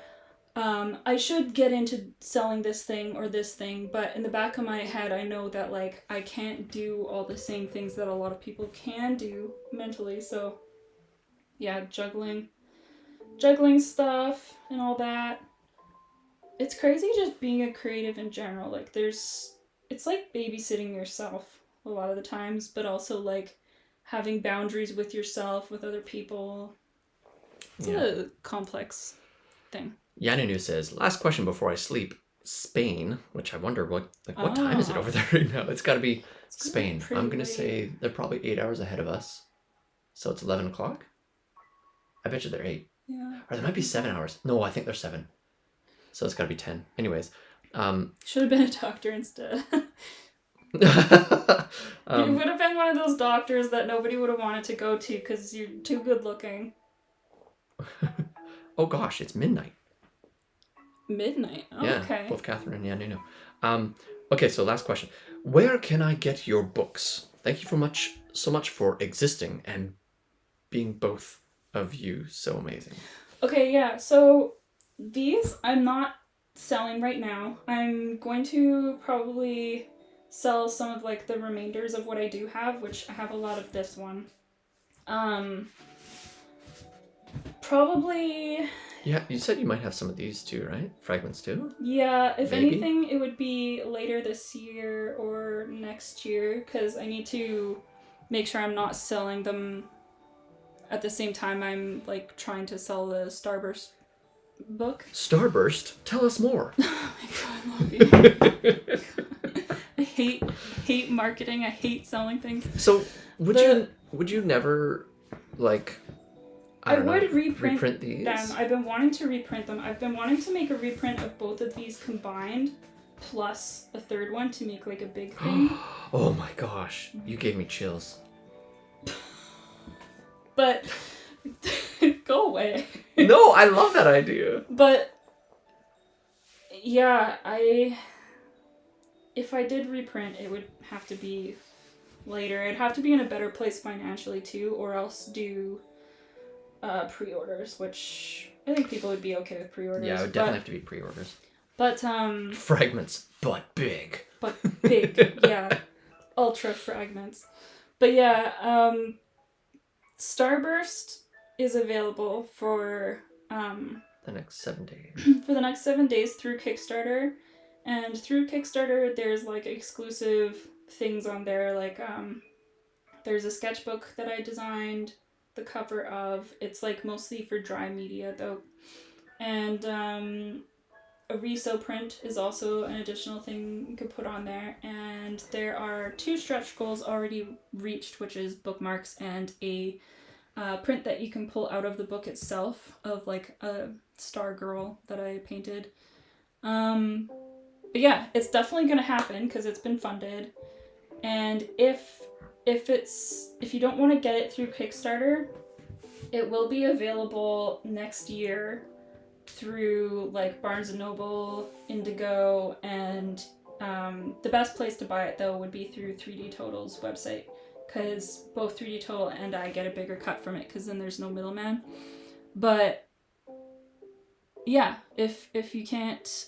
I should get into selling this thing or this thing, but in the back of my head I know that like I can't do all the same things that a lot of people can do mentally, so yeah, juggling stuff and all that. It's crazy just being a creative in general. Like it's like babysitting yourself a lot of the times, but also like having boundaries with yourself, with other people. It's a complex thing. Yaninu says, last question before I sleep. Spain, which I wonder what time is it over there right now? It's got to be Spain. pretty I'm going to late. say they're probably 8 hours ahead of us. So it's 11 o'clock? I bet you they're 8. Yeah. Or there might be 7 hours. No, I think they're 7. So it's got to be 10. Anyways. Should have been a doctor instead. You would have been one of those doctors that nobody would have wanted to go to because you're too good looking. Oh gosh, it's midnight. Midnight? Oh, Yeah, okay. both Catherine and Yaninu. Okay, so last question. Where can I get your books? Thank you so much for existing and being both of you so amazing. Okay, yeah, so These I'm not selling right now. I'm going to probably sell some of like the remainders of what I do have, which I have a lot of this one. Probably. Yeah, you said you might have some of these too, right? Fragments too? Yeah, if Maybe? anything, it would be later this year or next year, because I need to make sure I'm not selling them at the same time I'm like trying to sell the Starburst book. Starburst? Tell us more. Oh my god, I love you. I hate marketing. I hate selling things. So would you never like I would reprint these? them. I've been wanting to reprint them. I've been wanting to make a reprint of both of these combined, plus a third one to make like a big thing. Oh my gosh, you gave me chills. But go away. No, I love that idea. But yeah, if I did reprint, it would have to be later. I'd have to be in a better place financially too, or else do pre-orders, which I think people would be okay with pre-orders. Yeah, it would definitely have to be pre-orders. But Fragments, but big. But big, yeah. Ultra fragments. But yeah, Starburst is available for The next 7 days. for the next 7 days through Kickstarter. And through Kickstarter there's like exclusive things on there, like there's a sketchbook that I designed the cover of. It's like mostly for dry media though. And a resale print is also an additional thing you could put on there. And there are 2 stretch goals already reached, which is bookmarks and a print that you can pull out of the book itself of like a star girl that I painted. But yeah, it's definitely gonna happen because it's been funded. And if you don't want to get it through Kickstarter, it will be available next year through like Barnes & Noble, Indigo, and the best place to buy it though would be through 3D Total's website, because both 3D Total and I get a bigger cut from it because then there's no middleman. But yeah, if you can't,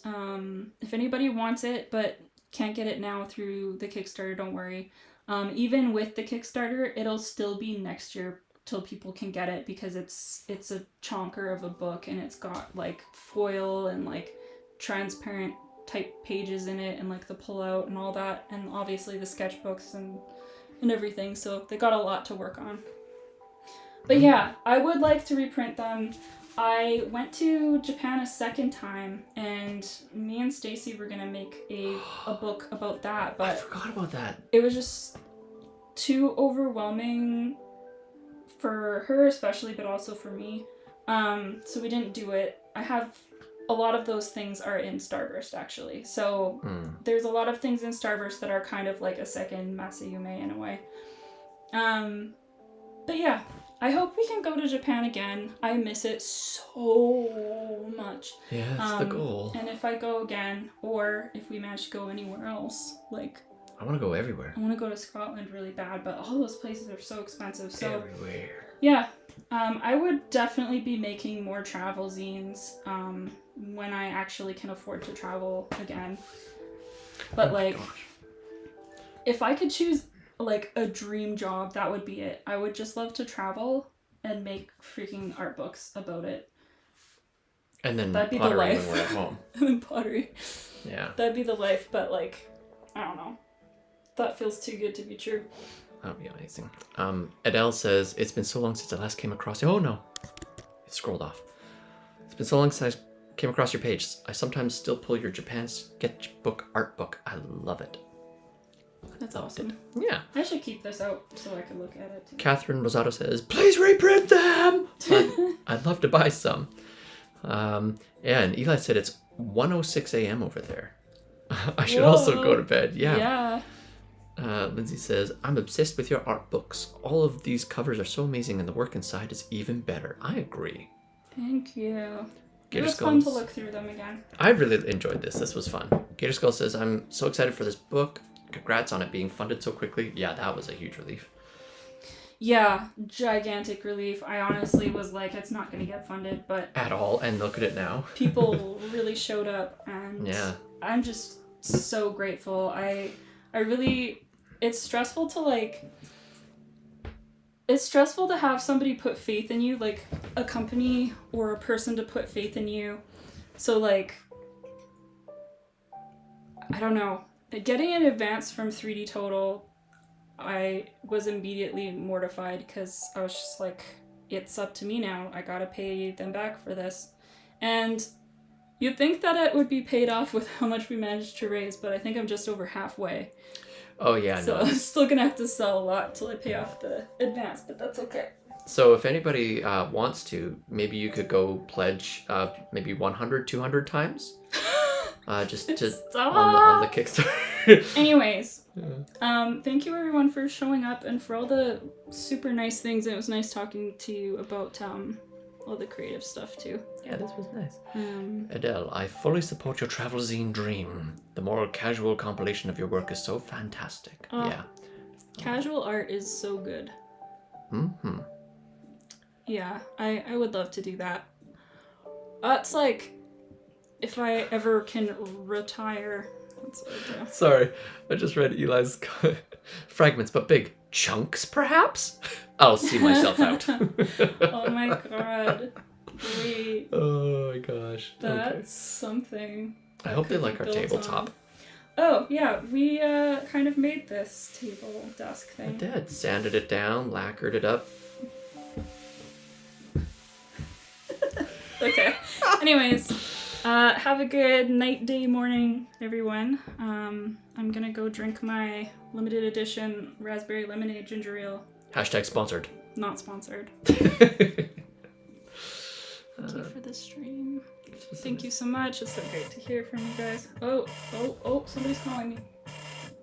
if anybody wants it but can't get it now through the Kickstarter, don't worry. Even with the Kickstarter, it'll still be next year till people can get it, because it's a chonker of a book and it's got like foil and like transparent type pages in it and like the pullout and all that, and obviously the sketchbooks and everything, so they got a lot to work on. But yeah, I would like to reprint them. I went to Japan a second time, and me and Stacy were gonna make a book about that, but I forgot about that. it was just too overwhelming for her especially, but also for me. So we didn't do it. I have a lot of those things are in Starburst actually. So there's a lot of things in Starburst that are kind of like a second Masume in a way. But yeah, I hope we can go to Japan again. I miss it so much. Yeah, that's the goal. And if I go again, or if we manage to go anywhere else, like I want to go everywhere. I want to go to Scotland really bad, but all those places are so expensive. So everywhere. yeah, I would definitely be making more travel zines when I actually can afford to travel again. But if I could choose like a dream job, that would be it. I would just love to travel and make freaking art books about it. And then that'd be pottery the life. when we're at home. And then pottery. Yeah. That'd be the life, but like, I don't know. That feels too good to be true. That would be amazing. Adele says, it's been so long since I last came across you. Oh no. It scrolled off. It's been so long since I came across your page. I sometimes still pull your Japan sketchbook art book. I love it. That's awesome. Yeah. I should keep this out so I can look at it too. Catherine Rosato says, please reprint them! I'd love to buy some. Yeah, and Eli said it's 1:06 a.m. over there. I should also go to bed. Yeah. Lindsay says, I'm obsessed with your art books. All of these covers are so amazing and the work inside is even better. I agree. Thank you. Gator it was Skulls. fun to look through them again. I really enjoyed this. This was fun. Gator Skull says, I'm so excited for this book. Congrats on it being funded so quickly. Yeah, that was a huge relief. Yeah, gigantic relief. I honestly was like, it's not going to get funded, but At all, and look at it now. people really showed up, and Yeah. I'm just so grateful. I really, it's stressful to like, it's stressful to have somebody put faith in you, like a company or a person to put faith in you. So like, I don't know, getting an advance from 3D Total, I was immediately mortified because I was just like, it's up to me now. I gotta pay them back for this. And you'd think that it would be paid off with how much we managed to raise, but I think I'm just over halfway. Oh yeah, So no. I'm still gonna have to sell a lot till I pay off the advance, but that's okay. So if anybody wants to, maybe you could go pledge maybe 100, 200 times. Just on the Kickstarter. Anyways, thank you everyone for showing up and for all the super nice things. And it was nice talking to you about all the creative stuff too. Yeah, this was nice. Adele, I fully support your travel zine dream. The more casual compilation of your work is so fantastic. Yeah. Casual art is so good. Mm-hmm. Yeah, I would love to do that. It's like, if I ever can retire, that's what I do. Sorry, I just read Eli's fragments, but big chunks, perhaps? I'll see myself out. Oh my god. Wait. Oh my gosh. That's something. I hope they like our tabletop. Oh, yeah, we kind of made this table desk I thing. did. Sanded it down, lacquered it up. Okay. Anyways, have a good night, day, morning, everyone. I'm gonna go drink my limited edition raspberry lemonade ginger ale. # sponsored. Not sponsored. Thank you for the stream. Thank you so much. It's so great to hear from you guys. Oh, somebody's calling me.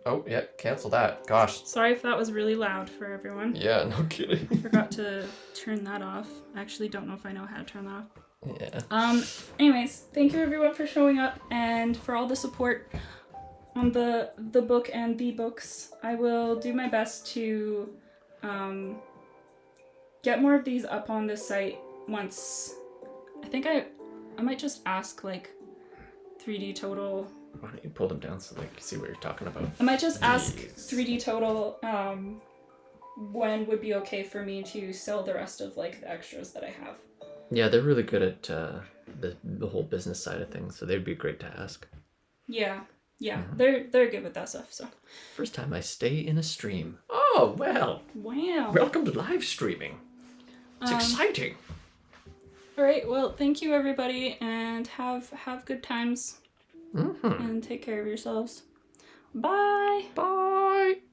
Oh, yeah, cancel that. Gosh. Sorry if that was really loud for everyone. Yeah, no kidding. Forgot to turn that off. I actually don't know if I know how to turn that off. Yeah. Anyways, thank you everyone for showing up and for all the support on the book and the books. I will do my best to get more of these up on this site once. I think I might just ask like 3D Total. Why don't you pull them down so they can see what you're talking about? I might just ask 3D Total when would be okay for me to sell the rest of like the extras that I have. Yeah, they're really good at the whole business side of things, so they'd be great to ask. Yeah, they're good with that stuff. So First time I stay in a stream. Oh, well. wow. Welcome to live streaming. It's exciting. All right, well, thank you everybody, and have good times, Mm-hmm. and take care of yourselves. Bye. Bye.